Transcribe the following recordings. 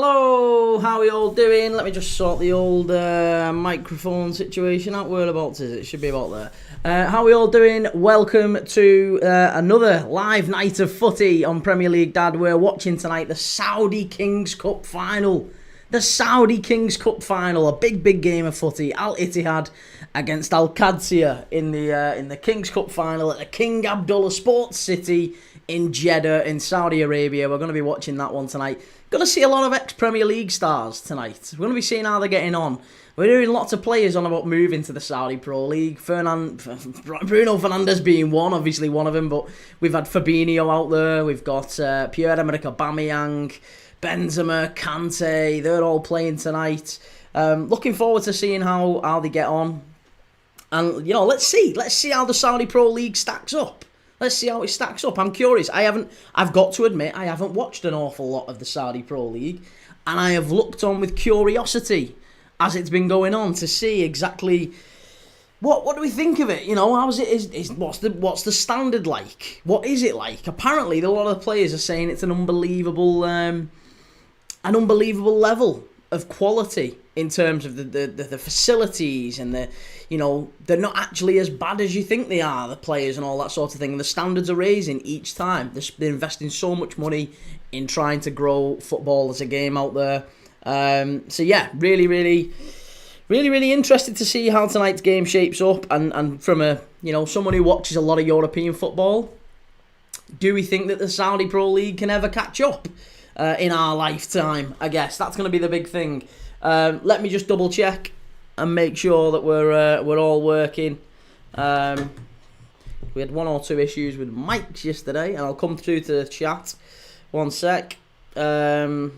Hello, how are we all doing? Let me just sort the old microphone situation out. Whereabouts is it? It should be about there. How are we all doing? Welcome to another live night of footy on Premier League Dad. We're watching tonight the Saudi Kings Cup final. The Saudi Kings Cup final, a big game of footy. Al-Ittihad against Al-Qadsiah in the Kings Cup final at the King Abdullah Sports City in Jeddah in Saudi Arabia. We're going to be watching that one tonight. Going to see a lot of ex-Premier League stars tonight. We're going to be seeing how they're getting on. We're hearing lots of players on about moving to the Saudi Pro League. Bruno Fernandes being one, obviously one of them, but we've had Fabinho out there. We've got Pierre-Emerick Aubameyang, Benzema, Kante. They're all playing tonight. Looking forward to seeing how they get on. And, you know, let's see how the Saudi Pro League stacks up. Let's see how it stacks up. I'm curious. I've got to admit, I haven't watched an awful lot of the Saudi Pro League, and I have looked on with curiosity as it's been going on to see exactly what do we think of it. You know, how's it? What's the standard like? What is it like? Apparently, a lot of the players are saying it's an unbelievable level of quality in terms of the facilities and they're not actually as bad as you think they are, the players and all that sort of thing. The standards are raising each time. They're investing so much money in trying to grow football as a game out there. So yeah, really interested to see how tonight's game shapes up. And from someone who watches a lot of European football, do we think that the Saudi Pro League can ever catch up in our lifetime? I guess that's going to be the big thing. Let me just double check and make sure that we're all working. We had one or two issues with mics yesterday, and I'll come through to the chat. One sec. Come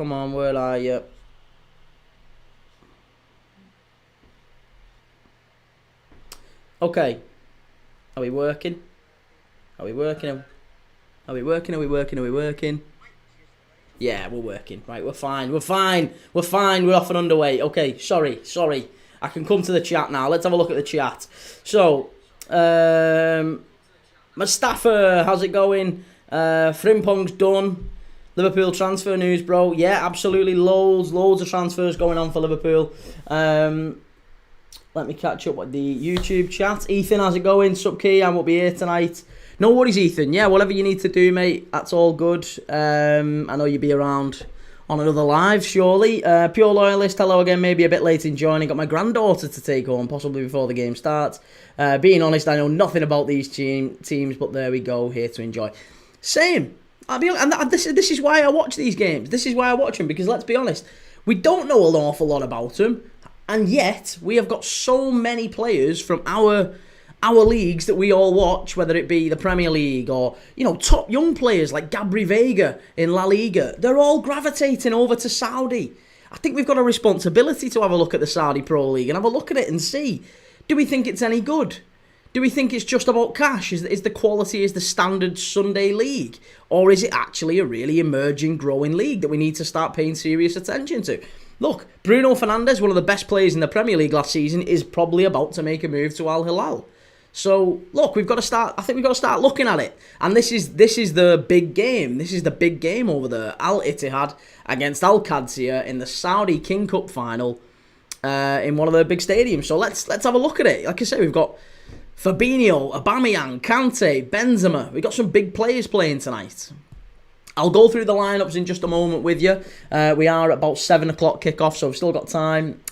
on, where are you? Okay. Are we working? Are we working? Yeah, we're working. Right, we're fine. We're off and underway. Okay, sorry. I can come to the chat now. Let's have a look at the chat. So, Mustafa, how's it going? Frimpong's done. Liverpool transfer news, bro. Yeah, absolutely. Loads of transfers going on for Liverpool. Let me catch up with the YouTube chat. Ethan, how's it going? Sup, Key? I won't be here tonight. No worries, Ethan. Yeah, whatever you need to do, mate, that's all good. I know you'll be around on another live, surely. Pure Loyalist, hello again, maybe a bit late in joining. Got my granddaughter to take home, possibly before the game starts. Being honest, I know nothing about these teams, but there we go, here to enjoy. Same. This is why I watch these games. This is why I watch them, because let's be honest, we don't know an awful lot about them, and yet we have got so many players from our leagues that we all watch, whether it be the Premier League or, top young players like Gabri Veiga in La Liga. They're all gravitating over to Saudi. I think we've got a responsibility to have a look at the Saudi Pro League and have a look at it and see, do we think it's any good? Do we think it's just about cash? Is the quality, is the standard Sunday league? Or is it actually a really emerging, growing league that we need to start paying serious attention to? Look, Bruno Fernandes, one of the best players in the Premier League last season, is probably about to make a move to Al Hilal. So, look, we've got to start looking at it. And this is the big game. This is the big game over there. Al-Ittihad against Al-Qadsiah in the Saudi King Cup final in one of their big stadiums. So let's have a look at it. Like I say, we've got Fabinho, Aubameyang, Kante, Benzema. We've got some big players playing tonight. I'll go through the lineups in just a moment with you. We are at about 7 o'clock kickoff, so we've still got time.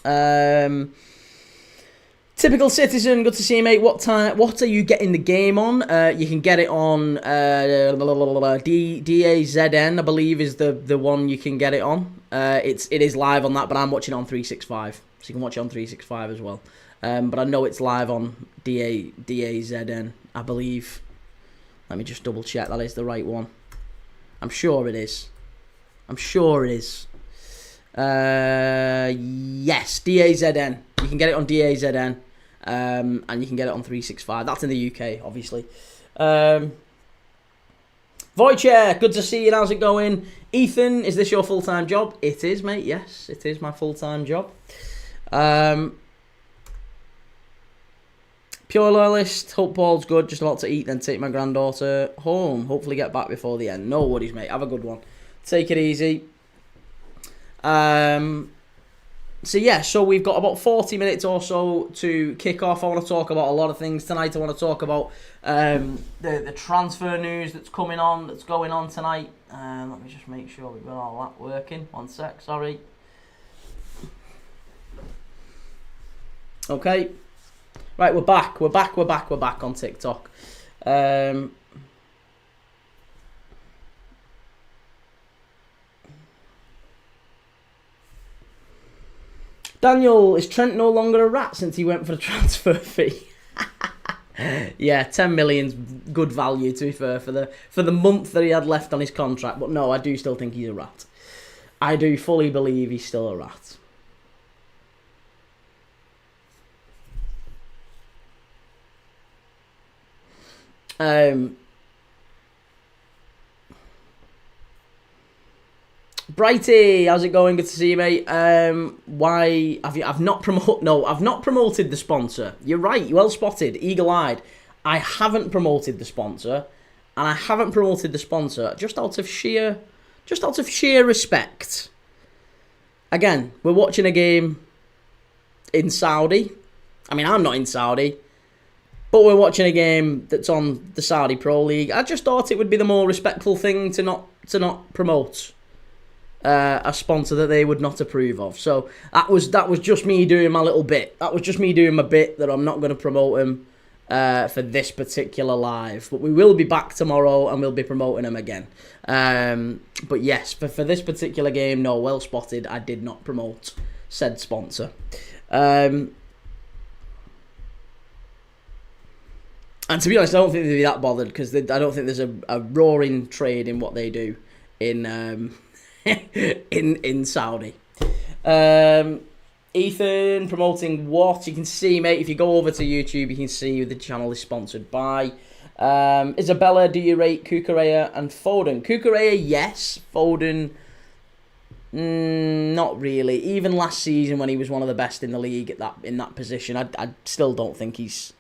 Typical Citizen, good to see you, mate. What are you getting the game on? You can get it on DAZN, I believe, is the one you can get it on. It is live on that, but I'm watching it on 365, so you can watch it on 365 as well. But I know it's live on DAZN, I believe. Let me just double check that is the right one. I'm sure it is. Yes, DAZN. You can get it on DAZN. And you can get it on 365. That's in the UK, obviously. Wojciech, good to see you. How's it going? Ethan, is this your full-time job? It is, mate. Yes, it is my full-time job. Pure Loyalist, hope Paul's good. Just about to eat, then take my granddaughter home. Hopefully get back before the end. No worries, mate. Have a good one. Take it easy. So we've got about 40 minutes or so to kick off. I want to talk about a lot of things tonight. I want to talk about the transfer news that's going on tonight. Let me just make sure we've got all that working. One sec, sorry. Okay. Right, we're back on TikTok. Daniel, is Trent no longer a rat since he went for the transfer fee? Yeah, 10 million's good value, to be fair, for the month that he had left on his contract. But no, I do still think he's a rat. I do fully believe he's still a rat. Brighty, how's it going? Good to see you, mate. Why have you? I've not promoted the sponsor. You're right. Well spotted. Eagle-eyed. I haven't promoted the sponsor, and I haven't promoted the sponsor just out of sheer respect. Again, we're watching a game in Saudi. I mean, I'm not in Saudi, but we're watching a game that's on the Saudi Pro League. I just thought it would be the more respectful thing to not promote a sponsor that they would not approve of. So that was just me doing my little bit. That was just me doing my bit that I'm not going to promote him for this particular live. But we will be back tomorrow and we'll be promoting him again. But yes, for this particular game, no, well spotted. I did not promote said sponsor. And to be honest, I don't think they'd be that bothered because I don't think there's a roaring trade in what they do in in Saudi. Ethan promoting what? You can see, mate, if you go over to YouTube, you can see who the channel is sponsored by. Isabella, do you rate Cucurella and Foden? Cucurella, yes. Foden, not really. Even last season when he was one of the best in the league in that position, I still don't think he's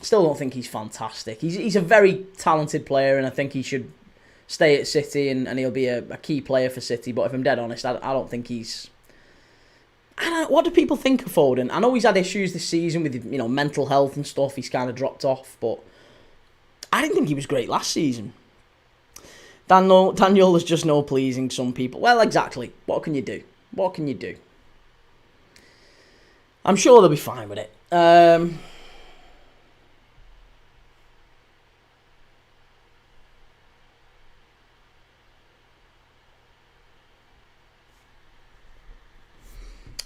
fantastic. He's a very talented player, and I think he should stay at City and he'll be a key player for City. But if I'm dead honest, I don't think he's... what do people think of Foden? I know he's had issues this season with mental health and stuff. He's kind of dropped off, but I didn't think he was great last season. Daniel is just no pleasing some people. Well, exactly. What can you do? I'm sure they'll be fine with it.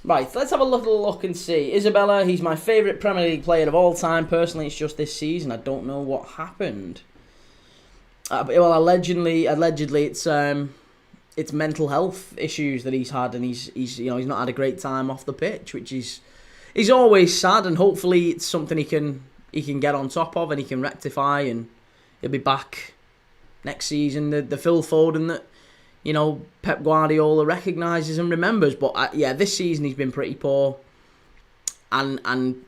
Right, let's have a little look and see. Isabella, he's my favourite Premier League player of all time. Personally, it's just this season. I don't know what happened. Well, allegedly, it's mental health issues that he's had, and he's not had a great time off the pitch, which is always sad. And hopefully, it's something he can get on top of and he can rectify, and he'll be back next season. The Phil Foden that Pep Guardiola recognises and remembers. But this season he's been pretty poor. And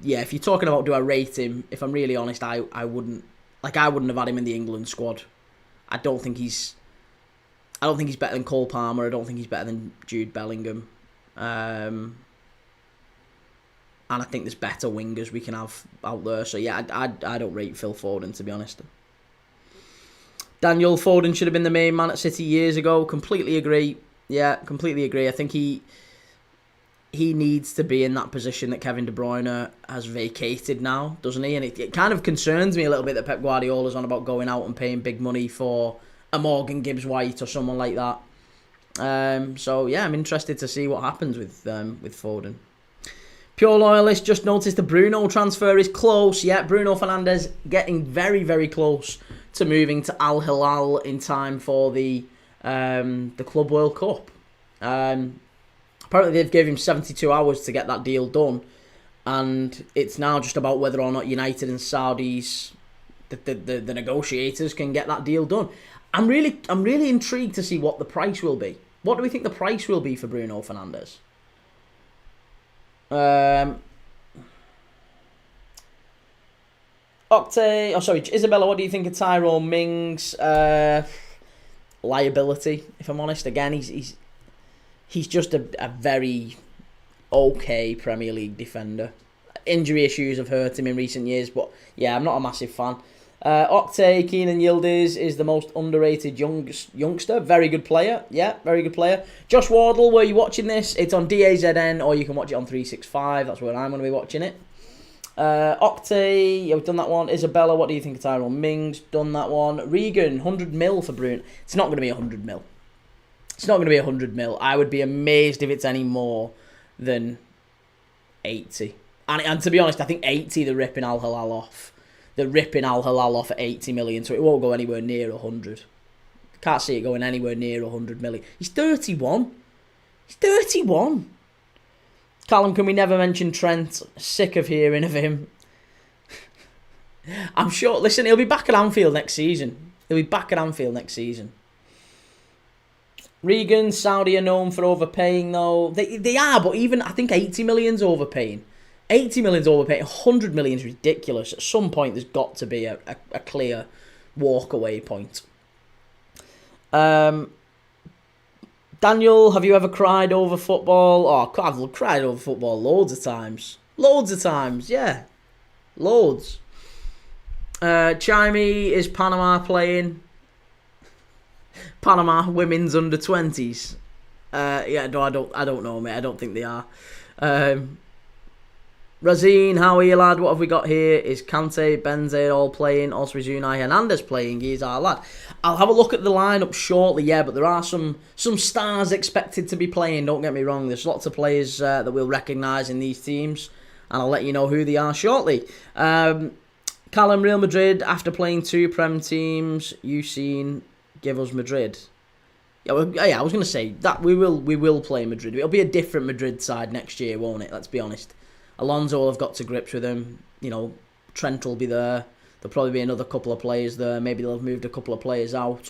if you're talking about do I rate him, if I'm really honest, I wouldn't have had him in the England squad. I don't think he's better than Cole Palmer. I don't think he's better than Jude Bellingham. And I think there's better wingers we can have out there. So I don't rate Phil Foden, to be honest. Daniel, Foden should have been the main man at City years ago. Completely agree. Yeah, completely agree. I think he needs to be in that position that Kevin De Bruyne has vacated now, doesn't he? And it kind of concerns me a little bit that Pep Guardiola's on about going out and paying big money for a Morgan Gibbs-White or someone like that. I'm interested to see what happens with Foden. Pure Loyalist just noticed the Bruno transfer is close. Yeah, Bruno Fernandes getting very, very close to moving to Al Hilal in time for the Club World Cup. Apparently they've given him 72 hours to get that deal done, and it's now just about whether or not United and Saudis, the negotiators, can get that deal done. I'm really intrigued to see what the price will be. What do we think the price will be for Bruno Fernandes? Isabella, what do you think of Tyrone Mings? liability, if I'm honest. Again, he's just a very okay Premier League defender. Injury issues have hurt him in recent years, but yeah, I'm not a massive fan. Oktay Kenan Yildiz is the most underrated youngster. Very good player. Yeah, very good player. Josh Wardle, where are you watching this? It's on DAZN, or you can watch it on 365. That's where I'm going to be watching it. Oktay, yeah, we've done that one. Isabella, what do you think of Tyrone Mings? Done that one. Regan, 100 mil for Bruno. It's not going to be 100 mil. It's not going to be 100 mil. I would be amazed if it's any more than 80. And to be honest, I think 80 they're ripping Al Hilal off. They're ripping Al Hilal off at 80 million, so it won't go anywhere near 100. Can't see it going anywhere near 100 million. He's 31. He's 31. Callum, can we never mention Trent? Sick of hearing of him. I'm sure, listen, he'll be back at Anfield next season. Regan, Saudi are known for overpaying though. They are, but even, I think 80 million's overpaying. 80 million's overpaying. 100 million's ridiculous. At some point, there's got to be a clear walk-away point. Daniel, have you ever cried over football? Oh, I've cried over football loads of times. Yeah. Loads. Chimey, is Panama playing? Panama women's under 20s. Yeah, no, I don't know, mate. I don't think they are. Razine, how are you, lad? What have we got here? Is Kante, Benze all playing? Also, is Unai Hernandez playing? He's our lad. I'll have a look at the lineup shortly, yeah, but there are some stars expected to be playing, don't get me wrong. There's lots of players that we'll recognise in these teams, and I'll let you know who they are shortly. Callum, Real Madrid, after playing 2 Prem teams, you've seen, give us Madrid. Yeah, I was going to say, that we will play Madrid. It'll be a different Madrid side next year, won't it? Let's be honest. Alonso will have got to grips with him. You know, Trent will be there. There'll probably be another couple of players there. Maybe they'll have moved a couple of players out.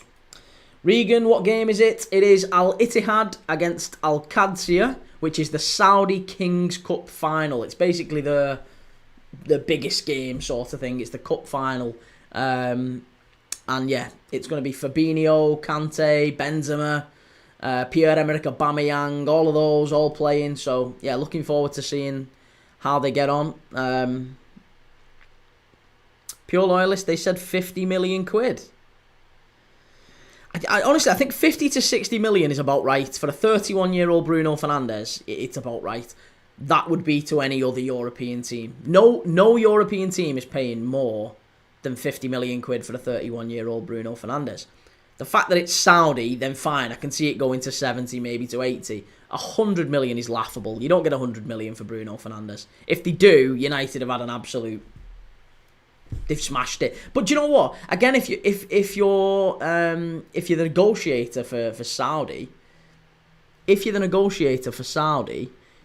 Regan, what game is it? It is Al-Ittihad against Al-Qadsiah, which is the Saudi Kings Cup final. It's basically the biggest game sort of thing. It's the cup final. And yeah, it's going to be Fabinho, Kante, Benzema, Pierre-Emerick Aubameyang, all of those all playing. So yeah, looking forward to seeing how they get on. Pure Loyalist, they said 50 million quid. I honestly, I think 50 to 60 million is about right. For a 31-year-old Bruno Fernandes, it's about right. That would be to any other European team. No European team is paying more than 50 million quid for a 31-year-old Bruno Fernandes. The fact that it's Saudi, then fine, I can see it going to 70, maybe to 80. 100 million is laughable. You don't get 100 million for Bruno Fernandes. If they do, United have had an absolute... They've smashed it. But do you know what? Again, if you're the negotiator for Saudi,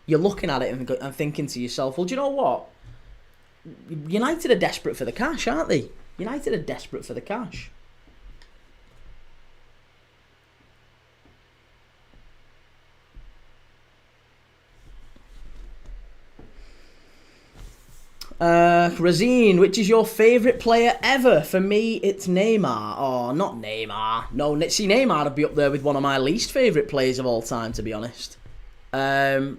you're looking at it and thinking to yourself, well, do you know what? United are desperate for the cash, aren't they? United are desperate for the cash. Razine, which is your favourite player ever? For me, it's Neymar. Oh, not Neymar. No, see, Neymar would be up there with one of my least favourite players of all time, to be honest. Who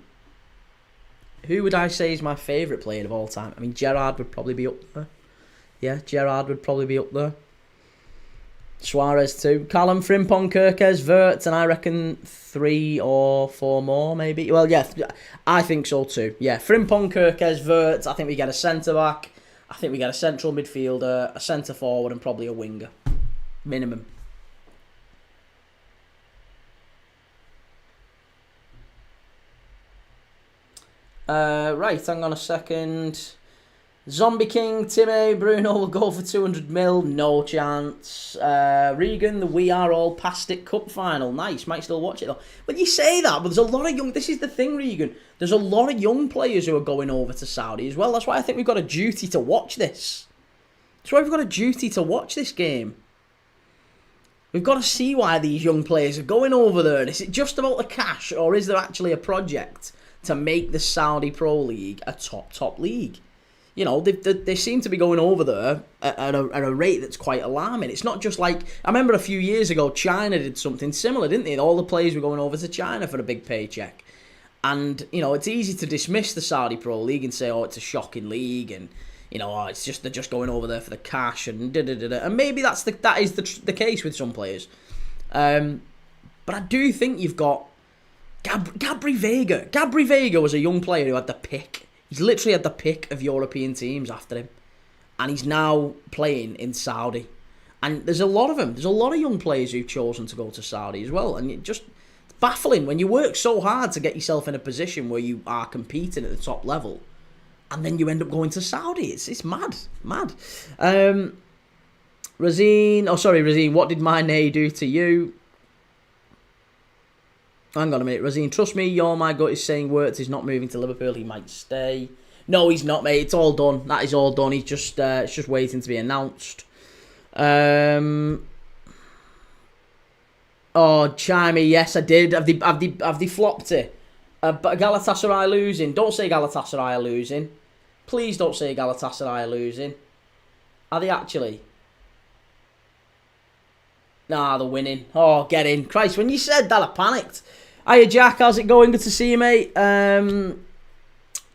would I say is my favourite player of all time? I mean, Gerrard would probably be up there. Yeah, Gerrard would probably be up there. Suarez too. Callum, Frimpong, Kirkes, Wirtz, and I reckon 3 or 4 more, maybe. Well, yeah, I think so too. Yeah, Frimpong, Kirkes, Wirtz. I think we get a centre-back. I think we get a central midfielder, a centre-forward, and probably a winger. Minimum. Right, hang on a second. Zombie King, Timmy, Bruno will go for 200 mil. No chance. Regan, the We Are All Past It Cup final. Nice. Might still watch it though. But you say that, but there's a lot of young... This is the thing, Regan. There's a lot of young players who are going over to Saudi as well. That's why I think we've got a duty to watch this. That's why we've got a duty to watch this game. We've got to see why these young players are going over there. Is it just about the cash, or is there actually a project to make the Saudi Pro League a top league? they seem to be going over there at a rate that's quite alarming. It's not just like, I remember a few years ago, China did something similar, didn't they? All the players were going over to China for a big paycheck. And, it's easy to dismiss the Saudi Pro League and say, oh, it's a shocking league, and, it's just, they're just going over there for the cash, and da-da-da-da. And maybe that is the case with some players. But I do think you've got Gabri Veiga. Gabri Veiga was a young player who had the pick. He's literally had the pick of European teams after him. And he's now playing in Saudi. And there's a lot of them. There's a lot of young players who've chosen to go to Saudi as well. And it's baffling when you work so hard to get yourself in a position where you are competing at the top level, and then you end up going to Saudi. It's mad. Razine, what did my nay do to you? Hang on a minute, Razine. Trust me, my gut is saying Wirtz is not moving to Liverpool. He might stay. No, he's not, mate. It's all done. That is all done. He's just it's just waiting to be announced. Oh, Chimey, yes, I did. Have they flopped it? But Galatasaray losing. Don't say Galatasaray are losing. Please don't say Galatasaray are losing. Are they actually? Nah, they're winning. Oh, get in. Christ, when you said that, I panicked. Hiya, Jack. How's it going? Good to see you, mate.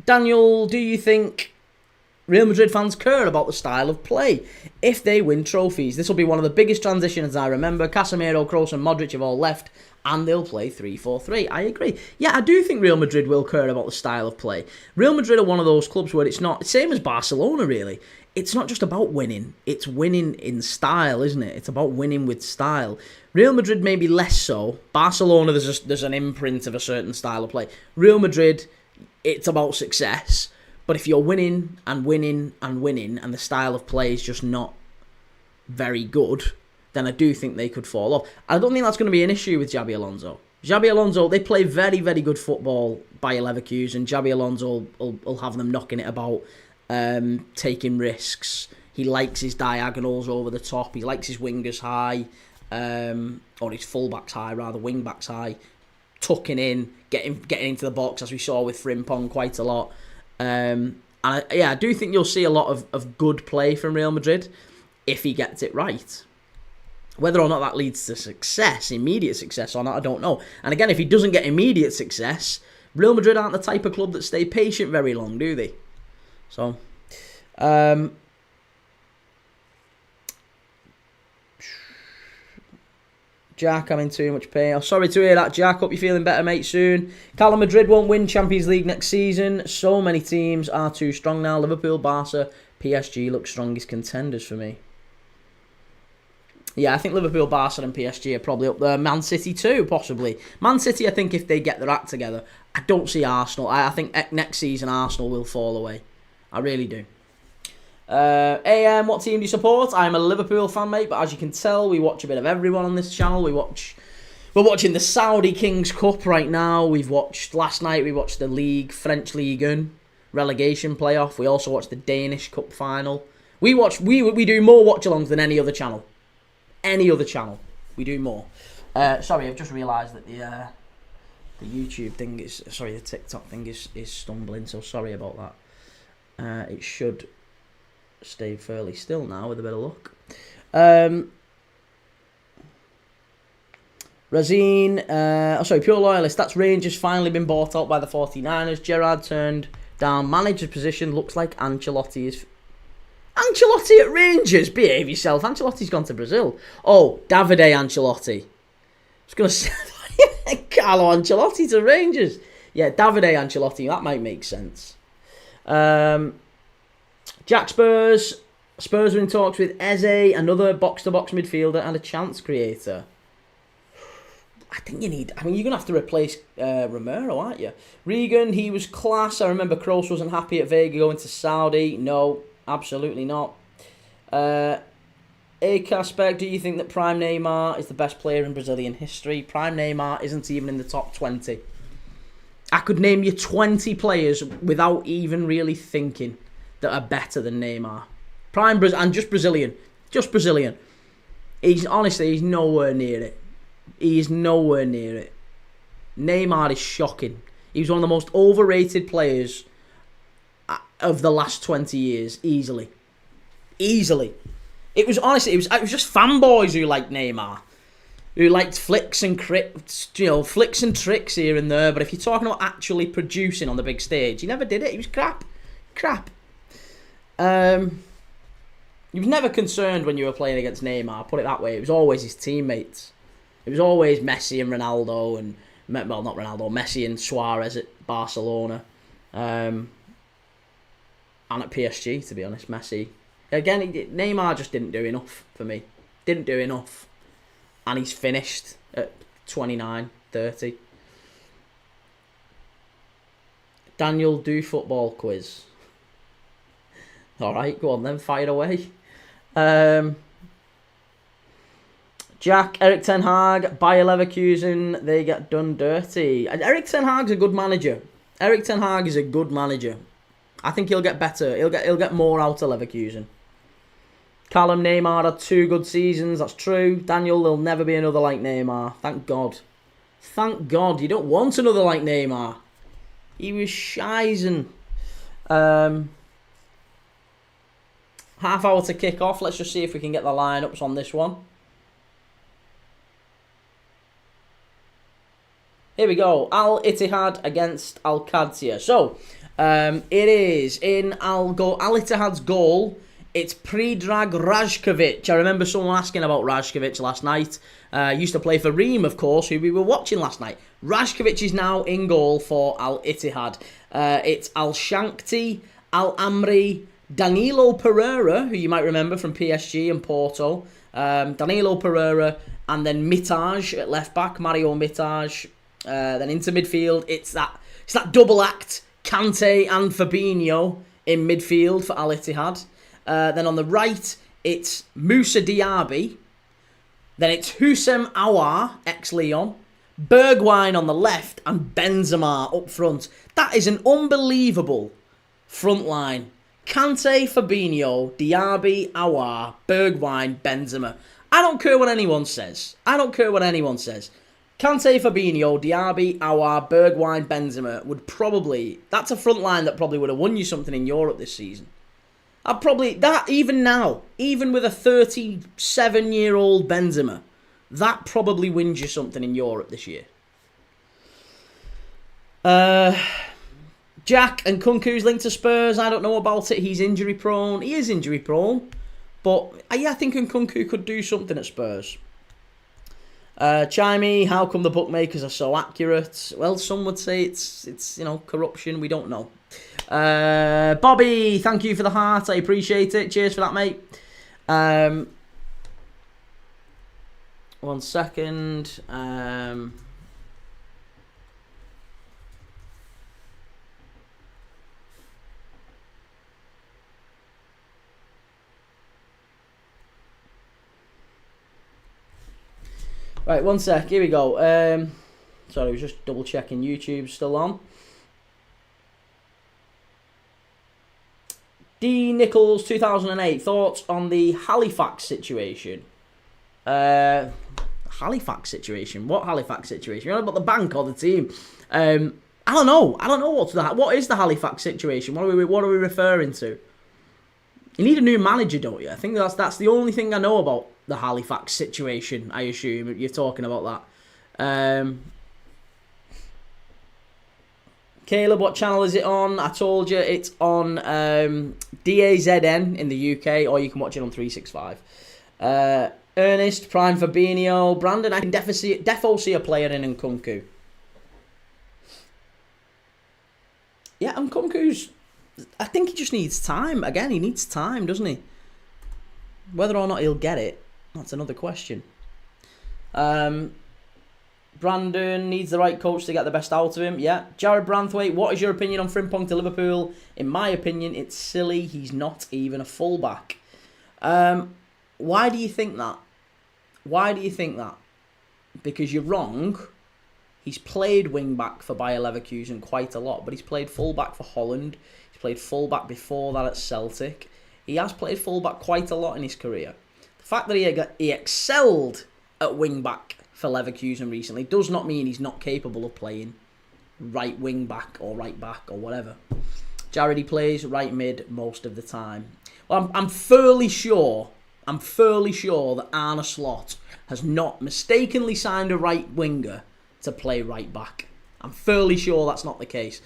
Daniel, do you think Real Madrid fans care about the style of play if they win trophies? This will be one of the biggest transitions I remember. Casemiro, Kroos and Modric have all left, and they'll play 3-4-3. I agree. Yeah, I do think Real Madrid will care about the style of play. Real Madrid are one of those clubs where it's not, same as Barcelona really, it's not just about winning, it's winning in style, isn't it? It's about winning with style. Real Madrid maybe less so. Barcelona, there's an imprint of a certain style of play. Real Madrid, it's about success. But if you're winning and winning and winning, and the style of play is just not very good, then I do think they could fall off. I don't think that's going to be an issue with Xabi Alonso. Xabi Alonso, they play very, very good football by Leverkusen. Xabi Alonso will have them knocking it about, taking risks. He likes his diagonals over the top. He likes his wingers high, or his fullbacks high, rather, wingbacks high. Tucking in, getting into the box, as we saw with Frimpong quite a lot. And I do think you'll see a lot of good play from Real Madrid if he gets it right. Whether or not that leads to success, immediate success or not, I don't know. And again, if he doesn't get immediate success, Real Madrid aren't the type of club that stay patient very long, do they? So, Jack, I'm in too much pain. Oh, sorry to hear that, Jack. Hope you're feeling better, mate, soon. Callum, Madrid won't win Champions League next season. So many teams are too strong now. Liverpool, Barca, PSG look strongest contenders for me. Yeah, I think Liverpool, Barca and PSG are probably up there. Man City too, possibly. Man City, I think if they get their act together, I don't see Arsenal. I think next season Arsenal will fall away. I really do. AM, what team do you support? I'm a Liverpool fan, mate, but as you can tell, we watch a bit of everyone on this channel. We're watching the Saudi Kings Cup right now. Last night we watched the French Ligue 1 relegation playoff. We also watched the Danish Cup final. We do more watch-alongs than any other channel. Any other channel, we do more. Sorry, I've just realised that the YouTube thing is, the TikTok thing is stumbling, so sorry about that. It should stay fairly still now with a bit of luck. Razine, Pure Loyalist, that's Rangers finally been bought out by the 49ers. Gerrard turned down manager's position. Looks like Ancelotti is... Ancelotti at Rangers? Behave yourself. Ancelotti's gone to Brazil. Oh, Davide Ancelotti. I was going to say Carlo Ancelotti to Rangers. Yeah, Davide Ancelotti. That might make sense. Jack Spurs. Spurs are in talks with Eze, another box-to-box midfielder and a chance creator. I think you're going to have to replace Romero, aren't you? Regan, he was class. I remember Kroos wasn't happy at Vega going to Saudi. No. Absolutely not. Aspect, do you think that Prime Neymar is the best player in Brazilian history? Prime Neymar isn't even in the top 20. I could name you 20 players without even really thinking that are better than Neymar. And just Brazilian. Just Brazilian. He's nowhere near it. He is nowhere near it. Neymar is shocking. He was one of the most overrated players of the last 20 years, easily. Easily. It was honestly, it was just fanboys who liked Neymar, who liked flicks and tricks here and there. But if you're talking about actually producing on the big stage, he never did it. He was crap. He was never concerned when you were playing against Neymar, put it that way. It was always his teammates. It was always Messi and Ronaldo and, well, not Ronaldo, Messi and Suarez at Barcelona. And at PSG, to be honest, Messi. Again, Neymar just didn't do enough for me. Didn't do enough. And he's finished at 29, 30. Daniel, do football quiz. Alright, go on then, fire away. Jack, Erik ten Hag, Bayer Leverkusen, they get done dirty. And Erik ten Hag's a good manager. Erik ten Hag is a good manager. I think he'll get better. He'll get more out of Leverkusen. Callum, Neymar had 2 good seasons. That's true. Daniel, there'll never be another like Neymar. Thank God. Thank God. You don't want another like Neymar. He was shizen. Half hour to kick off. Let's just see if we can get the lineups on this one. Here we go. Al-Ittihad against Al-Qadsiah. So, it is in Al-Ittihad's goal. It's Predrag Rajkovic. I remember someone asking about Rajkovic last night. Used to play for Ream, of course, who we were watching last night. Rajkovic is now in goal for Al-Ittihad. It's Al-Shankti, Al-Amri, Danilo Pereira, who you might remember from PSG and Porto. Danilo Pereira, and then Mitaj at left back, Mario Mitaj. Then into midfield, it's that double act, Kante and Fabinho in midfield for Al-Ittihad. Then on the right, it's Moussa Diaby. Then it's Houssem Aouar, ex-Lyon. Bergwijn on the left and Benzema up front. That is an unbelievable front line. Kante, Fabinho, Diaby, Aouar, Bergwijn, Benzema. I don't care what anyone says. Kante, Fabinho, Diaby, Aouar, Bergwijn, Benzema would probably... That's a front line that probably would have won you something in Europe this season. Even now, even with a 37-year-old Benzema, that probably wins you something in Europe this year. Jack and Kunku's linked to Spurs. I don't know about it. He's injury prone. He is injury prone. But yeah, I think Nkunku could do something at Spurs. Chimey, how come the bookmakers are so accurate? Well, some would say it's corruption. We don't know. Bobby, thank you for the heart. I appreciate it. Cheers for that, mate. 1 second. Right, 1 sec. Here we go. Sorry, I was just double checking YouTube's still on. D. Nichols, 2008. Thoughts on the Halifax situation? Halifax situation? What Halifax situation? You know about the bank or the team? I don't know. What's that. What is the Halifax situation? What are we referring to? You need a new manager, don't you? I think that's the only thing I know about the Halifax situation. I assume you're talking about that. Caleb, what channel is it on? I told you it's on DAZN in the UK, or you can watch it on 365. Ernest, Prime Fabinho, Brandon, I can defo see a player in Nkunku. Yeah, Nkunku's... I think he just needs time. Again, he needs time, doesn't he? Whether or not he'll get it, that's another question. Brandon needs the right coach to get the best out of him. Yeah. Jared Branthwaite, what is your opinion on Frimpong to Liverpool? In my opinion, it's silly. He's not even a fullback. Why do you think that? Because you're wrong. He's played wing-back for Bayer Leverkusen quite a lot, but he's played full-back for Holland. He's played full-back before that at Celtic. He has played full-back quite a lot in his career. The fact that he excelled at wing-back for Leverkusen recently does not mean he's not capable of playing right wing-back or right-back or whatever. Jared, he plays right mid most of the time. Well, I'm fairly sure that Arne Slot has not mistakenly signed a right winger to play right back. I'm fairly sure that's not the case.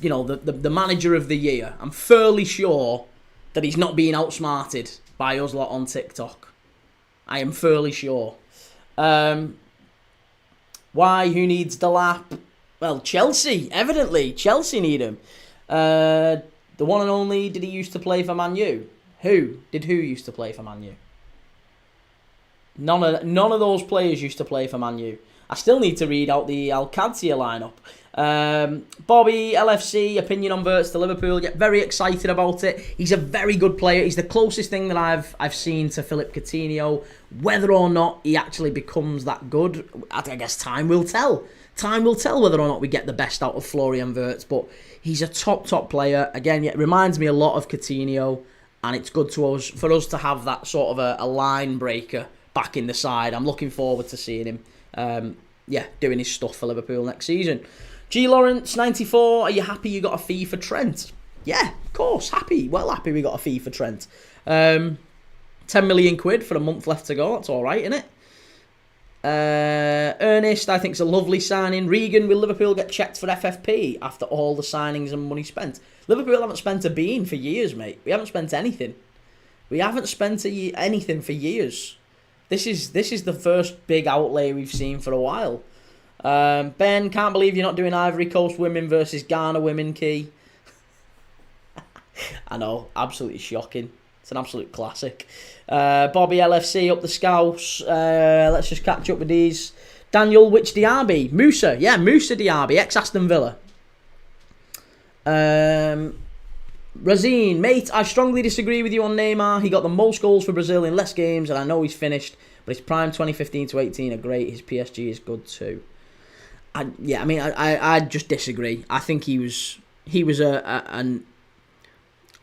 You know, the manager of the year. I'm fairly sure that he's not being outsmarted by us lot on TikTok. I am fairly sure. Why? Who needs Delap? Well, Chelsea, evidently. Chelsea need him. The one and only, did he used to play for Man U? Who used to play for Man U? None of those players used to play for Man U. I still need to read out the Al-Qadsiah lineup. Bobby, LFC, opinion on Verts to Liverpool. Get very excited about it. He's a very good player. He's the closest thing that I've seen to Philippe Coutinho. Whether or not he actually becomes that good, I guess time will tell. Time will tell whether or not we get the best out of Florian Wirtz. But he's a top player. Again, it reminds me a lot of Coutinho. And it's good for us to have that sort of a line breaker back in the side. I'm looking forward to seeing him doing his stuff for Liverpool next season. G. Lawrence, 94, are you happy you got a fee for Trent? Yeah, of course, happy. Well happy we got a fee for Trent. 10 million quid for a month left to go. That's all right, isn't it? Ernest, I think it's a lovely signing. Regan, will Liverpool get checked for FFP after all the signings and money spent? Liverpool haven't spent a bean for years, mate. We haven't spent anything. We haven't spent anything for years. This is the first big outlay we've seen for a while. Ben, can't believe you're not doing Ivory Coast women versus Ghana women, Key. I know, absolutely shocking. It's an absolute classic. Bobby LFC up the Scouts. Let's just catch up with these. Daniel, which Diaby? Musa. Yeah, Musa Diaby, ex-Aston Villa. Razine, mate, I strongly disagree with you on Neymar. He got the most goals for Brazil in less games, and I know he's finished, but his prime 2015 to 18 are great. His PSG is good too. I just disagree. I think he was an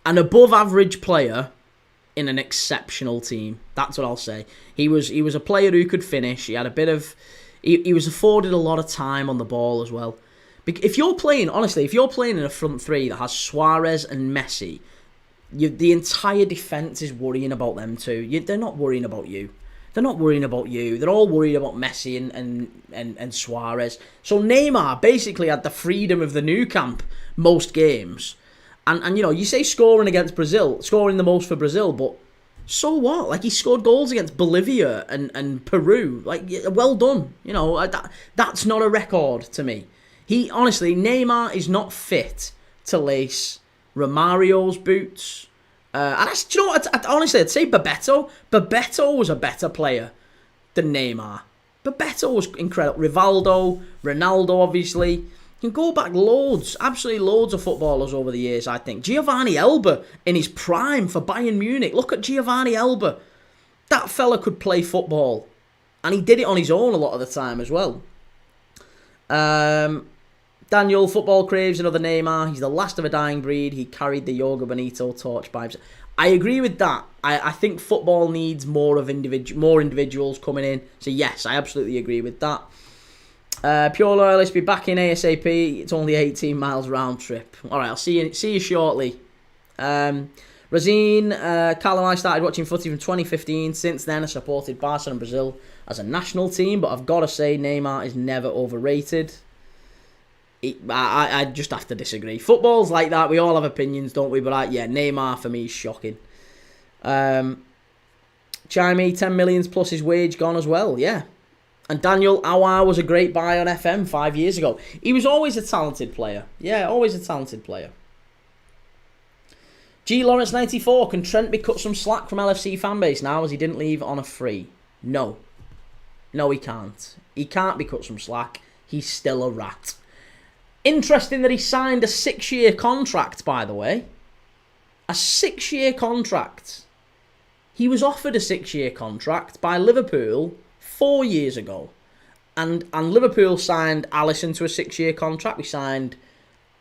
above average player in an exceptional team. That's what I'll say. He was a player who could finish. He had a bit of he was afforded a lot of time on the ball as well. If you're playing in a front three that has Suarez and Messi, the entire defence is worrying about them too. They're not worrying about you. They're not worrying about you. They're all worried about Messi and Suarez. So Neymar basically had the freedom of the new camp most games. And you know, you say scoring against Brazil, scoring the most for Brazil, but so what? Like, he scored goals against Bolivia and Peru. Like, well done. You know, that's not a record to me. Neymar is not fit to lace Romario's boots. And do you know what? Honestly, I'd say Bebeto. Bebeto was a better player than Neymar. Bebeto was incredible. Rivaldo, Ronaldo, obviously. You can go back absolutely loads of footballers over the years, I think. Giovanni Elba in his prime for Bayern Munich. Look at Giovanni Elba. That fella could play football. And he did it on his own a lot of the time as well. Daniel, football craves another Neymar. He's the last of a dying breed. He carried the Yoga Bonito torch by himself. I agree with that. I think football needs more individuals coming in. So yes, I absolutely agree with that. Pure Loyalist, be back in ASAP. It's only 18 miles round trip. All right, I'll see you shortly. Razine, Carl and I started watching footy from 2015. Since then, I supported Barcelona and Brazil as a national team, but I've got to say Neymar is never overrated. I just have to disagree. Football's like that. We all have opinions, don't we? But Neymar for me is shocking. Chimey, 10 millions plus his wage gone as well. Yeah. And Daniel, Awar was a great buy on FM 5 years ago. He was always a talented player. Yeah, always a talented player. G. Lawrence 94, can Trent be cut some slack from LFC fanbase now as he didn't leave on a free? No, he can't. He can't be cut some slack. He's still a rat. Interesting that he signed a 6-year contract, by the way. A 6-year contract. He was offered a 6-year contract by Liverpool 4 years ago. And Liverpool signed Alisson to a 6-year contract. We signed,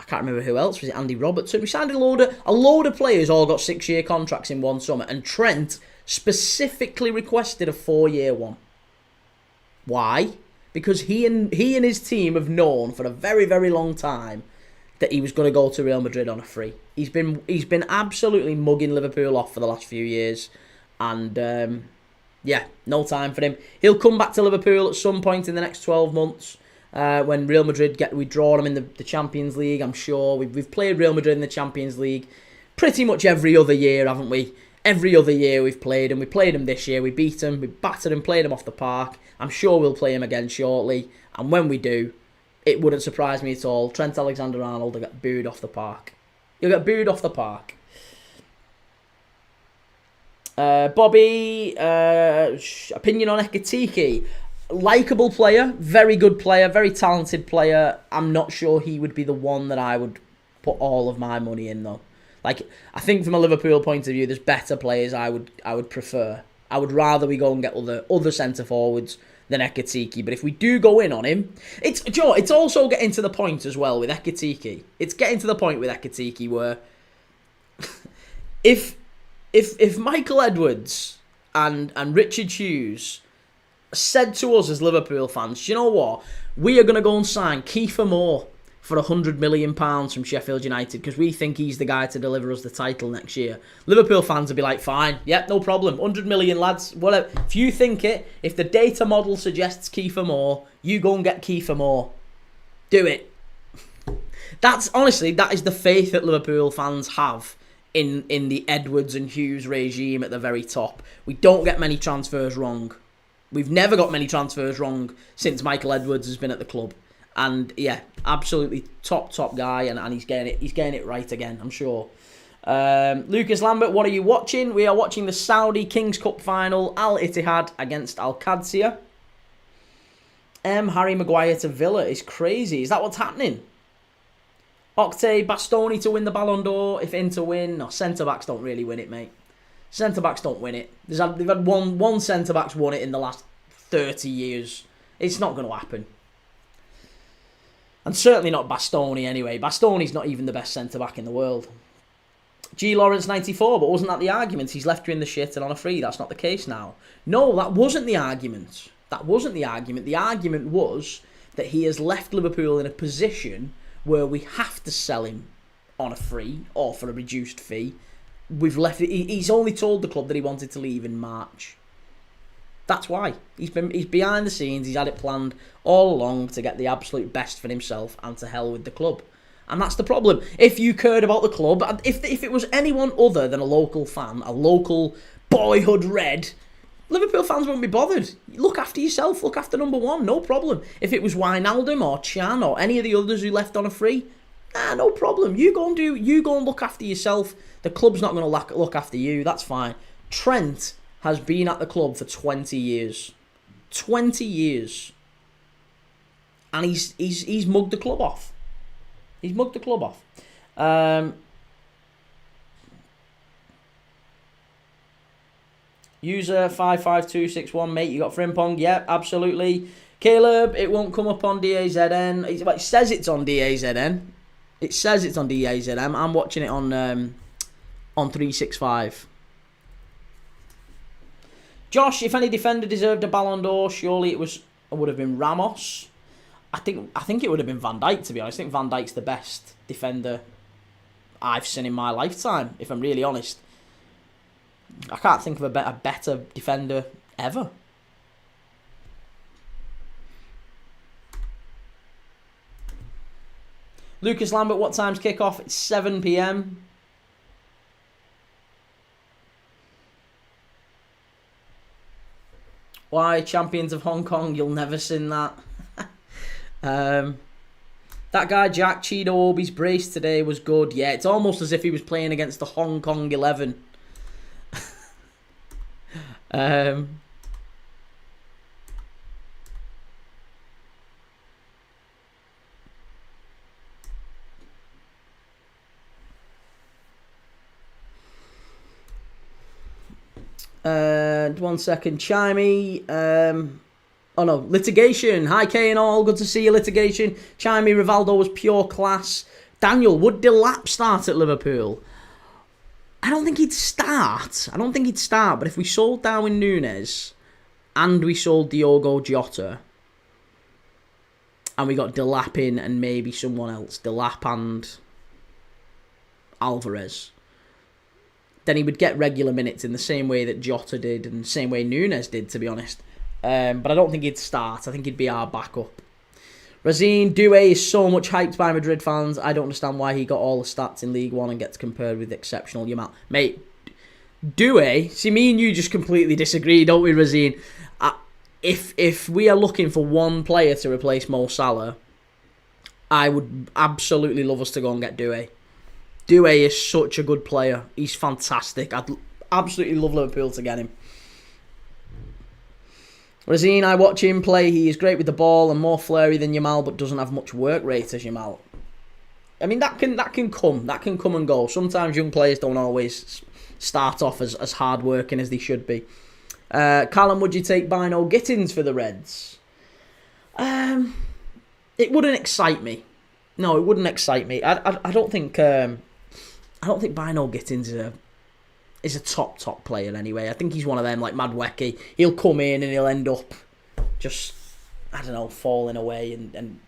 I can't remember who else, was it Andy Robertson? We signed a load of players all got 6-year contracts in one summer. And Trent specifically requested a 4-year one. Why? Because he and his team have known for a very, very long time that he was going to go to Real Madrid on a free. He's been absolutely mugging Liverpool off for the last few years, and yeah, no time for him. He'll come back to Liverpool at some point in the next 12 months when Real Madrid we draw them in the Champions League. I'm sure we've played Real Madrid in the Champions League pretty much every other year, haven't we? Every other year we've played them. We played them this year. We beat them. We battered them, played them off the park. I'm sure we'll play them again shortly, and when we do, it wouldn't surprise me at all. Trent Alexander-Arnold will get booed off the park. He'll get booed off the park. Bobby, opinion on Ekitike. Likeable player, very good player, very talented player. I'm not sure he would be the one that I would put all of my money in, though. Like, I think from a Liverpool point of view, there's better players I would prefer. I would rather we go and get other centre forwards than Ekitike. But if we do go in on him, it's also getting to the point as well with Ekitike. It's getting to the point with Ekitike where if Michael Edwards and Richard Hughes said to us as Liverpool fans, you know what, we are going to go and sign Kiefer Moore for £100 million from Sheffield United because we think he's the guy to deliver us the title next year. Liverpool fans would be like, fine, yep, no problem, 100 million lads, whatever. If you think it, if the data model suggests Kiefer Moore, you go and get Kiefer Moore. Do it. That is the faith that Liverpool fans have in the Edwards and Hughes regime at the very top. We don't get many transfers wrong. We've never got many transfers wrong since Michael Edwards has been at the club. And yeah, absolutely top guy, and he's getting it right again, I'm sure. Lucas Lambert, what are you watching? We are watching the Saudi Kings Cup final, Al-Ittihad against Al-Qadsiah. Harry Maguire to Villa is crazy. Is that what's happening? Octave, Bastoni to win the Ballon d'Or, if Inter win. No, centre-backs don't really win it, mate. Centre-backs don't win it. They've had one centre-back's won it in the last 30 years. It's not going to happen. And certainly not Bastoni anyway. Bastoni's not even the best centre-back in the world. G. Lawrence 94, but wasn't that the argument? He's left you in the shit and on a free. That's not the case now. No, that wasn't the argument. That wasn't the argument. The argument was that he has left Liverpool in a position where we have to sell him on a free or for a reduced fee. He's only told the club that he wanted to leave in March. That's why. He's behind the scenes. He's had it planned all along to get the absolute best for himself and to hell with the club. And that's the problem. If you cared about the club, if it was anyone other than a local fan, a local boyhood red, Liverpool fans wouldn't be bothered. Look after yourself. Look after number one. No problem. If it was Wijnaldum or Chan or any of the others who left on a free, no problem. You go and look after yourself. The club's not going to look after you. That's fine. Trent has been at the club for 20 years. 20 years. And he's mugged the club off. He's mugged the club off. User 55261, mate, you got Frimpong? Yep, absolutely. Caleb, it won't come up on DAZN. It says it's on DAZN. It says it's on DAZN. I'm watching it on 365. Josh, if any defender deserved a Ballon d'Or, surely it would have been Ramos. I think it would have been Van Dijk, to be honest. I think Van Dijk's the best defender I've seen in my lifetime, if I'm really honest. I can't think of a better defender ever. Lucas Lambert, what time's kick-off? It's 7 p.m. Why, champions of Hong Kong, you'll never seen that. That guy, Jack Cheeto Obi's brace today was good. Yeah, it's almost as if he was playing against the Hong Kong 11. And 1 second, Chimey. Oh no, Litigation. Hi Kane, all good to see you, Litigation. Chimey, Rivaldo was pure class. Daniel, would Delap start at Liverpool? I don't think he'd start. But if we sold Darwin Núñez and we sold Diogo Jota, and we got Delap in and maybe someone else, Delap and Alvarez, then he would get regular minutes in the same way that Jota did and the same way Núñez did, to be honest. But I don't think he'd start. I think he'd be our backup. Razine Doué is so much hyped by Madrid fans. I don't understand why he got all the stats in League One and gets compared with exceptional Yamal. Mate, Doué, see, me and you just completely disagree, don't we, Razine? If we are looking for one player to replace Mo Salah, I would absolutely love us to go and get Doué. Doué is such a good player. He's fantastic. I'd absolutely love Liverpool to get him. Razine, I watch him play. He is great with the ball and more flurry than Yamal, but doesn't have much work rate as Yamal. I mean, that can come. That can come and go. Sometimes young players don't always start off as hard working as they should be. Callum, would you take Bino Gittins for the Reds? It wouldn't excite me. No, it wouldn't excite me. I don't think Bino Gittins is a top player anyway. I think he's one of them like Madueke. He'll come in and he'll end up just, I don't know, falling away and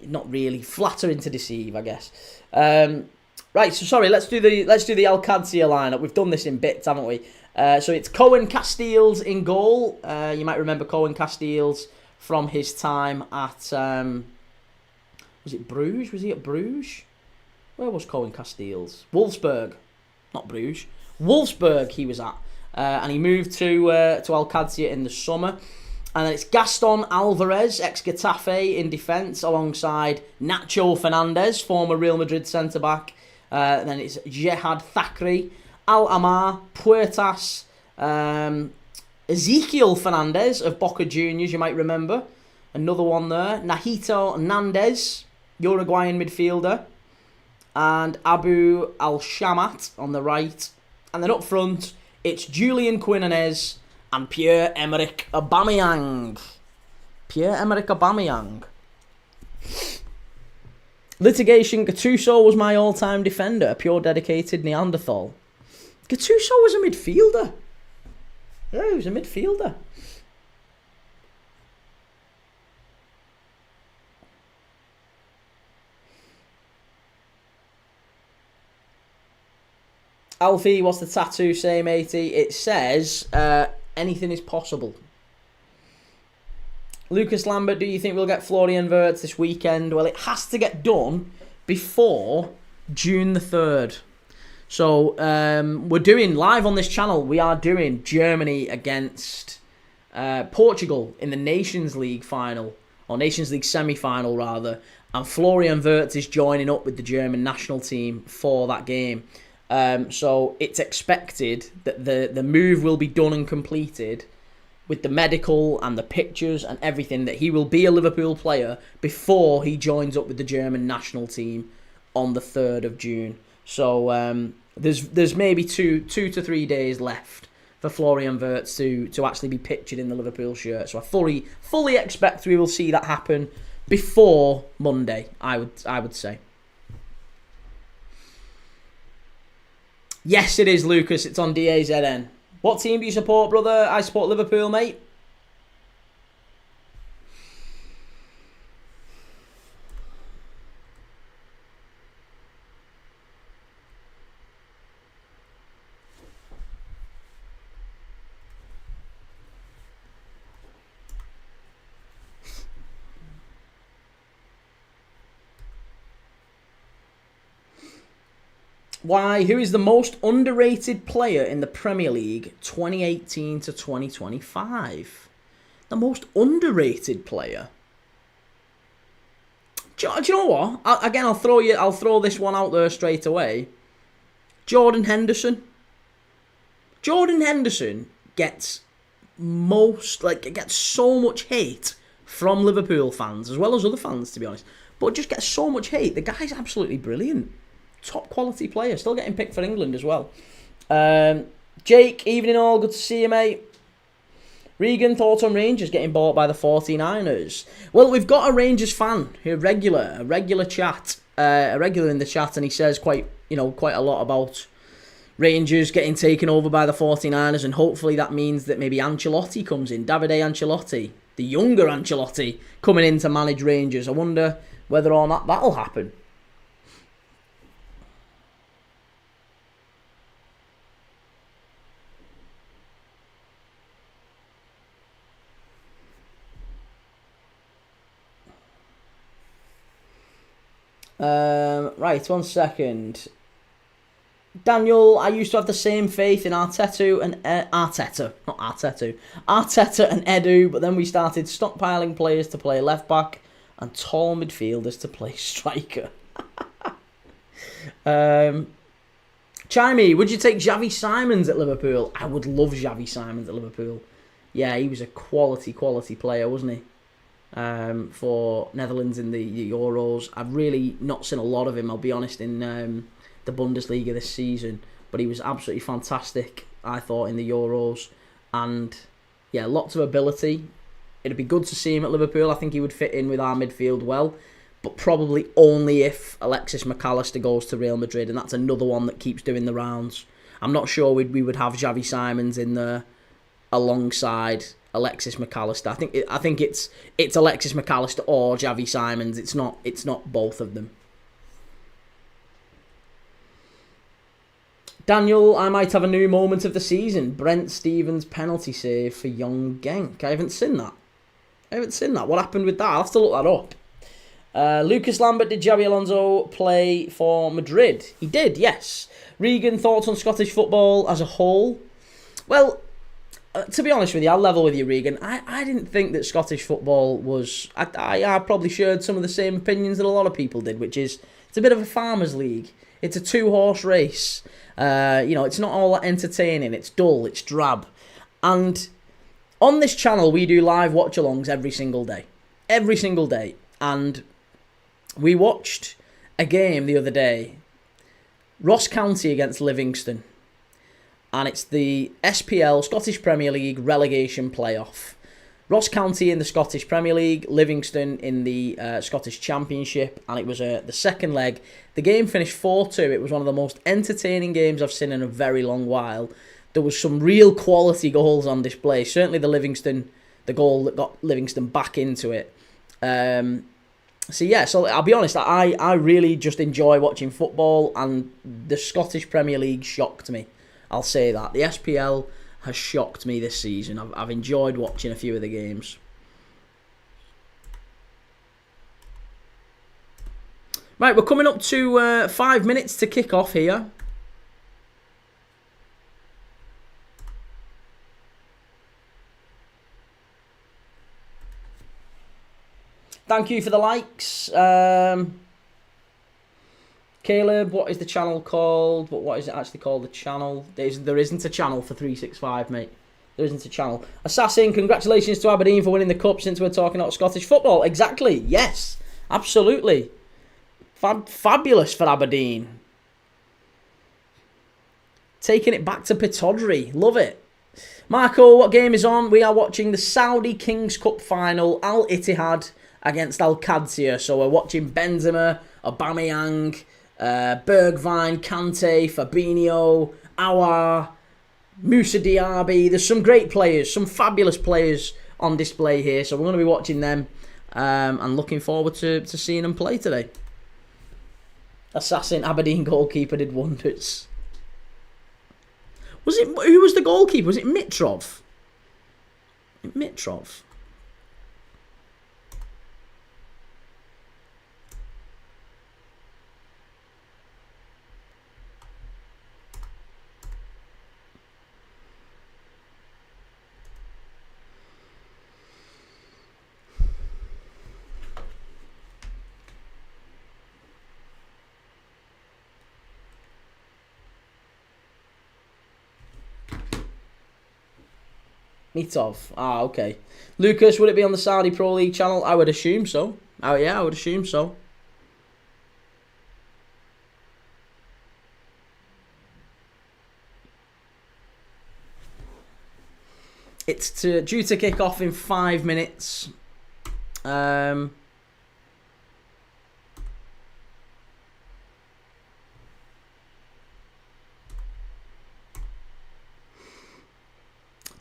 not really flattering to deceive, I guess. Right, so sorry, let's do the Al-Qadsiah lineup. We've done this in bits, haven't we? So it's Cohen Casteels in goal. You might remember Cohen Casteels from his time at was it Bruges? Was he at Bruges? Where was Cohen Casteels? Wolfsburg, not Bruges. Wolfsburg he was at, and he moved to Al-Qadsiah in the summer. And then it's Gaston Alvarez, ex-Getafe, in defence, alongside Nacho Fernandez, former Real Madrid centre-back. Then it's Jehad Thakri, Al-Amar, Puertas, Ezekiel Fernandez of Boca Juniors, you might remember. Another one there. Nahito Nandez, Uruguayan midfielder. And Abu Al-Shamat on the right. And then up front, it's Julian Quinones and Pierre-Emerick Aubameyang. Pierre-Emerick Aubameyang. Litigation, Gattuso was my all-time defender, a pure dedicated Neanderthal. Gattuso was a midfielder. Yeah, he was a midfielder. Alfie, what's the tattoo say, matey? It says, anything is possible. Lucas Lambert, do you think we'll get Florian Wirtz this weekend? Well, it has to get done before June the 3rd. So, we're doing, live on this channel, we are doing Germany against Portugal in the Nations League final, or Nations League semi-final, rather. And Florian Wirtz is joining up with the German national team for that game. So it's expected that the move will be done and completed with the medical and the pictures and everything, that he will be a Liverpool player before he joins up with the German national team on the 3rd of June. So there's maybe two to 3 days left for Florian Wirtz to actually be pictured in the Liverpool shirt. So I fully expect we will see that happen before Monday, I would say. Yes, it is, Lucas. It's on DAZN. What team do you support, brother? I support Liverpool, mate. Why? Who is the most underrated player in the Premier League 2018 to 2025? The most underrated player? Do you know what? I'll throw this one out there straight away. Jordan Henderson. Jordan Henderson gets so much hate from Liverpool fans, as well as other fans, to be honest. But just gets so much hate. The guy's absolutely brilliant. Top quality player, still getting picked for England as well. Jake, evening all, good to see you, mate. Regan, thoughts on Rangers getting bought by the 49ers? Well, we've got a Rangers fan who a regular in the chat, and he says quite a lot about Rangers getting taken over by the 49ers, and hopefully that means that maybe Ancelotti comes in, Davide Ancelotti. the younger Ancelotti coming in to manage Rangers. I wonder whether or not that'll happen. Right, 1 second. Daniel, I used to have the same faith in Arteta and Arteta and Edu, but then we started stockpiling players to play left back and tall midfielders to play striker. Chimey, would you take Xavi Simons at Liverpool? I would love Xavi Simons at Liverpool. Yeah, he was a quality player, wasn't he? For Netherlands in the Euros. I've really not seen a lot of him, I'll be honest, in the Bundesliga this season, but he was absolutely fantastic, I thought, in the Euros, and yeah, lots of ability. It'd be good to see him at Liverpool. I think he would fit in with our midfield well, but probably only if Alexis McAllister goes to Real Madrid, and that's another one that keeps doing the rounds. I'm not sure we would have Xavi Simons in there alongside Alexis McAllister. I think it's Alexis McAllister or Xavi Simons. It's not both of them. Daniel, I might have a new moment of the season. Brent Stevens penalty save for Young Genk. I haven't seen that. What happened with that? I'll have to look that up. Lucas Lambert, did Xabi Alonso play for Madrid? He did, yes. Regan, thoughts on Scottish football as a whole? Well, to be honest with you, I'll level with you, Regan. I didn't think that Scottish football was... I probably shared some of the same opinions that a lot of people did, which is it's a bit of a farmers' league. It's a two-horse race. It's not all that entertaining. It's dull. It's drab. And on this channel, we do live watch-alongs every single day. Every single day. And we watched a game the other day. Ross County against Livingston. And it's the SPL, Scottish Premier League relegation playoff. Ross County in the Scottish Premier League, Livingston in the Scottish Championship, and it was the second leg. The game finished 4-2. It was one of the most entertaining games I've seen in a very long while. There was some real quality goals on display. Certainly the goal that got Livingston back into it. So I'll be honest, I really just enjoy watching football, and the Scottish Premier League shocked me. I'll say that. The SPL has shocked me this season. I've enjoyed watching a few of the games. Right, we're coming up to 5 minutes to kick off here. Thank you for the likes. Caleb, what is the channel called? What is it actually called, the channel? There isn't a channel for 365, mate. There isn't a channel. Assassin, congratulations to Aberdeen for winning the cup since we're talking about Scottish football. Exactly, yes. Absolutely. Fabulous for Aberdeen. Taking it back to Pittodrie. Love it. Marco, what game is on? We are watching the Saudi Kings Cup final, Al-Ittihad against Al-Qadsiah. So we're watching Benzema, Aubameyang, Bergwijn, Kante, Fabinho, Aouar, Moussa Diaby. There's some great players, some fabulous players on display here. So we're going to be watching them and looking forward to seeing them play today. Assassin Aberdeen goalkeeper did wonders. Who was the goalkeeper? Was it Mitrov? Mitrov. Mitov. Ah, okay. Lucas, would it be on the Saudi Pro League channel? I would assume so. Oh, yeah, I would assume so. It's due to kick off in 5 minutes.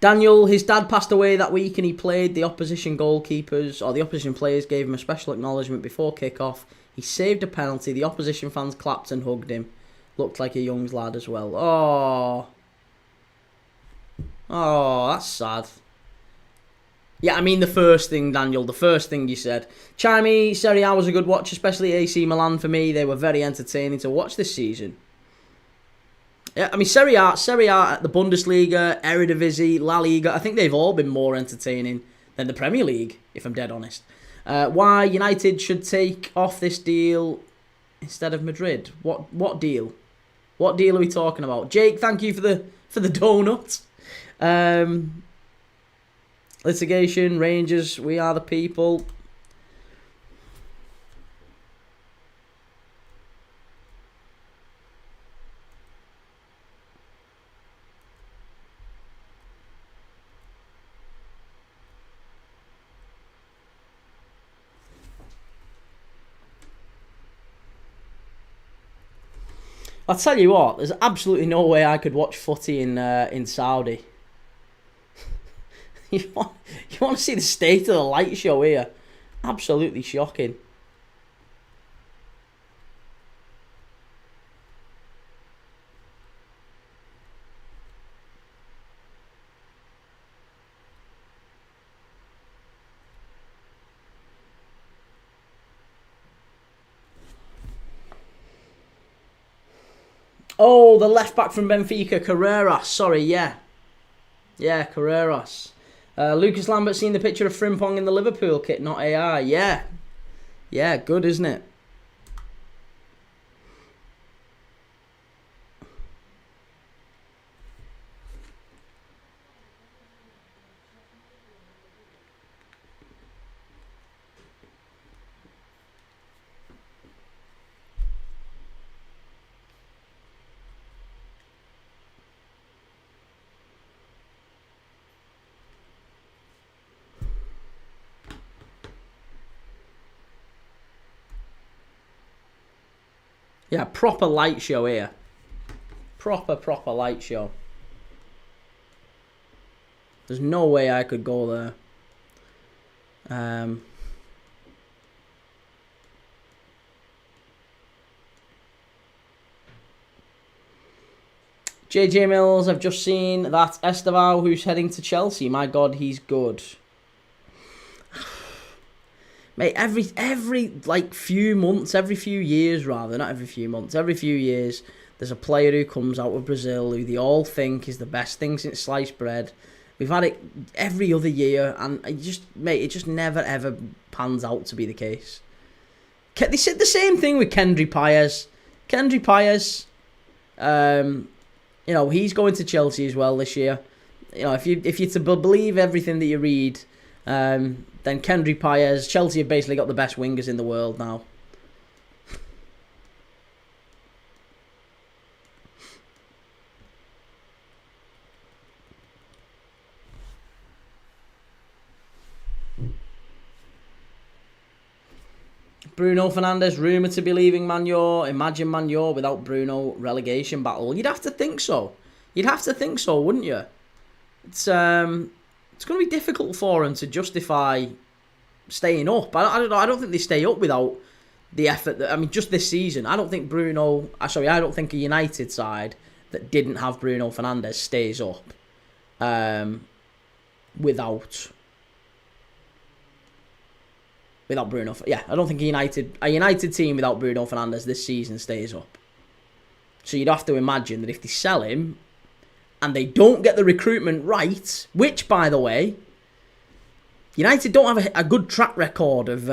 Daniel, his dad passed away that week and he played. The opposition goalkeepers, or the opposition players, gave him a special acknowledgement before kick-off. He saved a penalty. The opposition fans clapped and hugged him. Looked like a young lad as well. Oh, that's sad. Yeah, I mean the first thing, Daniel, the first thing you said. Chimey, Serie A was a good watch, especially AC Milan for me. They were very entertaining to watch this season. Yeah, I mean Serie A, the Bundesliga, Eredivisie, La Liga, I think they've all been more entertaining than the Premier League, if I'm dead honest. Why United should take off this deal instead of Madrid? What deal? What deal are we talking about? Jake, thank you for the donut. Litigation, Rangers, we are the people. I'll tell you what, there's absolutely no way I could watch footy in Saudi. You want to see the state of the light show here? Absolutely shocking. Oh, the left back from Benfica, Carreras. Sorry, yeah. Yeah, Carreras. Lucas Lambert seen the picture of Frimpong in the Liverpool kit, not AI. Yeah. Yeah, good, isn't it? Yeah, proper light show here. Proper light show. There's no way I could go there. JJ Mills, I've just seen that Estevao who's heading to Chelsea. My God, he's good. Mate, every like few months, every few years rather, not every few months, every few years, there's a player who comes out of Brazil who they all think is the best thing since sliced bread. We've had it every other year, and it just never ever pans out to be the case. They said the same thing with Kendry Paez. Kendry Paez, he's going to Chelsea as well this year. If you're to believe everything that you read, then Kendry Paez, Chelsea have basically got the best wingers in the world now. Bruno Fernandes, rumoured to be leaving Man U. Imagine Man U without Bruno, relegation battle. You'd have to think so. You'd have to think so, wouldn't you? It's going to be difficult for him to justify staying up. I don't know. I don't think they stay up without the effort. Just this season, I don't think I don't think a United side that didn't have Bruno Fernandes stays up without Bruno. Yeah, I don't think a United team without Bruno Fernandes this season stays up. So you'd have to imagine that if they sell him and they don't get the recruitment right, which, by the way, United don't have a good track record of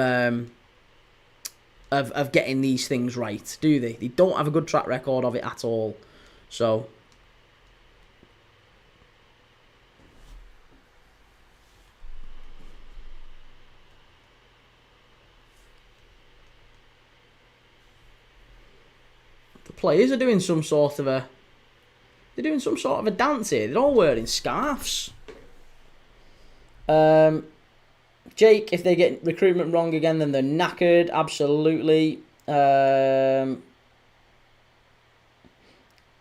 getting these things right, do they? They don't have a good track record of it at all. So the players are doing some sort of a dance here. They're all wearing scarves. Jake, if they get recruitment wrong again, then they're knackered. Absolutely.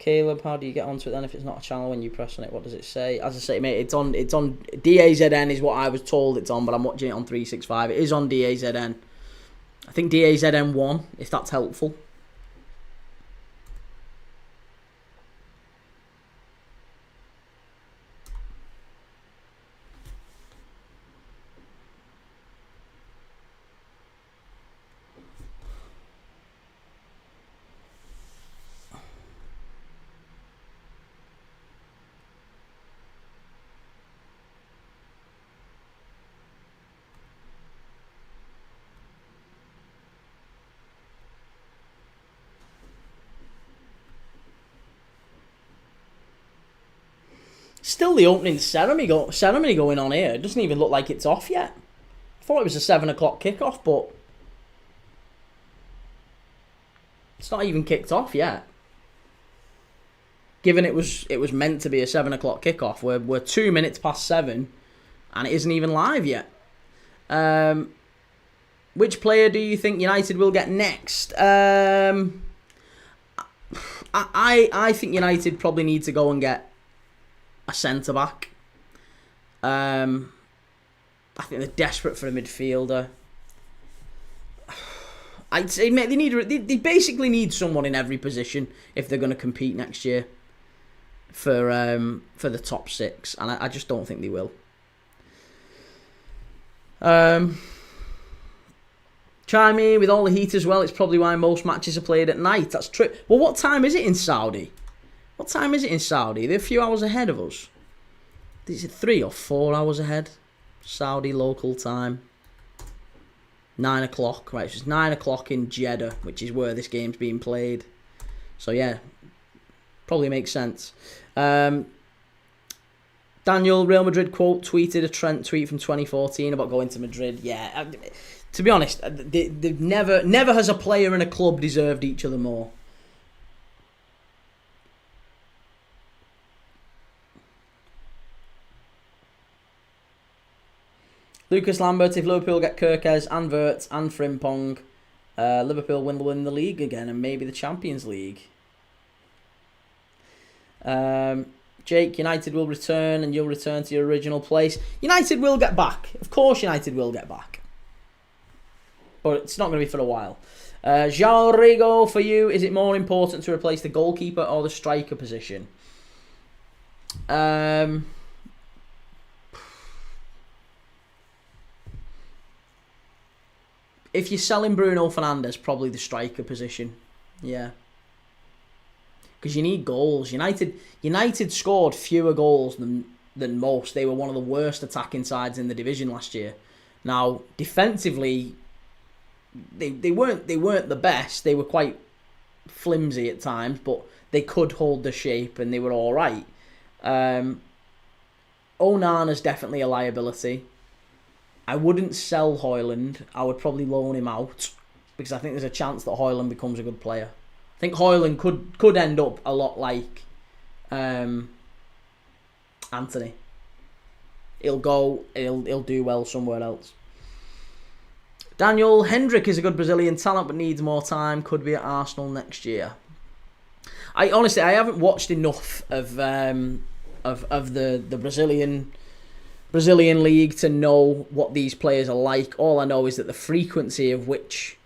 Caleb, how do you get onto it then if it's not a channel when you press on it? What does it say? As I say, mate, it's on DAZN is what I was told it's on, but I'm watching it on 365. It is on DAZN. I think DAZN 1, if that's helpful. Still the opening ceremony going on here. It doesn't even look like it's off yet. I thought it was a 7 o'clock kickoff, but it's not even kicked off yet. Given it was meant to be a 7 o'clock kickoff, we're 2 minutes past 7, and it isn't even live yet. Which player do you think United will get next? I think United probably need to go and get a centre-back. I think they're desperate for a midfielder. I'd say, mate, they basically need someone in every position if they're going to compete next year for the top 6, and I just don't think they will. Chime in with all the heat as well. It's probably why most matches are played at night. That's true. Well, what time is it in Saudi? What time is it in Saudi? They're a few hours ahead of us. Is it 3 or 4 hours ahead? Saudi local time. 9 o'clock. Right, so it's 9 o'clock in Jeddah, which is where this game's being played. So, yeah, probably makes sense. Daniel, Real Madrid tweeted a Trent tweet from 2014 about going to Madrid. Yeah, to be honest, they've never has a player and a club deserved each other more. Lucas Lambert, if Liverpool get Kirkes and Wirtz and Frimpong, Liverpool will win the league again and maybe the Champions League. Jake, United will return and you'll return to your original place. United will get back. Of course United will get back. But it's not going to be for a while. João Rigo, for you, is it more important to replace the goalkeeper or the striker position? If you're selling Bruno Fernandes, probably the striker position. Yeah. Because you need goals. United scored fewer goals than most. They were one of the worst attacking sides in the division last year. Now, defensively, they weren't the best. They were quite flimsy at times, but they could hold the shape and they were all right. Onana's definitely a liability. I wouldn't sell Højlund. I would probably loan him out because I think there's a chance that Højlund becomes a good player. I think Højlund could end up a lot like Anthony. He'll do well somewhere else. Daniel Hendrick is a good Brazilian talent but needs more time. Could be at Arsenal next year. I haven't watched enough of the Brazilian league to know what these players are like. All I know is that the frequency of which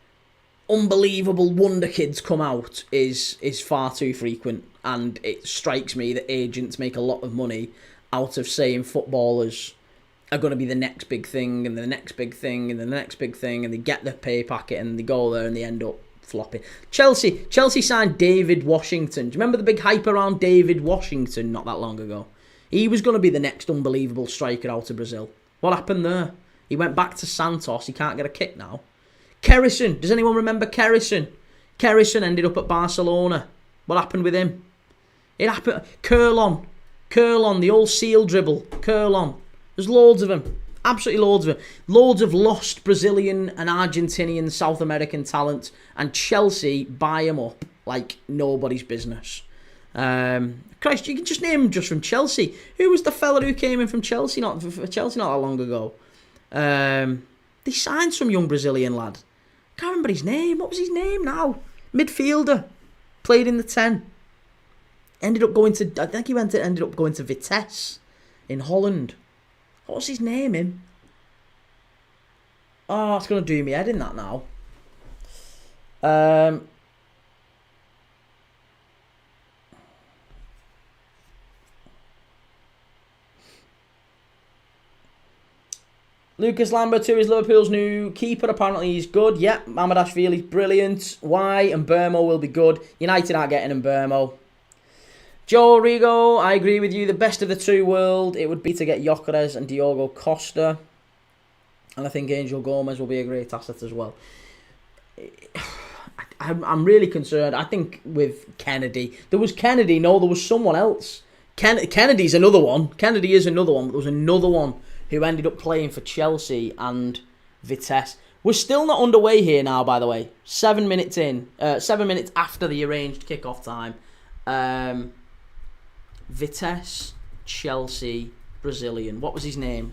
unbelievable wonder kids come out is far too frequent, and it strikes me that agents make a lot of money out of saying footballers are going to be the next big thing and the next big thing and the next big thing, and they get their pay packet and they go there and they end up flopping. Chelsea signed David Washington. Do you remember the big hype around David Washington not that long ago? He was going to be the next unbelievable striker out of Brazil. What happened there? He went back to Santos. He can't get a kick now. Kerrison. Does anyone remember Kerrison? Kerrison ended up at Barcelona. What happened with him? It happened. Curlon, the old seal dribble. Curlon. There's loads of them. Absolutely loads of them. Loads of lost Brazilian and Argentinian South American talent. And Chelsea buy them up like nobody's business. Christ, you can just name him just from Chelsea. Who was the fella who came in from Chelsea not that long ago? They signed some young Brazilian lad. Can't remember his name. What was his name now? Midfielder. Played in the 10. Ended up going to, I think he ended up going to Vitesse in Holland. What's his name in? Oh, it's going to do me head in that now. Lucas Lambert, who is Liverpool's new keeper. Apparently he's good. Yep, Mamardashvili's brilliant. Why? And Burmo will be good. United aren't getting him, Burmo. Joe Rigo, I agree with you. The best of the two world, it would be to get Gyökeres and Diogo Costa. And I think Angel Gomez will be a great asset as well. I'm really concerned. I think with Kennedy. There was Kennedy. No, there was someone else. Kennedy's another one. Kennedy is another one. But there was another one who ended up playing for Chelsea and Vitesse. We're still not underway here now, by the way. 7 minutes in. 7 minutes after the arranged kickoff time. Vitesse, Chelsea, Brazilian. What was his name?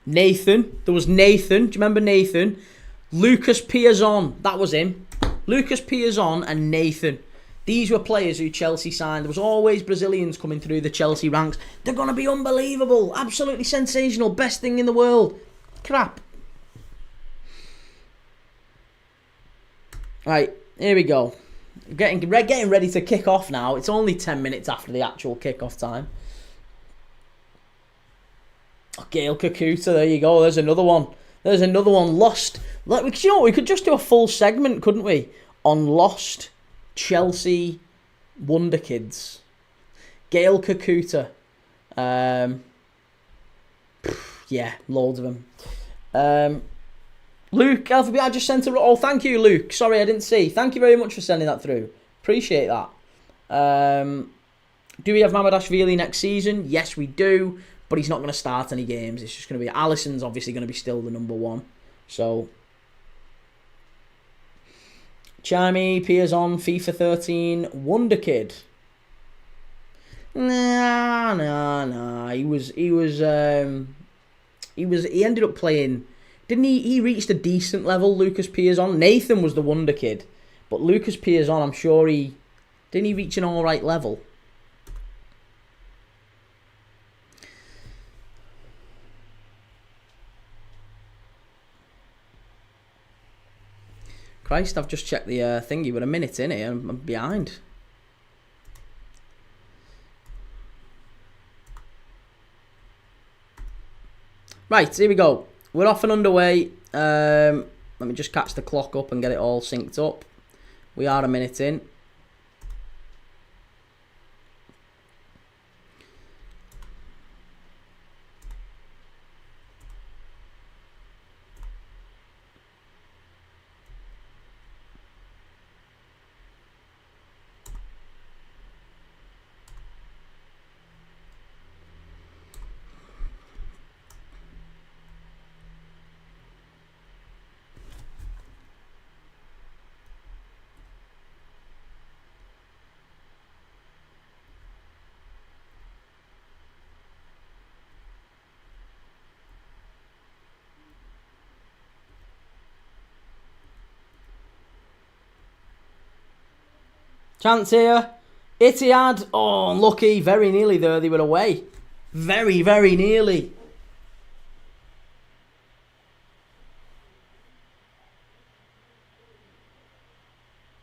Nathan. There was Nathan. Do you remember Nathan? Lucas Piazon. That was him. Lucas Piazon and Nathan. These were players who Chelsea signed. There was always Brazilians coming through the Chelsea ranks. They're going to be unbelievable. Absolutely sensational. Best thing in the world. Crap. Right, here we go. Getting ready to kick off now. It's only 10 minutes after the actual kick-off time. Oh, Gail Kakuta, there you go. There's another one. Lost. Like, you know, we could just do a full segment, couldn't we? On Lost Chelsea Wonder Kids. Gail Kakuta. Yeah, loads of them. Luke, Alphabet, I just sent a... Oh, thank you, Luke. Sorry, I didn't see. Thank you very much for sending that through. Appreciate that. Do we have Mamardashvili next season? Yes, we do. But he's not going to start any games. It's just going to be... Alisson's obviously going to be still the number one. So... Chimey, Piazon, FIFA 13, Wonder Kid. Nah. He ended up playing... Didn't he? He reached a decent level, Lucas Piazon. Nathan was the Wonder Kid. But Lucas Piazon, I'm sure he... Didn't he reach an alright level? Christ, I've just checked the thingy. We're a minute in here. I'm behind. Right, here we go. We're off and underway. Let me just catch the clock up and get it all synced up. We are a minute in. Chance here. Ittihad. Oh, unlucky. Very nearly there. They were away. Very, very nearly.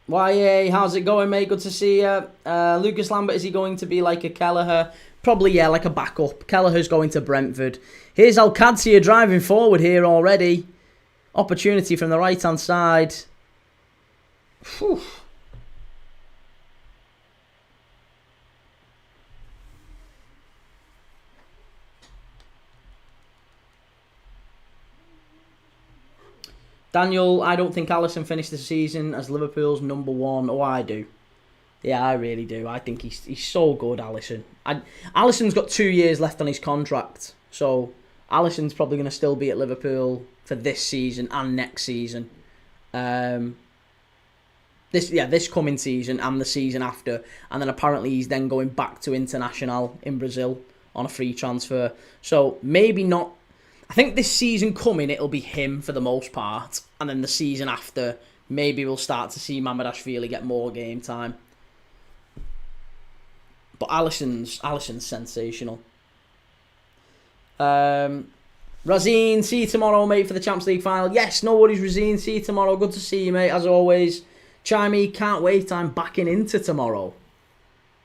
YA, how's it going, mate? Good to see you. Lucas Lambert, is he going to be like a Kelleher? Probably, yeah, like a backup. Kelleher's going to Brentford. Here's Al-Qadsiah driving forward here already. Opportunity from the right-hand side. Whew. Daniel, I don't think Alisson finished the season as Liverpool's number one. Oh, I do. Yeah, I really do. I think he's so good, Alisson. Alisson's got 2 years left on his contract. So, Alisson's probably going to still be at Liverpool for this season and next season. This coming season and the season after. And then apparently he's then going back to Internacional in Brazil on a free transfer. So, maybe not. I think this season coming, it'll be him for the most part. And then the season after, maybe we'll start to see Mamardashvili get more game time. But Alisson's sensational. Razine, see you tomorrow, mate, for the Champions League final. Yes, no worries, Razine. See you tomorrow. Good to see you, mate, as always. Chimey, can't wait. I'm backing into tomorrow.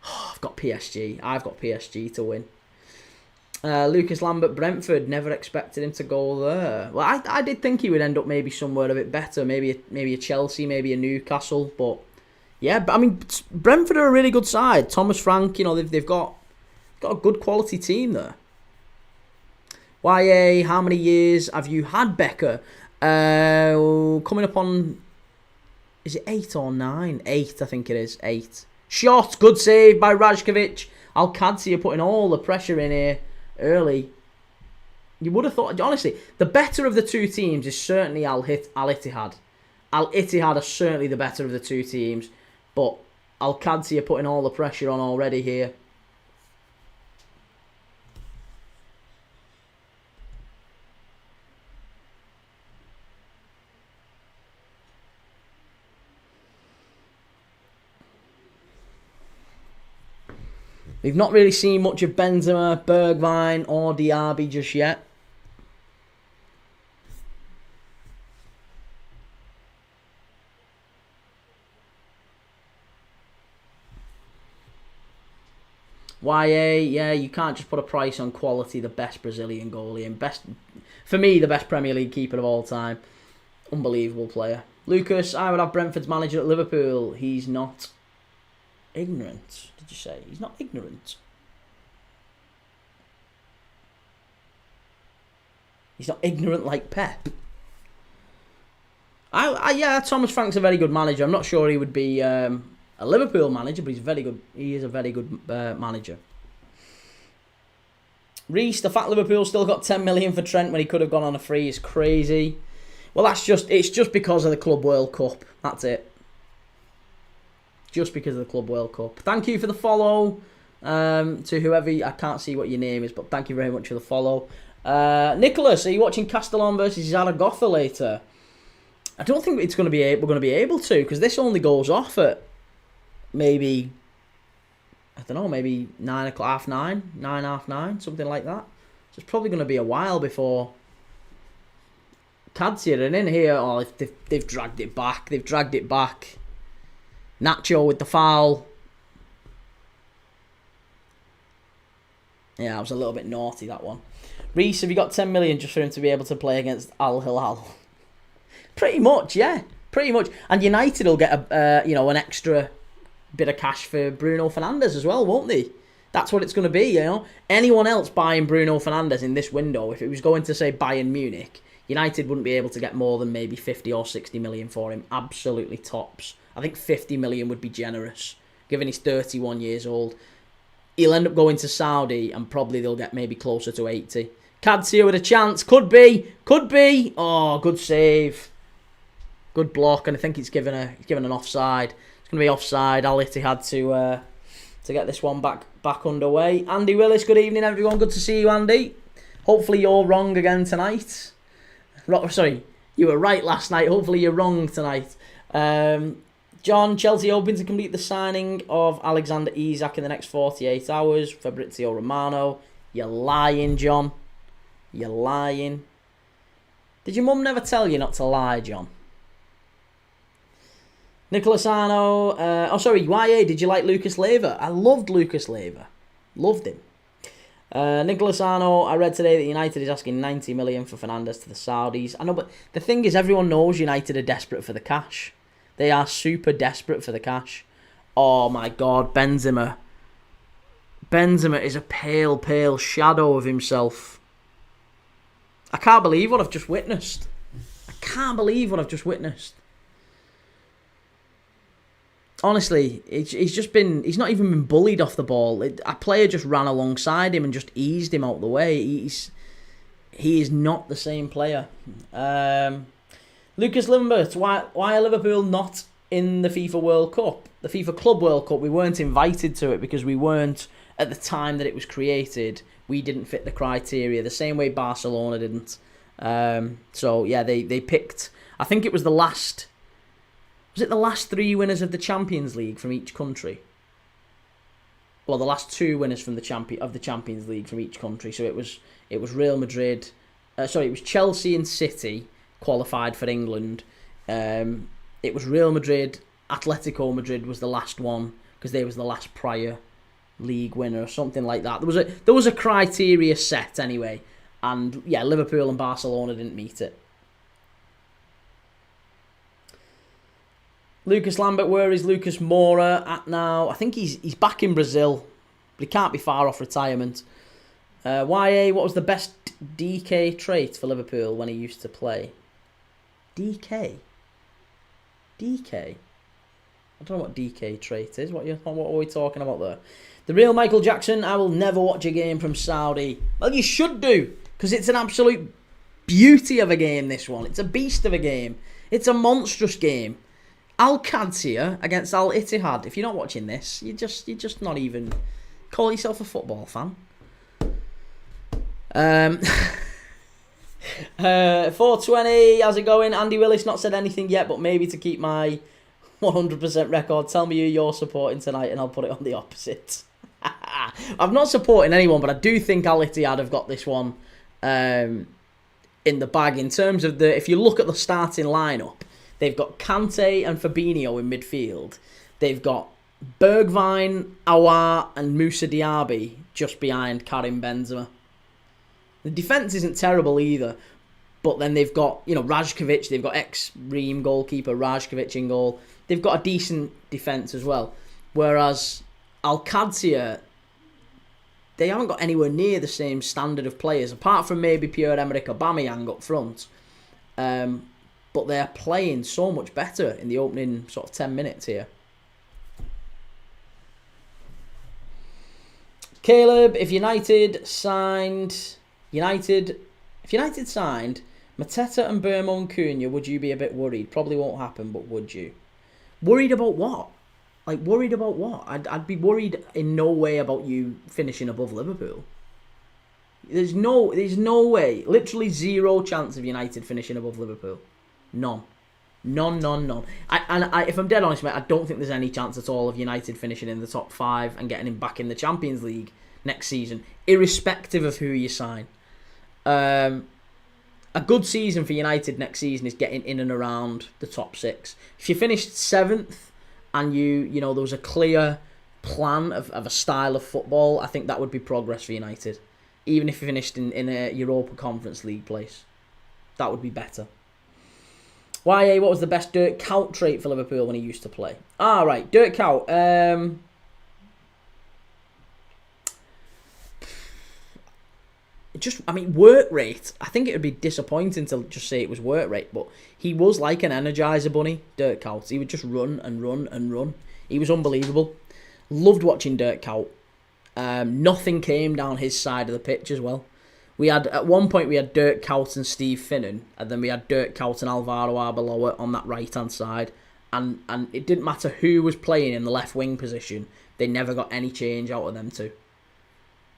Oh, I've got PSG to win. Lucas Lambert, Brentford. Never expected him to go there. Well, I did think he would end up maybe somewhere a bit better. Maybe a Chelsea, maybe a Newcastle. But yeah, I mean, Brentford are a really good side. Thomas Frank, they've got a good quality team there. YA, how many years have you had Becker? Coming up on, is it 8 or 9? 8, I think it is. 8. Shot, good save by Rajkovic. Al-Qadsiah putting all the pressure in here early. You would have thought, honestly, the better of the two teams is certainly Al-Ittihad. Al-Ittihad are certainly the better of the two teams, but Al-Qadsiah putting all the pressure on already here. We've not really seen much of Benzema, Bergwijn or Diaby just yet. YA, yeah, you can't just put a price on quality. The best Brazilian goalie and for me, the best Premier League keeper of all time. Unbelievable player. Lucas, I would have Brentford's manager at Liverpool. He's not ignorant. Did you say he's not ignorant? He's not ignorant like Pep. Yeah, Thomas Frank's a very good manager. I'm not sure he would be a Liverpool manager, but he's very good. He is a very good manager. Reece, the fact Liverpool still got 10 million for Trent when he could have gone on a free is crazy. Well, it's just because of the Club World Cup. That's it. Just because of the Club World Cup. Thank you for the follow to whoever. I can't see what your name is, but thank you very much for the follow. Nicholas, are you watching Castellon versus Zaragoza later? I don't think we're going to be able to, because this only goes off at maybe, I don't know, maybe 9 o'clock, 9:30, something like that. So it's probably going to be a while before Qadsiah are in here. Oh, they've dragged it back. Nacho with the foul. Yeah, I was a little bit naughty, that one. Reece, have you got 10 million just for him to be able to play against Al-Hilal? Pretty much, yeah. Pretty much. And United will get an extra bit of cash for Bruno Fernandes as well, won't they? That's what it's going to be, Anyone else buying Bruno Fernandes in this window, if it was going to, say, Bayern Munich, United wouldn't be able to get more than maybe 50 or 60 million for him. Absolutely tops. I think 50 million would be generous, given he's 31 years old. He'll end up going to Saudi, and probably they'll get maybe closer to 80. Qadsiah with a chance. Could be. Oh, good save. Good block, and I think it's given an offside. It's going to be offside. Al-Ittihad to get this one back underway. Andy Willis, good evening, everyone. Good to see you, Andy. Hopefully you're wrong again tonight. Sorry, you were right last night. Hopefully you're wrong tonight. John, Chelsea hoping to complete the signing of Alexander Isak in the next 48 hours. Fabrizio Romano. You're lying, John. You're lying. Did your mum never tell you not to lie, John? Nicholas Arno. YA, did you like Lucas Leiva? I loved Lucas Leiva. Loved him. Nicholas Arno, I read today that United is asking 90 million for Fernandes to the Saudis. I know, but the thing is, everyone knows United are desperate for the cash. They are super desperate for the cash. Oh my God, Benzema. Benzema is a pale, pale shadow of himself. I can't believe what I've just witnessed. Honestly, he's not even been bullied off the ball. A player just ran alongside him and just eased him out the way. He is not the same player. Lucas Limbert, why are Liverpool not in the FIFA World Cup? The FIFA Club World Cup, we weren't invited to it because we weren't, at the time that it was created, we didn't fit the criteria, the same way Barcelona didn't. So, yeah, they picked, I think it was the last 3 winners of the Champions League from each country? well, the last two winners from the Champions League from each country. So it was Real Madrid. It was Chelsea and City qualified for England. It was Real Madrid. Atletico Madrid was the last one because they was the last prior league winner or something like that. There was a criteria set anyway, and yeah, Liverpool and Barcelona didn't meet it. Lucas Lambert, where is Lucas Moura at now? I think he's back in Brazil, but he can't be far off retirement. YA, what was the best DK trait for Liverpool when he used to play? DK? I don't know what DK trait is. What are we talking about there? The real Michael Jackson, I will never watch a game from Saudi. Well, you should do, because it's an absolute beauty of a game, this one. It's a beast of a game. It's a monstrous game. Al-Qadsiah against Al-Ittihad. If you're not watching this, you're just not even... Call yourself a football fan. 420, how's it going? Andy Willis not said anything yet, but maybe to keep my 100% record, tell me who you're supporting tonight and I'll put it on the opposite. I'm not supporting anyone, but I do think Al-Ittihad have got this one in the bag. In terms of if you look at the starting lineup, they've got Kante and Fabinho in midfield. They've got Bergwijn, Aouar and Moussa Diaby just behind Karim Benzema. The defence isn't terrible either, but then they've got, Rajkovic, they've got ex-Ream goalkeeper Rajkovic in goal. They've got a decent defence as well. Whereas Al-Qadsiah, they haven't got anywhere near the same standard of players, apart from maybe Pierre-Emerick Aubameyang up front. But they're playing so much better in the opening sort of 10 minutes here. Caleb, if United signed Mateta and Bermond Cunha, would you be a bit worried? Probably won't happen, but would you? Worried about what? Worried about what? I'd be worried in no way about you finishing above Liverpool. There's no way, literally zero chance of United finishing above Liverpool. None. If I'm dead honest, mate, I don't think there's any chance at all of United finishing in the top 5 and getting him back in the Champions League next season, irrespective of who you sign. A good season for United next season is getting in and around the top 6. If you finished 7th and there was a clear plan of a style of football, I think that would be progress for United. Even if you finished in a Europa Conference League place, that would be better. YA, what was the best Dirk Kuyt trait for Liverpool when he used to play? Right, Dirk Kuyt. Work rate. I think it would be disappointing to just say it was work rate, but he was like an Energizer bunny, Dirk Kuyt. He would just run and run and run. He was unbelievable. Loved watching Dirk Kuyt. Nothing came down his side of the pitch as well. At one point we had Dirk Kuyt and Steve Finnan, and then we had Dirk Kuyt and Alvaro Arbeloa on that right hand side, and it didn't matter who was playing in the left wing position, they never got any change out of them two.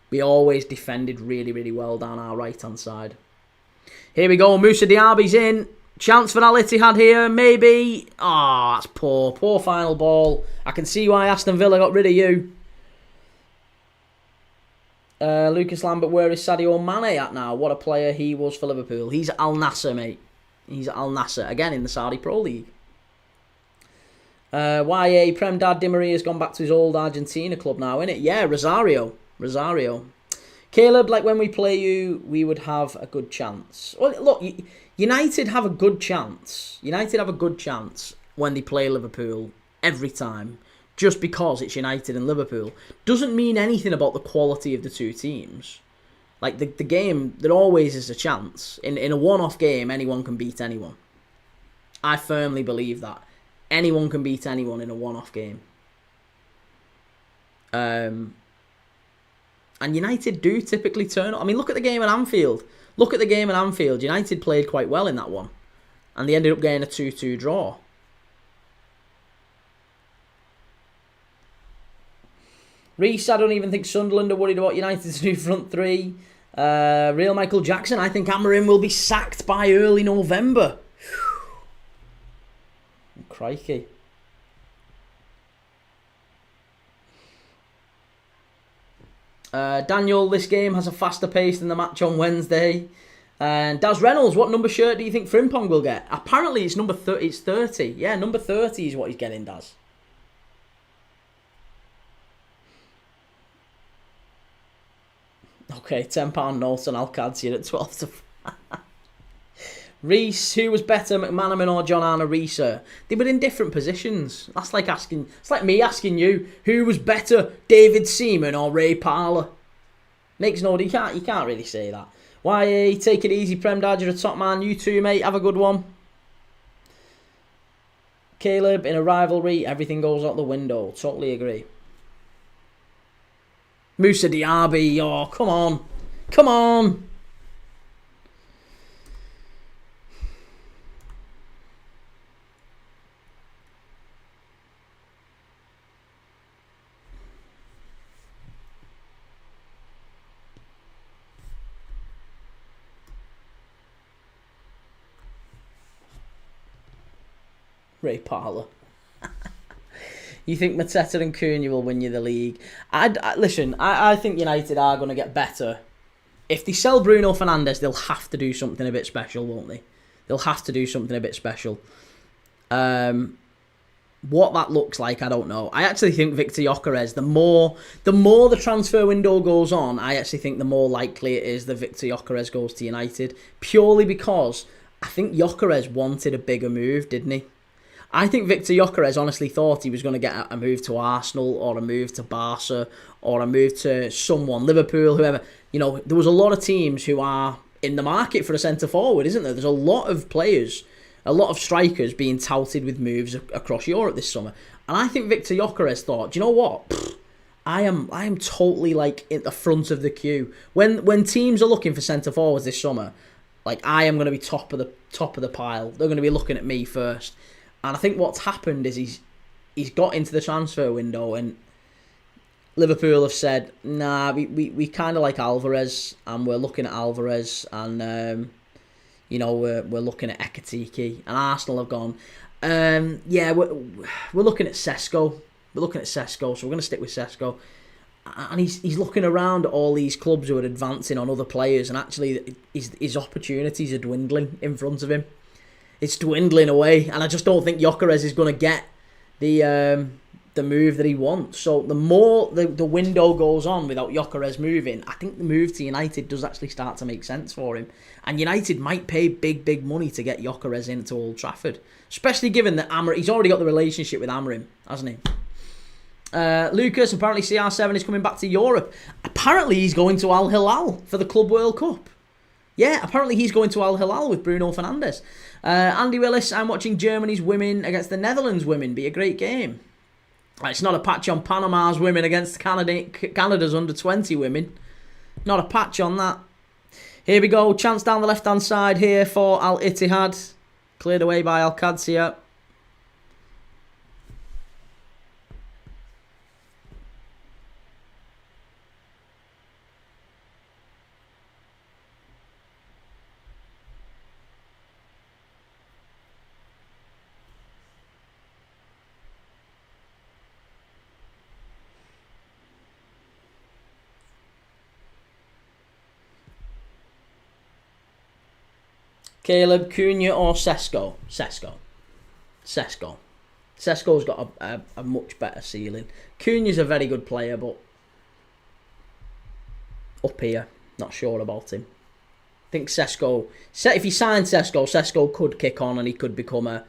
We always defended really, really well down our right hand side. Here we go, Moussa Diaby's in. Chance for Al-Ittihad here, maybe. That's poor final ball. I can see why Aston Villa got rid of you. Lucas Lambert, where is Sadio Mane at now? What a player he was for Liverpool. He's at Al Nassr, mate. He's at Al Nassr, again in the Saudi Pro League. YA, Prem Dad Di Maria's gone back to his old Argentina club now, innit? Yeah, Rosario. Caleb, when we play you, we would have a good chance. Well, look, United have a good chance. United have a good chance when they play Liverpool every time. Just because it's United and Liverpool doesn't mean anything about the quality of the two teams. The game, there always is a chance. In a one-off game, anyone can beat anyone. I firmly believe that. Anyone can beat anyone in a one-off game. And United do typically turn up. Look at the game at Anfield. United played quite well in that one. And they ended up getting a 2-2 draw. Reece, I don't even think Sunderland are worried about United's new front three. Real Michael Jackson, I think Amorim will be sacked by early November. Crikey. Daniel, this game has a faster pace than the match on Wednesday. And Daz Reynolds, what number shirt do you think Frimpong will get? Apparently it's number 30. It's 30. Yeah, number 30 is what he's getting, Daz. Okay, £10 notes on Al-Qadsiah at 12 to 5. Reese, who was better, McManaman or John Arne Reeser? They were in different positions. That's like asking. It's like me asking you who was better, David Seaman or Ray Parlour. Makes no. You can't really say that. Why take it easy, Prem Dad? You're a top man. You too, mate. Have a good one. Caleb, in a rivalry, everything goes out the window. Totally agree. Moussa Diaby. Oh, come on, come on. Ray Parlour. You think Mateta and Cunha will win you the league? Listen, I think United are going to get better. If they sell Bruno Fernandes, they'll have to do something a bit special, won't they? They'll have to do something a bit special. What that looks like, I don't know. I actually think Victor Gyökeres, the more the transfer window goes on, I actually think the more likely it is that Victor Gyökeres goes to United. Purely because I think Gyökeres wanted a bigger move, didn't he? I think Victor Gyökeres honestly thought he was going to get a move to Arsenal or a move to Barca or a move to someone, Liverpool, whoever. You know, there was a lot of teams who are in the market for a centre-forward, isn't there? There's a lot of players, a lot of strikers being touted with moves across Europe this summer. And I think Victor Gyökeres thought, do you know what? I am totally like at the front of the queue. When teams are looking for centre-forwards this summer, like I am going to be top of the pile. They're going to be looking at me first. And I think what's happened is he's got into the transfer window and Liverpool have said, nah, we kind of like Alvarez and we're looking at Alvarez and, we're looking at Ekitike. And Arsenal have gone, we're looking at Sesko. We're looking at Sesko, so we're going to stick with Sesko. And he's looking around at all these clubs who are advancing on other players and actually his opportunities are dwindling in front of him. It's dwindling away, and I just don't think Gyökeres is going to get the move that he wants. So the more the window goes on without Gyökeres moving, I think the move to United does actually start to make sense for him. And United might pay big money to get Gyökeres into Old Trafford, especially given that he's already got the relationship with Amorim, hasn't he? Lucas, apparently CR7 is coming back to Europe. Apparently he's going to Al Hilal for the Club World Cup. Yeah, apparently he's going to Al Hilal with Bruno Fernandes. Andy Willis, I'm watching Germany's women against the Netherlands women. Be a great game. It's not a patch on Panama's women against Canada's under-20 women. Not a patch on that. Here we go. Chance down the left-hand side here for Al-Ittihad. Cleared away by Al-Qadsiah. Caleb, Cunha or Sesko? Sesko. Sesko's got a much better ceiling. Cunha's a very good player, but up here, not sure about him. I think Sesko, if he signed Sesko could kick on and he could become a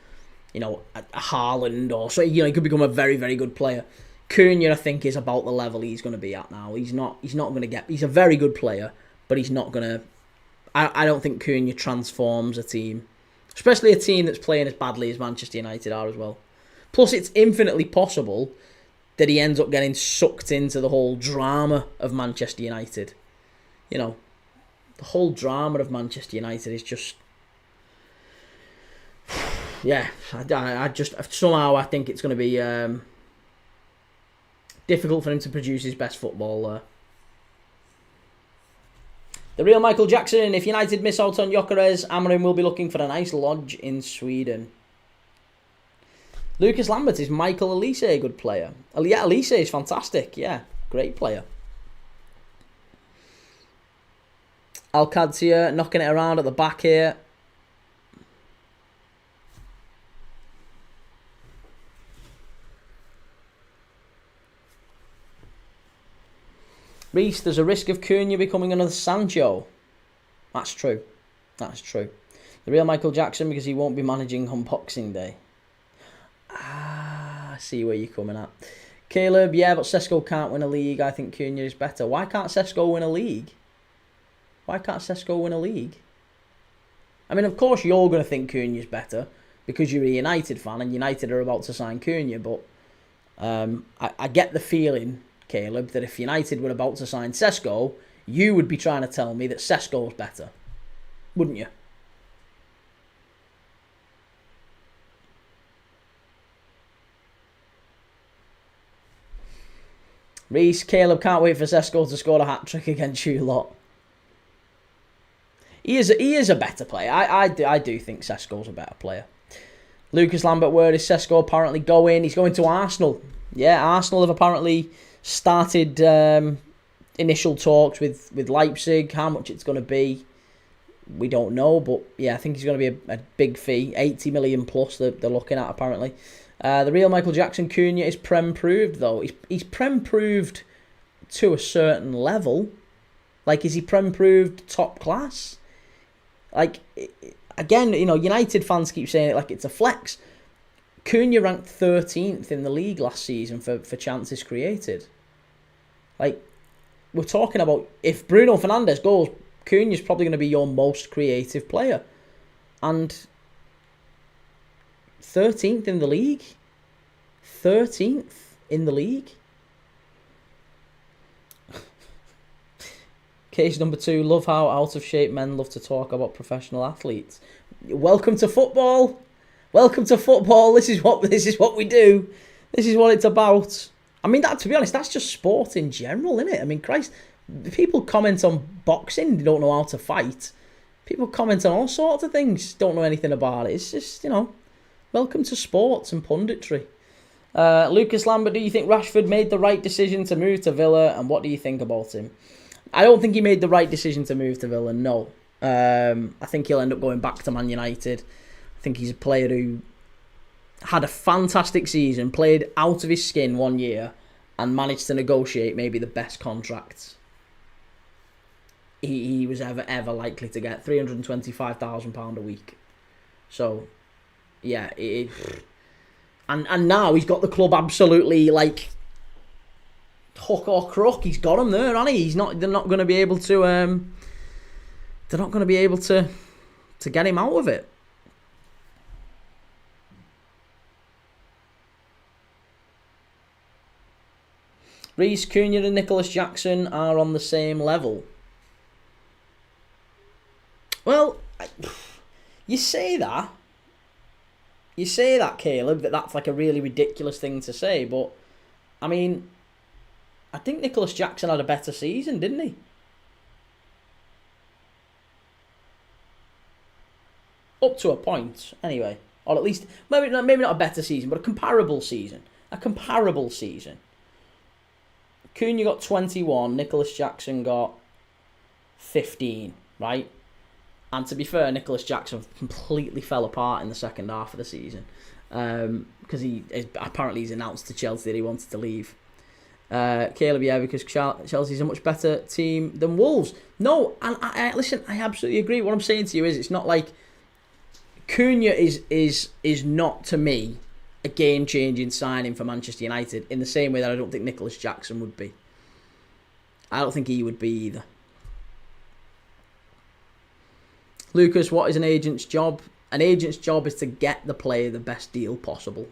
Haaland or so. He could become a very, very good player. Cunha, I think, is about the level he's going to be at now. He's not going to get. He's a very good player, but he's not going to. I don't think Cunha transforms a team, especially a team that's playing as badly as Manchester United are as well. Plus, it's infinitely possible that he ends up getting sucked into the whole drama of Manchester United. The whole drama of Manchester United is just... Yeah, I just... Somehow I think it's going to be difficult for him to produce his best football there. The real Michael Jackson, if United miss out on Gyökeres, Amorim will be looking for a nice lodge in Sweden. Lucas Lambert, is Michael Elise a good player? Yeah, Elise is fantastic. Yeah, great player. Al-Qadsiah knocking it around at the back here. Reese, there's a risk of Cunha becoming another Sancho. That's true. That's true. The real Michael Jackson, because he won't be managing on Boxing Day. I see where you're coming at. Caleb, yeah, but Sesko can't win a league. I think Cunha is better. Why can't Sesko win a league? Why can't Sesko win a league? I mean, of course you're going to think Cunha's better because you're a United fan and United are about to sign Cunha, but I get the feeling, Caleb, that if United were about to sign Sesko, you would be trying to tell me that Sesko's better. Wouldn't you? Reese, Caleb can't wait for Sesko to score a hat-trick against you lot. He is a better player. I do think Sesko's a better player. Lucas Lambert, where is Sesko apparently going? He's going to Arsenal. Yeah, Arsenal have apparently started initial talks with Leipzig. How much it's going to be, we don't know. But yeah, I think he's going to be a big fee. 80 million plus they're looking at apparently. The real Michael Jackson Cunha is Prem-proved though. He's Prem-proved to a certain level. Like, is he Prem-proved top class? Like, again, you know, United fans keep saying it like it's a flex. Cunha ranked 13th in the league last season for chances created. Like, we're talking about, if Bruno Fernandes goes, Cunha's probably going to be your most creative player. And 13th in the league? 13th in the league? Case number 2, love how out of shape men love to talk about professional athletes. Welcome to football. Welcome to football. This is what we do. This is what it's about. I mean, that, to be honest, that's just sport in general, isn't it? I mean, Christ, people comment on boxing, they don't know how to fight. People comment on all sorts of things, don't know anything about it. It's just, you know, welcome to sports and punditry. Lucas Lambert, do you think Rashford made the right decision to move to Villa, and what do you think about him? I don't think he made the right decision to move to Villa, no. I think he'll end up going back to Man United. I think he's a player who had a fantastic season, played out of his skin 1 year, and managed to negotiate maybe the best contracts he was ever likely to get. £325,000 a week. So, yeah. And now he's got the club absolutely, like, hook or crook. He's got him there, hasn't he? They're not going to be able to. They're not going to be able to get him out of it. Reece, Cunha and Nicholas Jackson are on the same level. Well, you say that. You say that, Caleb, that's like a really ridiculous thing to say, but I mean, I think Nicholas Jackson had a better season, didn't he? Up to a point, anyway. Or at least, maybe not a better season, but a comparable season. A comparable season. Cunha got 21, Nicholas Jackson got 15, right? And to be fair, Nicholas Jackson completely fell apart in the second half of the season. Because he's announced to Chelsea that he wanted to leave. Caleb, yeah, because Chelsea's a much better team than Wolves. No, and I listen, I absolutely agree. What I'm saying to you is, it's not like Cunha is not, to me, a game-changing signing for Manchester United in the same way that I don't think Nicholas Jackson would be. I don't think he would be either. Lucas, what is an agent's job? An agent's job is to get the player the best deal possible.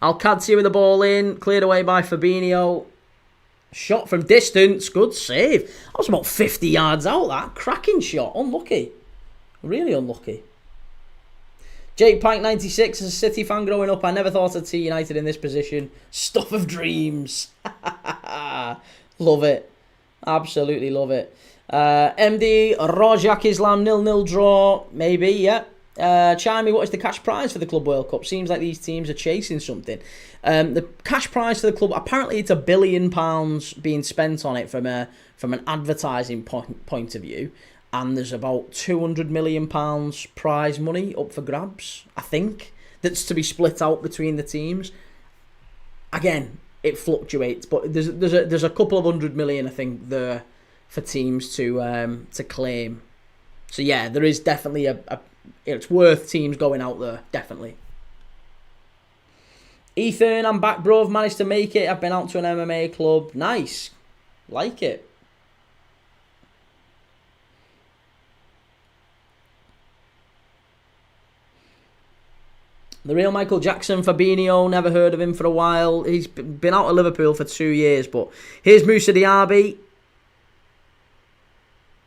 Al-Qadsiah with the ball in, cleared away by Fabinho. Shot from distance, good save. That was about 50 yards out, that. Cracking shot, unlucky. Really unlucky. Jake Pike 96, as a City fan growing up, I never thought I'd see United in this position. Stuff of dreams. Love it. Absolutely love it. MD, Rojak Islam, 0-0 draw. Maybe, yeah. Chimey, what is the cash prize for the Club World Cup? Seems like these teams are chasing something. The cash prize for the club, apparently it's £1 billion being spent on it from an advertising point of view, and there's about £200 million prize money up for grabs, I think, that's to be split out between the teams. Again, it fluctuates, but there's a couple of $100 million, I think, there for teams to claim. So yeah, there is definitely it's worth teams going out there, definitely. Ethan, I'm back, bro. I've managed to make it. I've been out to an MMA club. Nice. Like it. The real Michael Jackson, Fabinho, never heard of him for a while. He's been out of Liverpool for 2 years, but here's Moussa Diaby.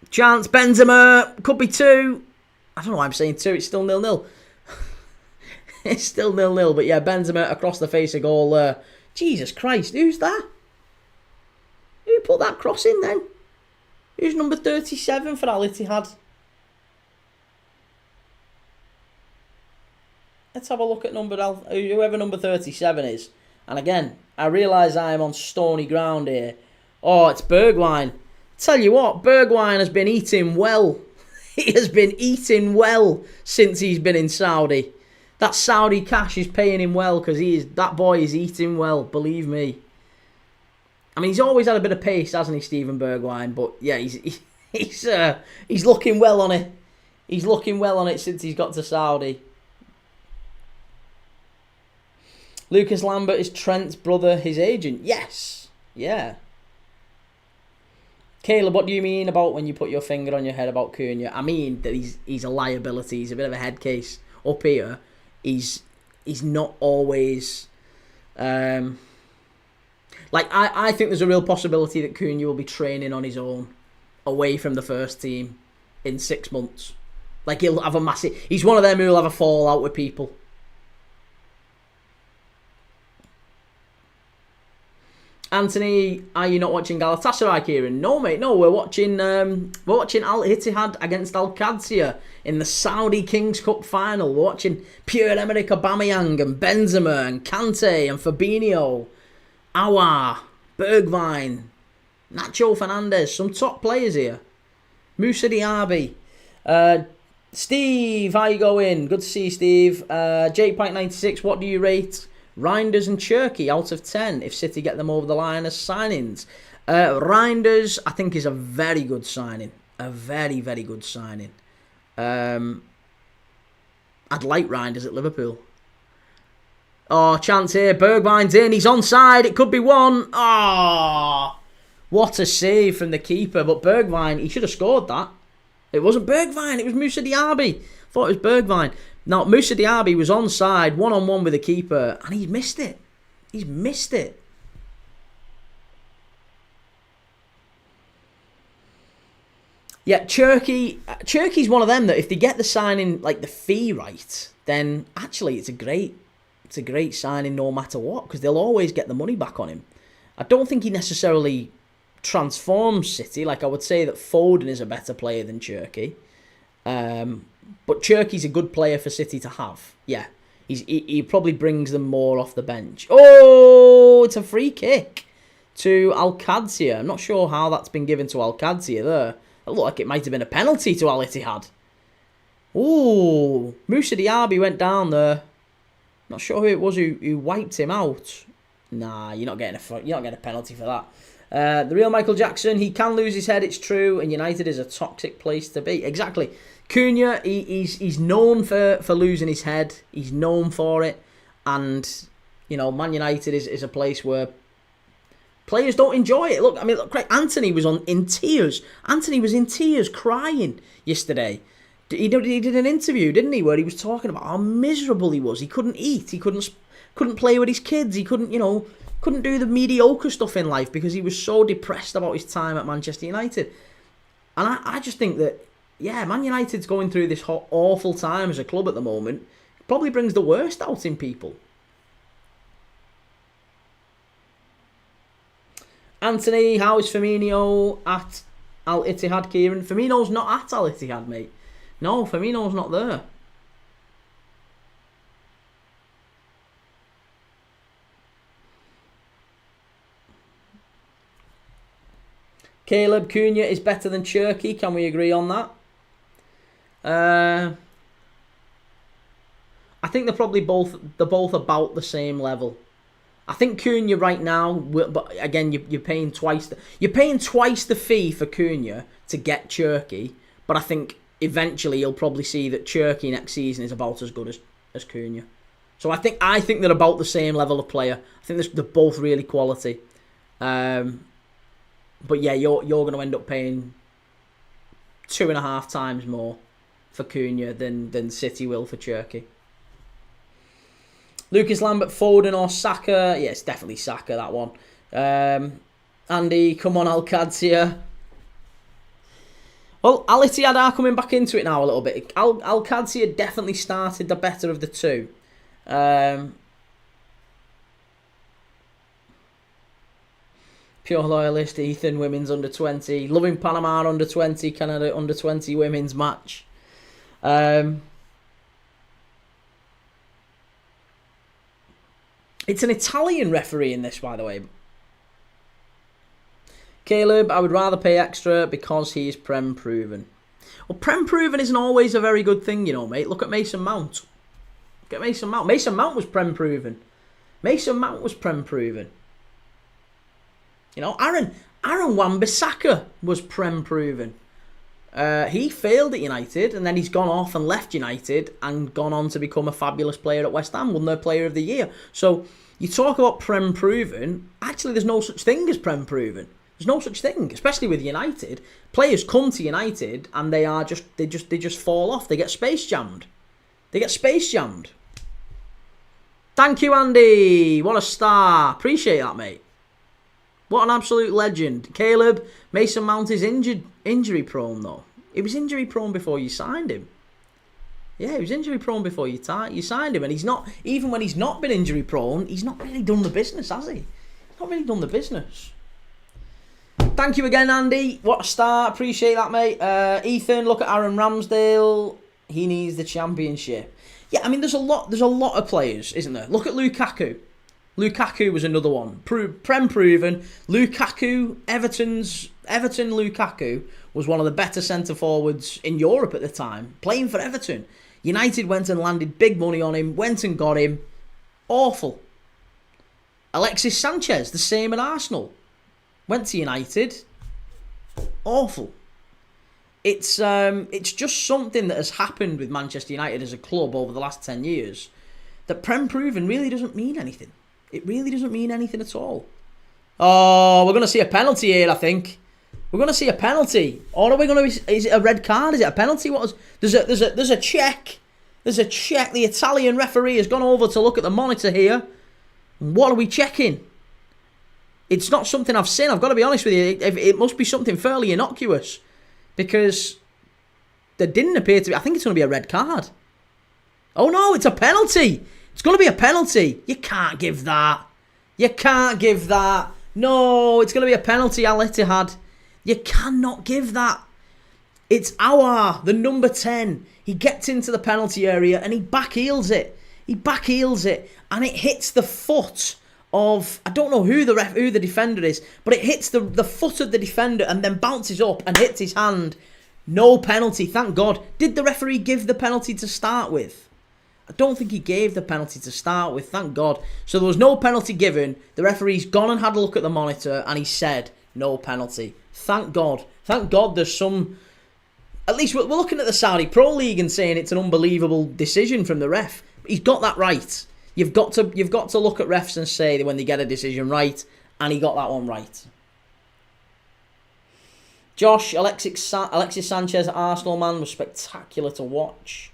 Chance, Benzema, could be 2. I don't know why I'm saying 2, it's still 0-0. It's still 0-0, but yeah, Benzema across the face of goal. Jesus Christ, who's that? Who put that cross in then? Who's number 37 for Al-Ittihad? Let's have a look at whoever number 37 is. And again, I realise I am on stony ground here. Oh, it's Bergwijn. Tell you what, Bergwijn has been eating well. He has been eating well since he's been in Saudi. That Saudi cash is paying him well because that boy is eating well, believe me. I mean, he's always had a bit of pace, hasn't he, Steven Bergwijn? But yeah, he's looking well on it. He's looking well on it since he's got to Saudi. Lucas Lambert is Trent's brother, his agent. Yes. Yeah. Caleb, what do you mean about when you put your finger on your head about Cunha? I mean that he's a liability. He's a bit of a head case up here. He's not always... I think there's a real possibility that Cunha will be training on his own away from the first team in 6 months. Like, he'll have a massive... He's one of them who'll have a fallout with people. Anthony, are you not watching Galatasaray, Kieran? No, mate. No, we're watching Al-Ittihad against Al-Qadsiah in the Saudi Kings Cup final. We're watching Pierre-Emerick Aubameyang and Benzema and Kante and Fabinho, Aouar, Bergwijn, Nacho Fernandez. Some top players here. Moussa Diaby. Steve, how you going? Good to see you, Steve. Jake.96, what do you rate Reinders and Cherky out of 10 if City get them over the line as signings? Reinders, I think, is a very good signing. A very, very good signing. I'd like Reinders at Liverpool. Oh, chance here. Bergwijn's in. He's onside. It could be 1. Oh, what a save from the keeper. But Bergwijn, he should have scored that. It wasn't Bergwijn. It was Moussa Diaby. Thought it was Bergwijn. Now, Moussa Diaby was onside, 1-on-1 with the keeper, and he missed it. He's missed it. Yeah, Cherky's one of them that if they get the signing, like the fee right, then actually it's a great signing no matter what, because they'll always get the money back on him. I don't think he necessarily transforms City. Like, I would say that Foden is a better player than Cherky. But Cherky's a good player for City to have. Yeah, he probably brings them more off the bench. Oh, it's a free kick to Al-Qadsiah. I'm not sure how that's been given to Al-Qadsiah there. It looked like it might have been a penalty to Al-Ittihad. Ooh, Moussa Diaby went down there. Not sure who it was who wiped him out. Nah, you're not getting a penalty for that. The real Michael Jackson, he can lose his head, it's true, and United is a toxic place to be. Exactly. Cunha, he's known for losing his head. He's known for it. And, you know, Man United is a place where players don't enjoy it. Look, Craig, Anthony was in tears. Anthony was in tears, crying yesterday. He did an interview, didn't he, where he was talking about how miserable he was. He couldn't eat. He couldn't play with his kids. He couldn't do the mediocre stuff in life because he was so depressed about his time at Manchester United. And I just think that, yeah, Man United's going through this awful time as a club at the moment. It probably brings the worst out in people. Anthony, how is Firmino at Al-Ittihad, Kieran? Firmino's not at Al-Ittihad, mate. No, Firmino's not there. Caleb, Cunha is better than Cherki. Can we agree on that? I think they're probably both about the same level. I think Cunha right now, but again, you're paying twice the fee for Cunha to get Cherki. But I think eventually you'll probably see that Cherki next season is about as good as Cunha. So I think they're about the same level of player. I think they're both really quality. But yeah, you're going to end up paying 2.5 times more for Cunha than City will for Cherki. Lucas Lambert, Foden or Saka? Yeah, it's definitely Saka, that one. Andy, come on, Al-Qadsiah. Well, Al-Ittihad are coming back into it now a little bit. Al-Qadsiah definitely started the better of the two. Pure loyalist, Ethan, women's under 20. Loving Panama under 20, Canada under 20 women's match. It's an Italian referee in this, by the way. Caleb, I would rather pay extra because he is Prem proven. Well, Prem proven isn't always a very good thing, you know, mate. Look at Mason Mount. Look at Mason Mount. Mason Mount was Prem proven. Mason Mount was Prem proven. You know, Aaron Wan-Bissaka was Prem proven. He failed at United, and then he's gone off and left United and gone on to become a fabulous player at West Ham, won their Player of the Year. So you talk about Prem proven. Actually, there's no such thing as Prem proven. There's no such thing, especially with United. Players come to United and they just fall off. They get space jammed. Thank you, Andy. What a star. Appreciate that, mate. What an absolute legend. Caleb, Mason Mount is injury prone though. He was injury prone before you signed him. Yeah, he was injury prone before you signed him, and he's not, even when he's not been injury prone, he's not really done the business, has he? Not really done the business. Thank you again, Andy. What a start. Appreciate that, mate. Ethan, look at Aaron Ramsdale. He needs the championship. Yeah, I mean, there's a lot of players, isn't there? Look at Lukaku. Lukaku was another one. Prem proven. Lukaku, Everton Lukaku was one of the better centre forwards in Europe at the time, playing for Everton. United went and landed big money on him, went and got him. Awful. Alexis Sanchez, the same at Arsenal. Went to United. Awful. It's just something that has happened with Manchester United as a club over the last 10 years that Prem proven really doesn't mean anything. It really doesn't mean anything at all. Oh, we're going to see a penalty here, I think. We're going to see a penalty. Or are we going to? Is it a red card? Is it a penalty? There's a check. There's a check. The Italian referee has gone over to look at the monitor here. What are we checking? It's not something I've seen. I've got to be honest with you. It must be something fairly innocuous, because there didn't appear to be. I think it's going to be a red card. Oh no, it's a penalty. It's going to be a penalty. You can't give that. You can't give that. No, it's going to be a penalty, Al-Ittihad. You cannot give that. It's Awar, the number 10. He gets into the penalty area and he backheels it. And it hits the foot of, I don't know who the defender is, but it hits the foot of the defender and then bounces up and hits his hand. No penalty, thank God. Did the referee give the penalty to start with? I don't think he gave the penalty to start with, thank God. So there was no penalty given. The referee's gone and had a look at the monitor and he said no penalty. Thank God. Thank God there's some... At least we're looking at the Saudi Pro League and saying it's an unbelievable decision from the ref. He's got that right. You've got to look at refs and say when they get a decision right, and he got that one right. Josh, Alexis Sanchez at Arsenal, man, was spectacular to watch.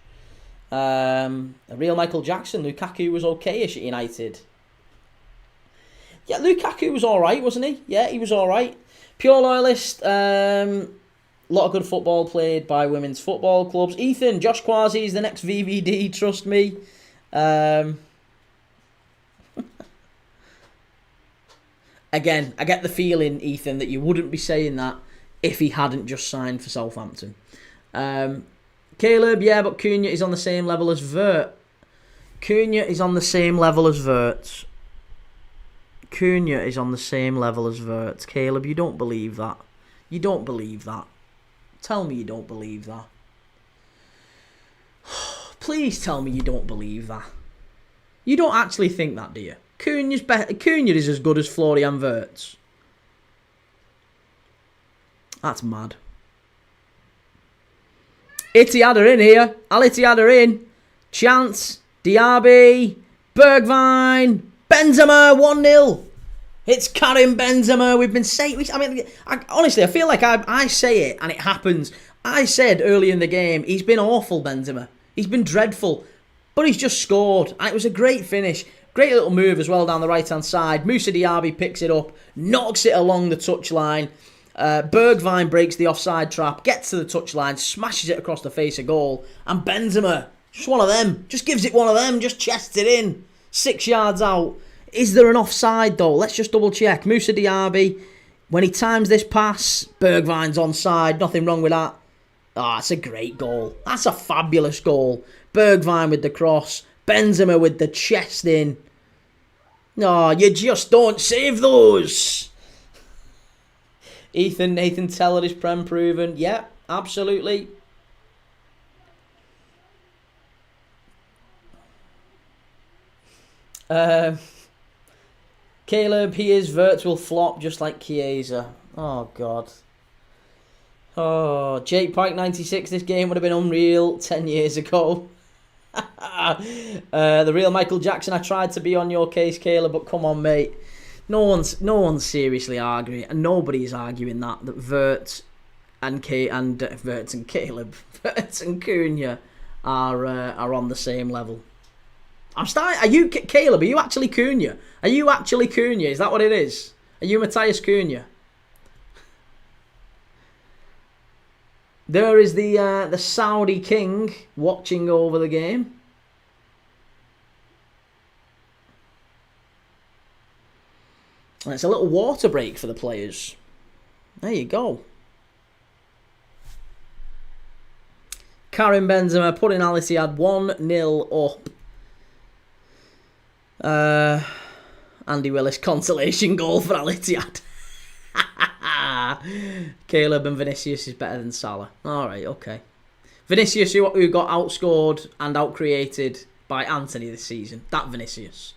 A real Michael Jackson. Lukaku was okay-ish at United. Yeah, Lukaku was alright, wasn't he? Yeah, he was alright. Pure loyalist. A lot of good football played by women's football clubs. Ethan, Josh Quasi is the next VVD, trust me. Again, I get the feeling, Ethan, that you wouldn't be saying that if he hadn't just signed for Southampton. Caleb, yeah, but Cunha is on the same level as Vert. Caleb, you don't believe that. You don't believe that. Tell me you don't believe that. Please tell me you don't believe that. You don't actually think that, do you? Cunha is as good as Florian Wirtz. That's mad. Ittihad are in here. Al-Ittihad are in. Chance, Diaby, Bergwijn, Benzema, 1-0. It's Karim Benzema. We've been saying... honestly, I feel like I say it and it happens. I said early in the game, he's been awful, Benzema. He's been dreadful. But he's just scored. And it was a great finish. Great little move as well down the right-hand side. Moussa Diaby picks it up, knocks it along the touchline. Bergwijn breaks the offside trap, gets to the touchline, smashes it across the face of goal. And Benzema, just one of them. Just gives it one of them. Just chests it in. 6 yards out. Is there an offside though? Let's just double check. Moussa Diaby, when he times this pass, Bergwijn's onside. Nothing wrong with that. Ah, that's a great goal. That's a fabulous goal. Bergwijn with the cross. Benzema with the chest in. No, you just don't save those. Nathan Teller is Prem proven. Yeah, absolutely. Caleb, he is virtual flop just like Chiesa. Oh, God. Oh, Jake Pike 96, this game would have been unreal 10 years ago. The real Michael Jackson, I tried to be on your case, Caleb, but come on, mate. No one's seriously arguing, and nobody's arguing that Wirtz and Caleb, Wirtz and Cunha are on the same level. Caleb? Are you actually Cunha? Are you actually Cunha? Is that what it is? Are you Matthias Cunha? There is the Saudi king watching over the game. And it's a little water break for the players. There you go. Karim Benzema putting Al-Ittihad 1-0 up. Andy Willis consolation goal for Al-Ittihad. Caleb and Vinicius is better than Salah. Alright, okay. Vinicius who got outscored and outcreated by Anthony this season. That Vinicius.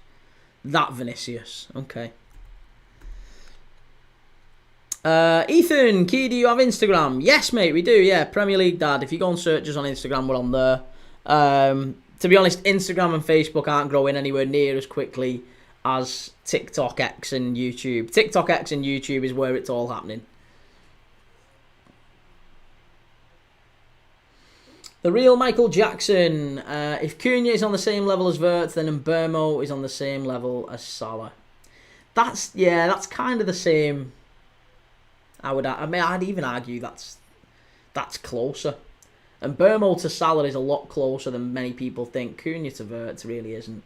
Okay. Ethan, Key, do you have Instagram? Yes, mate, we do, yeah. Premier League Dad. If you go and search us on Instagram, we're on there. To be honest, Instagram and Facebook aren't growing anywhere near as quickly as TikTok, X and YouTube. TikTok, X and YouTube is where it's all happening. The real Michael Jackson. If Cunha is on the same level as Wirtz, then Mbermo is on the same level as Salah. That's kind of the same. I'd even argue that's closer. And Mbermo to Salah is a lot closer than many people think. Cunha to Wirtz really isn't.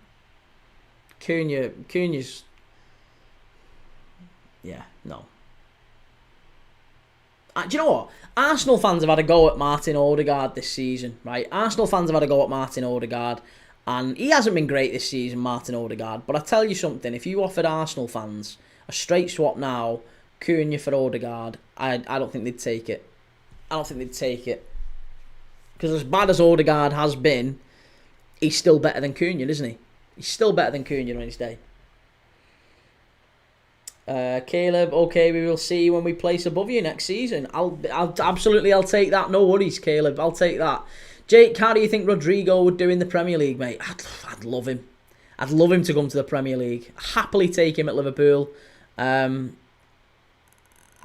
Cunha's... Yeah, no. Do you know what? Arsenal fans have had a go at Martin Odegaard this season, right? Arsenal fans have had a go at Martin Odegaard, and he hasn't been great this season, Martin Odegaard. But I tell you something, if you offered Arsenal fans a straight swap now, Cunha for Odegaard, I don't think they'd take it. Because as bad as Odegaard has been, he's still better than Cunha, isn't he? He's still better than Cunha on his day. Caleb, okay, we will see when we place above you next season. I'll take that. No worries, Caleb. I'll take that. Jake, how do you think Rodrigo would do in the Premier League, mate? I'd love him. I'd love him to come to the Premier League. Happily take him at Liverpool. I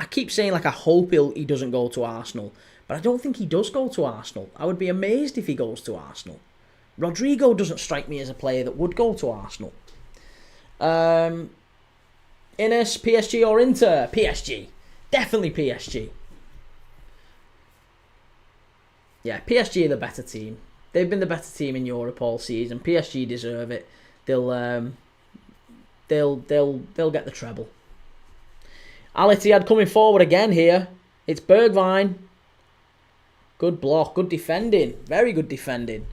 keep saying I hope he doesn't go to Arsenal, but I don't think he does go to Arsenal. I would be amazed if he goes to Arsenal. Rodrigo doesn't strike me as a player that would go to Arsenal. Innes, PSG or Inter? PSG. Definitely PSG. Yeah, PSG are the better team. They've been the better team in Europe all season. PSG deserve it. They'll get the treble. Al-Ittihad coming forward again here. It's Bergwijn. Good block, good defending. Very good defending.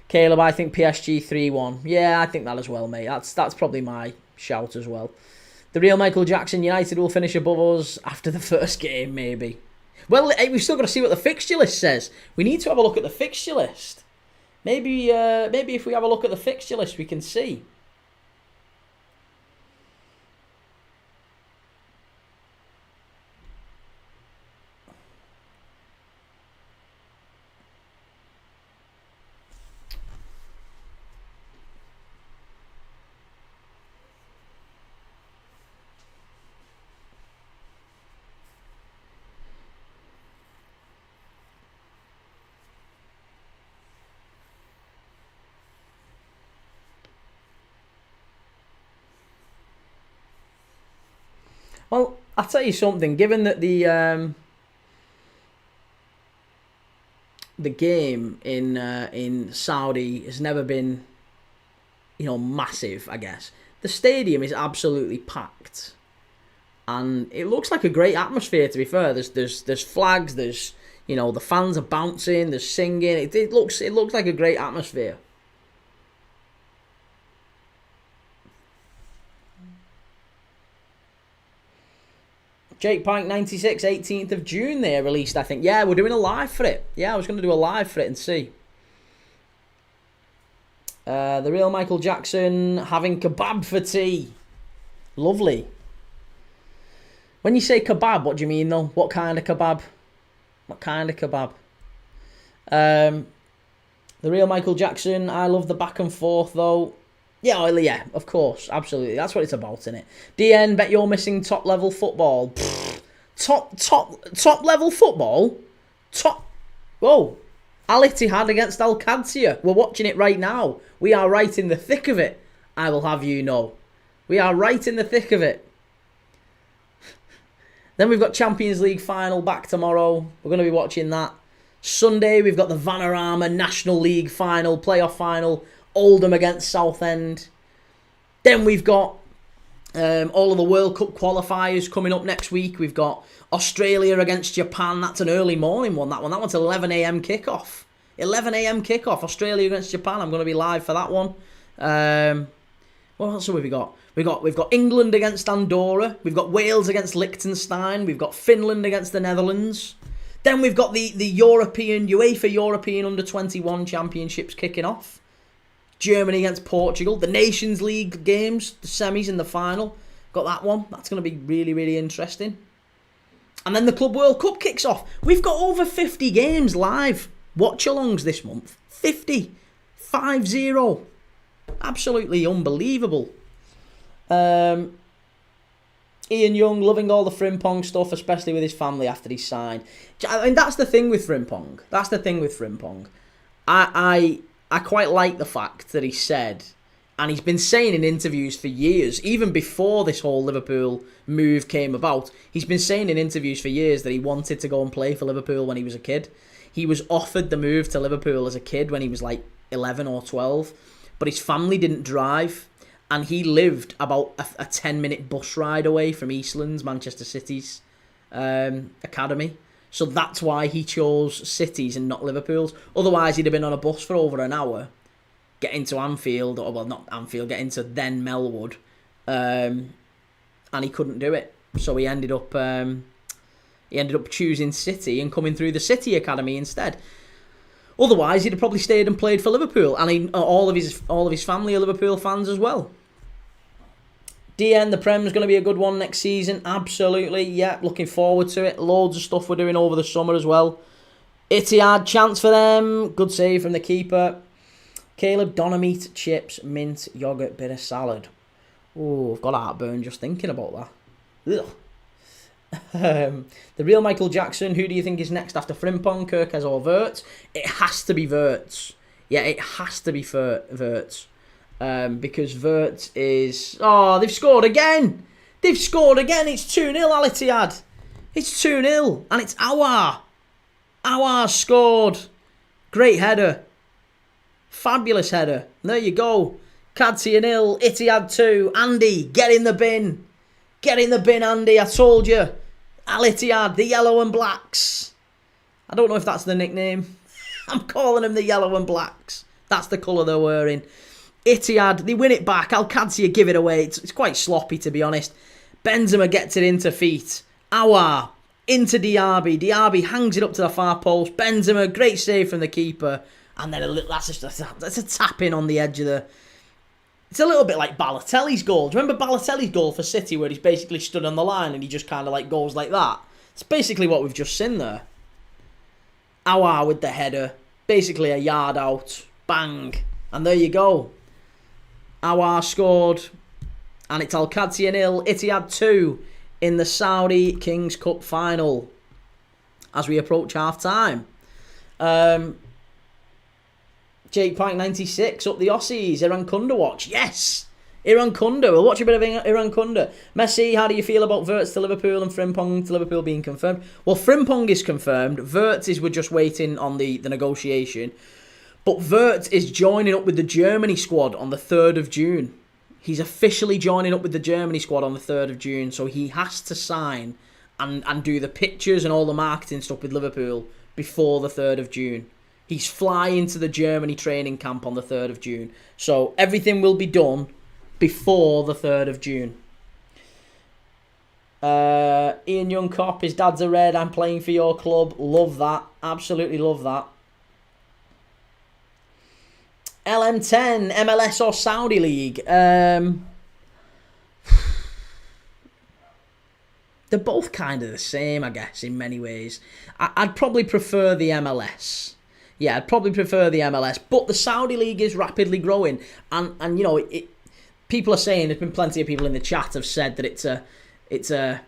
Caleb, I think PSG 3-1. Yeah, I think that as well, mate. That's probably my shout as well. The real Michael Jackson, United will finish above us after the first game, maybe. Well, we've still got to see what the fixture list says. We need to have a look at the fixture list. Maybe if we have a look at the fixture list, we can see. Well, I'll tell you something. Given that the game in Saudi has never been, massive, I guess. The stadium is absolutely packed, and it looks like a great atmosphere. To be fair, there's flags, there's the fans are bouncing, there's singing. It looks like a great atmosphere. Jake Pike 96, 18th of June they released, I think. Yeah, we're doing a live for it. Yeah, I was going to do a live for it and see. The real Michael Jackson having kebab for tea. Lovely. When you say kebab, what do you mean though? What kind of kebab? What kind of kebab? The real Michael Jackson, I love the back and forth though. Yeah, of course, absolutely. That's what it's about, innit? DN, bet you're missing top level football. Top level football? Whoa. Al-Ittihad against Al-Qadsiah. We're watching it right now. We are right in the thick of it, I will have you know. We are right in the thick of it. Then we've got Champions League final back tomorrow. We're going to be watching that. Sunday, we've got the Vanarama National League final, playoff final. Oldham against Southend. Then we've got all of the World Cup qualifiers coming up next week. We've got Australia against Japan. That's an early morning one. That one's 11 a.m. kickoff. 11 a.m. kickoff. Australia against Japan. I'm going to be live for that one. What else have we got? We've got England against Andorra. We've got Wales against Liechtenstein. We've got Finland against the Netherlands. Then we've got the UEFA European Under-21 Championships kicking off. Germany against Portugal. The Nations League games, the semis and the final. Got that one. That's going to be really, really interesting. And then the Club World Cup kicks off. We've got over 50 games live. Watch-alongs this month. 50. 5-0. Absolutely unbelievable. Ian Young, loving all the Frimpong stuff, especially with his family after he signed. I mean, that's the thing with Frimpong. I quite like the fact that he said, and he's been saying in interviews for years, even before this whole Liverpool move came about, he's been saying in interviews for years that he wanted to go and play for Liverpool when he was a kid. He was offered the move to Liverpool as a kid when he was like 11 or 12, but his family didn't drive, and he lived about a 10-minute bus ride away from Eastlands, Manchester City's academy. So that's why he chose City's and not Liverpool's. Otherwise, he'd have been on a bus for over an hour, getting to Anfield, or well, not Anfield, getting to then Melwood, and he couldn't do it. So he ended up choosing City and coming through the City Academy instead. Otherwise, he'd have probably stayed and played for Liverpool, and all of his family are Liverpool fans as well. DN, the Prem's going to be a good one next season. Absolutely, yeah. Looking forward to it. Loads of stuff we're doing over the summer as well. Ittihad, chance for them. Good save from the keeper. Caleb, doner meat, chips, mint, yoghurt, bit of salad. Oh, I've got heartburn just thinking about that. Ugh. The real Michael Jackson, who do you think is next after Frimpong, Kirkes or Wirtz? It has to be Wirtz. Yeah, it has to be Wirtz. Because Wirtz is... Oh, they've scored again! It's 2-0, Al-Ittihad. It's 2-0, and it's Awar. Awar scored. Great header. Fabulous header. There you go. Qadsiah 0, Ittihad 2. Andy, get in the bin. Get in the bin, Andy. I told you. Al-Ittihad, the yellow and blacks. I don't know if that's the nickname. I'm calling them the yellow and blacks. That's the colour they're wearing. Ittihad, they win it back. Al-Qadsiah give it away. It's quite sloppy, to be honest. Benzema gets it into feet. Awar. into Diaby. Diaby hangs it up to the far post. Benzema, great save from the keeper. And then that's a tap in on the edge of the... It's a little bit like Balotelli's goal. Do you remember Balotelli's goal for City where he's basically stood on the line and he just kind of like goes like that? It's basically what we've just seen there. Aouar with the header. Basically a yard out. Bang. And there you go. Aouar scored. And it's Al-Qadsiah 0, Ittihad 2 in the Saudi Kings Cup final as we approach half-time. Jake Pike 96 up the Aussies. Iran Kunda watch. Yes! Iran Kunda. We'll watch a bit of Iran Kunda. Messi, how do you feel about Wirtz to Liverpool and Frimpong to Liverpool being confirmed? Well, Frimpong is confirmed. Wirtz is we're just waiting on the negotiation. But Wirtz is joining up with the Germany squad on the 3rd of June. He's officially joining up with the Germany squad on the 3rd of June. So he has to sign and do the pictures and all the marketing stuff with Liverpool before the 3rd of June. He's flying to the Germany training camp on the 3rd of June. So everything will be done before the 3rd of June. Ian Young Cop, his dad's a Red. I'm playing for your club. Love that. Absolutely love that. LM10, MLS or Saudi League? They're both kind of the same, I guess, in many ways. I'd probably prefer the MLS. Yeah, I'd probably prefer the MLS. But the Saudi League is rapidly growing. And you know, people are saying, there's been plenty of people in the chat have said that it's a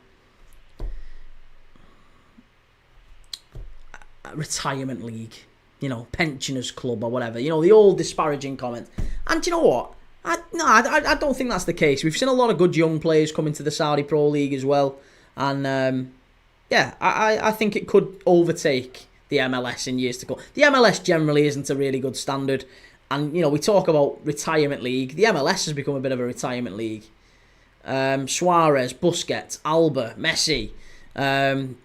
retirement league. You know, pensioners club or whatever. You know, the old disparaging comments. And do you know what? I don't think that's the case. We've seen a lot of good young players come into the Saudi Pro League as well. And yeah, I think it could overtake the MLS in years to come. The MLS generally isn't a really good standard. And, you know, we talk about retirement league. The MLS has become a bit of a retirement league. Suarez, Busquets, Alba, Messi. You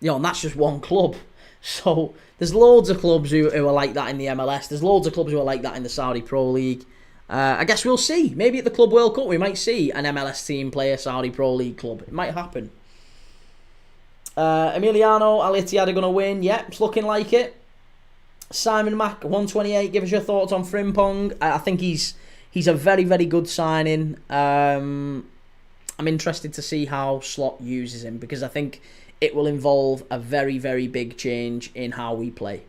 know, and that's just one club. So there's loads of clubs who are like that in the MLS. There's loads of clubs who are like that in the Saudi Pro League. I guess we'll see. Maybe at the Club World Cup we might see an MLS team play a Saudi Pro League club. It might happen. Emiliano, Al-Ittihad are going to win. Yep, it's looking like it. Simon Mack, 128. Give us your thoughts on Frimpong. I think he's a very, very good signing. I'm interested to see how Slot uses him because I think it will involve a very, very big change in how we play.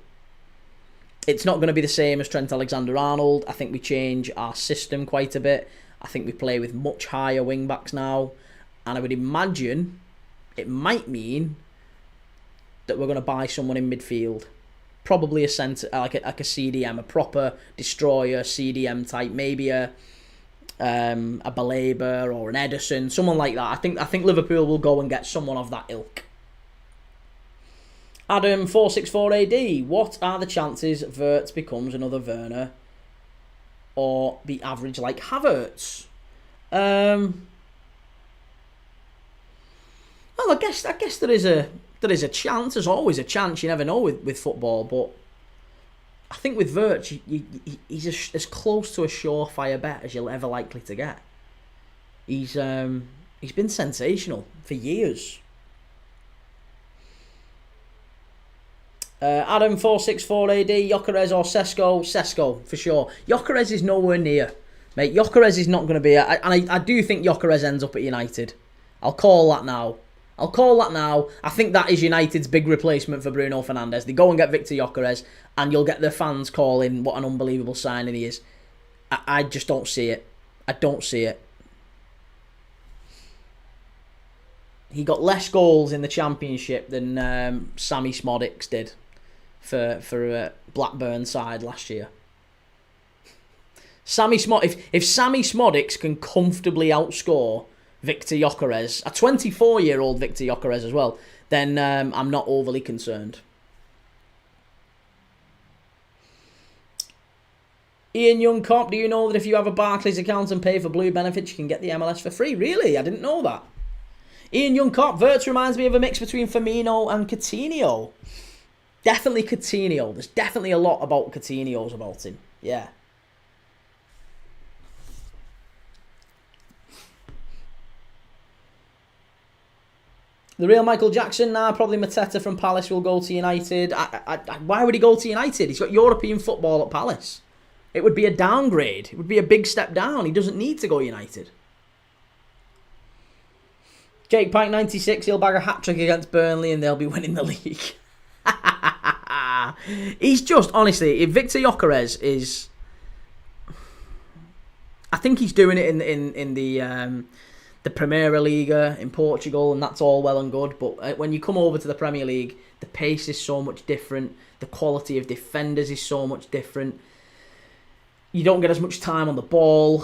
It's not going to be the same as Trent Alexander-Arnold. I think we change our system quite a bit. I think we play with much higher wing-backs now. And I would imagine it might mean that we're going to buy someone in midfield. Probably a centre, like a CDM, a proper destroyer CDM type. Maybe a Baleba or an Ederson, someone like that. I think Liverpool will go and get someone of that ilk. Adam 464AD, what are the chances Wirtz becomes another Werner or be average like Havertz? Well, I guess there is a chance. There's always a chance. You never know with football, but I think with Wirtz, he's as close to a surefire bet as you're ever likely to get. He's been sensational for years. Adam 464AD, Gyökeres or Sesko for sure. Gyökeres is nowhere near, mate. Gyökeres is not going to be, and I do think Gyökeres ends up at United. I'll call that now. I think that is United's big replacement for Bruno Fernandes. They go and get Victor Gyökeres, and you'll get the fans calling what an unbelievable signing he is. I just don't see it. I don't see it. He got less goals in the Championship than Sammy Smodics did for Blackburn side last year. If Sammy Smodics can comfortably outscore Victor Gyökeres, a 24-year-old Victor Gyökeres as well, then I'm not overly concerned. Ian Youngcop, do you know that if you have a Barclays account and pay for Blue benefits, you can get the MLS for free? Really? I didn't know that. Ian Youngcop, Wirtz reminds me of a mix between Firmino and Coutinho. Definitely Coutinho. There's definitely a lot about Coutinho's about him. Yeah. The real Michael Jackson now, probably Mateta from Palace will go to United. Why would he go to United? He's got European football at Palace. It would be a downgrade. It would be a big step down. He doesn't need to go United. Jake Pike 96, he'll bag a hat-trick against Burnley and they'll be winning the league. He's just, honestly, if Victor Gyökeres is... I think he's doing it in the Primeira Liga in Portugal, and that's all well and good. But when you come over to the Premier League, the pace is so much different. The quality of defenders is so much different. You don't get as much time on the ball.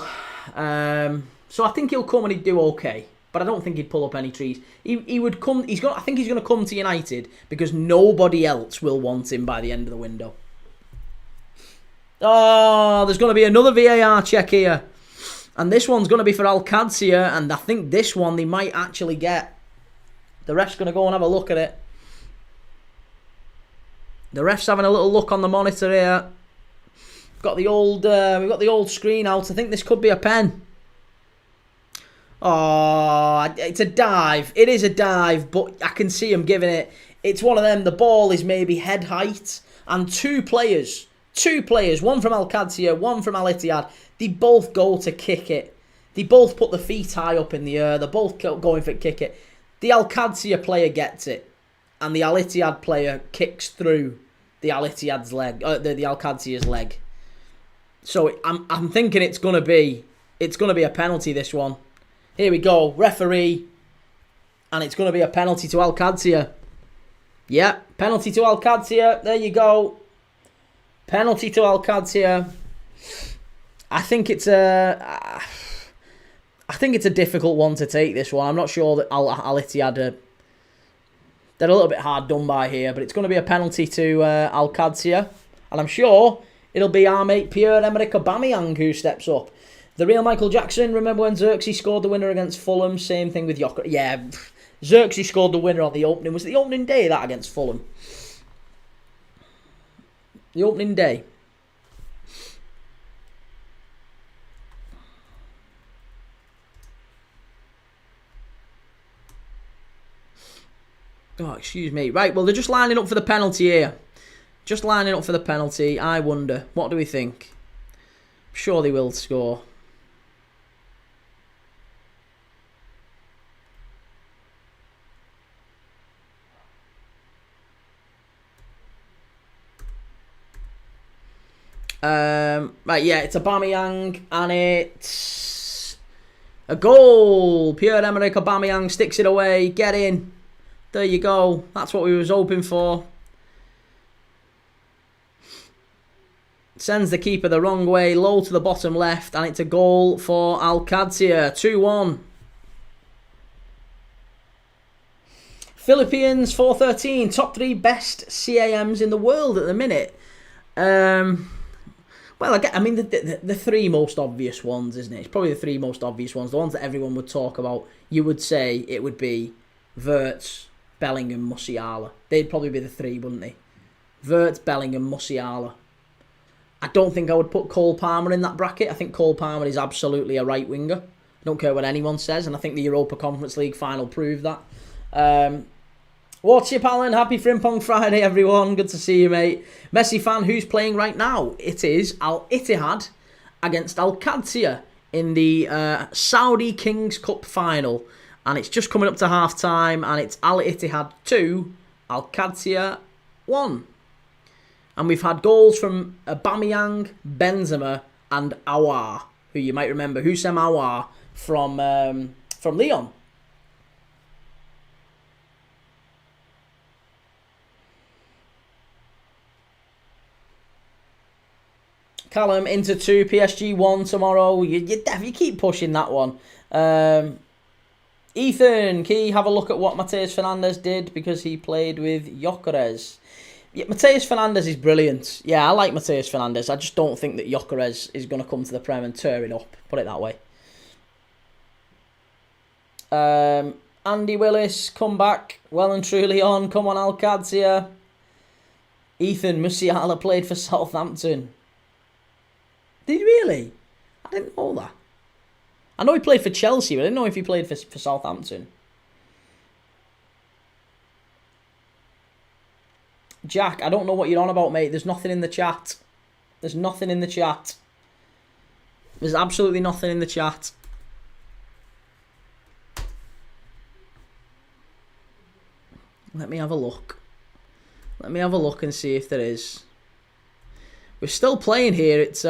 So I think he'll come and he'd do okay. But I don't think he'd pull up any trees. He would come. I think he's going to come to United because nobody else will want him by the end of the window. Oh, there's going to be another VAR check here. And this one's going to be for Al-Qadsiah, and I think this one they might actually get. The ref's going to go and have a look at it. The ref's having a little look on the monitor here. We've got the old screen out. I think this could be a pen. Oh, it's a dive. It is a dive, but I can see him giving it. It's one of them. The ball is maybe head height, and two players, one from Al-Qadsiah, one from Al-Ittihad, they both go to kick it. They both put the feet high up in the air. They're both going for kick it. The Al-Qadsiah player gets it, and the Al-Ittihad player kicks through the Al-Ittihad's leg, the Al-Qadsiah's leg. So I'm thinking it's gonna be a penalty, this one. Here we go, referee, and it's gonna be a penalty to Al-Qadsiah. Yeah, penalty to Al-Qadsiah. There you go. Penalty to Al-Qadsiah. I think it's a difficult one to take, this one. I'm not sure that Al-Ittihad they're a little bit hard done by here, but it's going to be a penalty to Al-Qadsiah, and I'm sure it'll be our mate Pierre-Emerick Aubameyang who steps up. The real Michael Jackson, remember when Xerxes scored the winner against Fulham? Same thing with Gyökeres. Yeah, Xerxes scored the winner on the opening. Was it the opening day that against Fulham? The opening day. Oh, excuse me. Right, well, they're just lining up for the penalty here. Just lining up for the penalty. I wonder, what do we think? I'm sure they will score. Right, yeah, it's Aubameyang, and it's a goal. Pierre-Emerick Aubameyang sticks it away. Get in. There you go. That's what we was hoping for. Sends the keeper the wrong way, low to the bottom left, and it's a goal for Al-Qadsiah. 2-1. Philippines 413, top 3 best CAMs in the world at the minute. Well, I mean, the 3 most obvious ones, isn't it? It's probably the 3 most obvious ones. The ones that everyone would talk about. You would say it would be Wirtz, Bellingham, Musiala. They'd probably be the 3, wouldn't they? Wirtz, Bellingham, Musiala. I don't think I would put Cole Palmer in that bracket. I think Cole Palmer is absolutely a right winger. I don't care what anyone says, and I think the Europa Conference League final proved that. What's up, Alan? Happy Frimpong Friday, everyone. Good to see you, mate. Messi fan, who's playing right now? It is Al-Ittihad against Al-Qadsiah in the Saudi Kings Cup final. And it's just coming up to half-time, and it's Al-Ittihad 2, Al-Qadsiah 1. And we've had goals from Aubameyang, Benzema, and Aouar, who you might remember, Houssem Aouar from Lyon. Callum, Inter 2, PSG 1 tomorrow. You keep pushing that one. Ethan, can you have a look at what Mateus Fernandes did because he played with Gyökeres? Yeah, Mateus Fernandes is brilliant. Yeah, I like Mateus Fernandes. I just don't think that Gyökeres is going to come to the Prem and tear it up. Put it that way. Andy Willis, come back. Well and truly on. Come on, Al-Qadsiah. Ethan, Musiala played for Southampton. Did he really? I didn't know that. I know he played for Chelsea, but I didn't know if he played for Southampton. Jack, I don't know what you're on about, mate. There's nothing in the chat. There's nothing in the chat. There's absolutely nothing in the chat. Let me have a look. Let me have a look and see if there is. We're still playing here. It's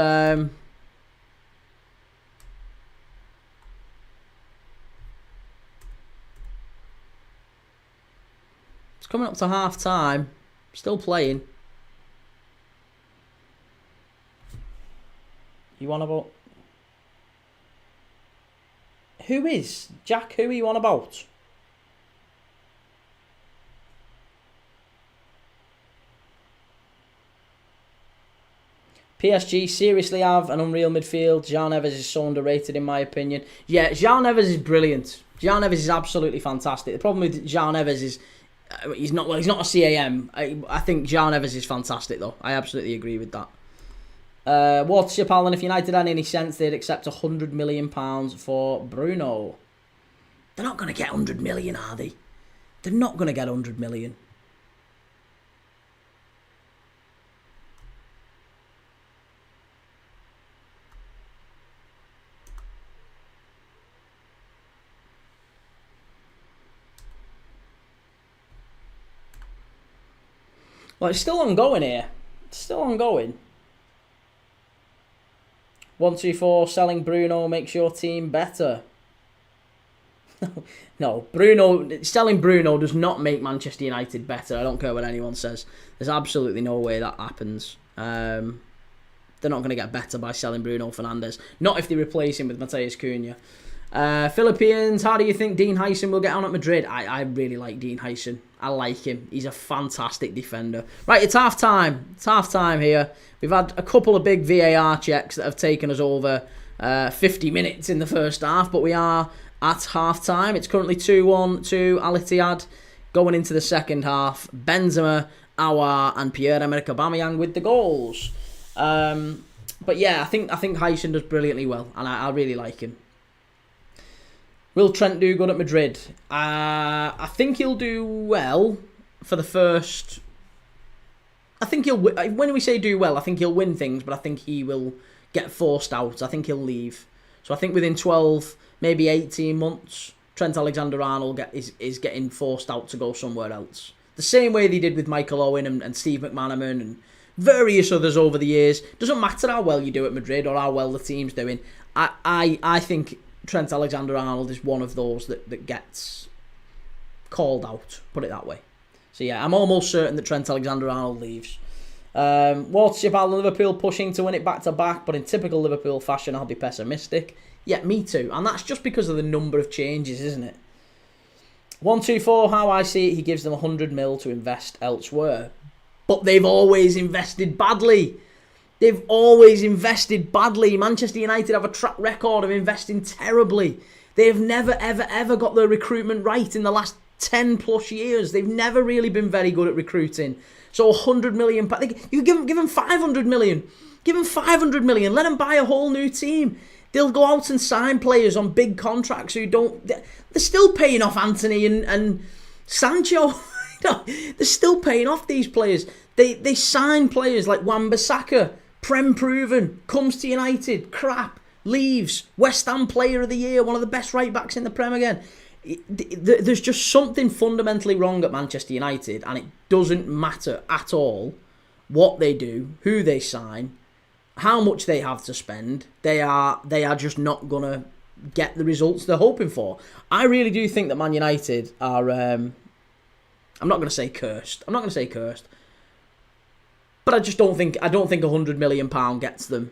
It's coming up to half time. Still playing. You on about? Who is? Jack, who are you on about? PSG seriously have an unreal midfield. Jean Neves is so underrated in my opinion. Yeah, Jean Neves is brilliant. Jean Neves is absolutely fantastic. The problem with Jean Neves is he's not a CAM. I think Jean Neves is fantastic though. I absolutely agree with that. What's your pal? And if United had any sense, they'd accept £100 million for Bruno. They're not going to get 100 million, are they? They're not going to get 100 million. Well, it's still ongoing here. It's still ongoing. 124, selling Bruno makes your team better. No, selling Bruno does not make Manchester United better. I don't care what anyone says. There's absolutely no way that happens. They're not going to get better by selling Bruno Fernandes. Not if they replace him with Matheus Cunha. Philippines, how do you think Dean Hyson will get on at Madrid? I really like Dean Hyson. I like him. He's a fantastic defender. Right, it's half time. It's half time here. We've had a couple of big VAR checks that have taken us over 50 minutes in the first half, but we are at half time. It's currently 2-1 to Al-Ittihad going into the second half. Benzema, Aouar and Pierre-Emerick Aubameyang with the goals. But yeah, I think Hyson does brilliantly well, and I really like him. Will Trent do good at Madrid? I think he'll do well for the first. I think he'll. When we say do well, I think he'll win things, but I think he will get forced out. I think he'll leave. So I think within 12, maybe 18 months, Trent Alexander-Arnold is getting forced out to go somewhere else. The same way they did with Michael Owen and Steve McManaman and various others over the years. Doesn't matter how well you do at Madrid or how well the team's doing. I think Trent Alexander-Arnold is one of those that gets called out, put it that way. So yeah, I'm almost certain that Trent Alexander-Arnold leaves. What's your pal? Liverpool pushing to win it back-to-back, but in typical Liverpool fashion, I'll be pessimistic. Yeah, me too. And that's just because of the number of changes, isn't it? 124, how I see it, he gives them 100 mil to invest elsewhere. But they've always invested badly. They've always invested badly. Manchester United have a track record of investing terribly. They have never, ever, ever got their recruitment right in the last 10 plus years. They've never really been very good at recruiting. So 100 million, you give them 500 million. Give them 500 million. Let them buy a whole new team. They'll go out and sign players on big contracts who don't. They're still paying off Anthony and Sancho. They're still paying off these players. They sign players like Wan-Bissaka. Prem proven, comes to United, crap, leaves, West Ham Player of the Year, one of the best right backs in the Prem again. There's just something fundamentally wrong at Manchester United, and it doesn't matter at all what they do, who they sign, how much they have to spend. They are just not gonna get the results they're hoping for. I really do think that Man United are. I'm not gonna say cursed. But I don't think £100 million gets them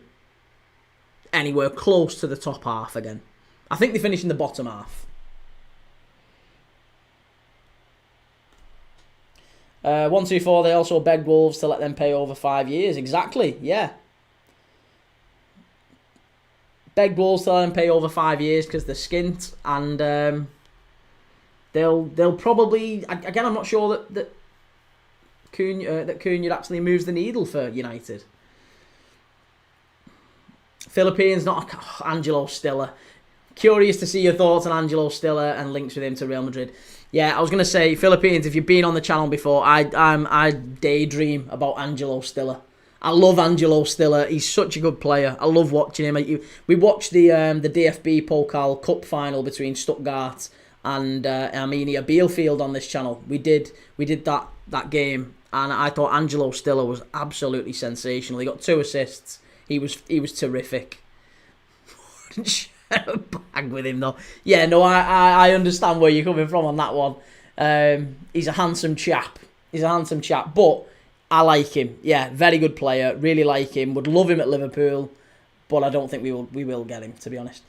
anywhere close to the top half again. I think they finish in the bottom half. 124, they also begged Wolves to let them pay over 5 years. Exactly, yeah. Begged Wolves to let them pay over 5 years because they're skint, and they'll probably, again, I'm not sure that Cunha actually moves the needle for United. Philippines, not Angelo Stiller. Curious to see your thoughts on Angelo Stiller and links with him to Real Madrid. Yeah, I was going to say, Philippines, if you've been on the channel before, I daydream about Angelo Stiller. I love Angelo Stiller. He's such a good player. I love watching him. We watched the DFB Pokal Cup final between Stuttgart and Arminia Bielefeld on this channel. We did that game, and I thought Angelo Stiller was absolutely sensational. He got 2 assists. He was terrific. Bag with him though. Yeah, no, I understand where you're coming from on that one. He's a handsome chap. But I like him. Yeah, very good player. Really like him. Would love him at Liverpool, but I don't think we will get him, to be honest.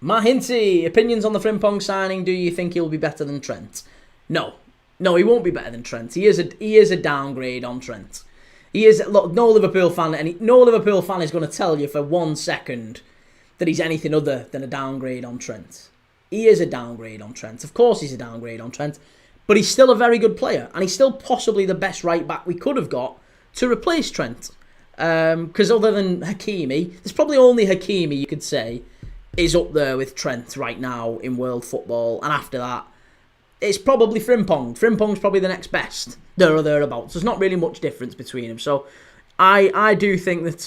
Matt Hinty, opinions on the Frimpong signing. Do you think he'll be better than Trent? No, he won't be better than Trent. He is a downgrade on Trent. He is. Look, no Liverpool fan is going to tell you for 1 second that he's anything other than a downgrade on Trent. He is a downgrade on Trent. Of course he's a downgrade on Trent. But he's still a very good player. And he's still possibly the best right back we could have got to replace Trent. Because other than Hakimi, there's probably only Hakimi you could say is up there with Trent right now in world football. And after that, it's probably Frimpong. Frimpong's probably the next best. There or thereabouts. There's not really much difference between them. So I do think that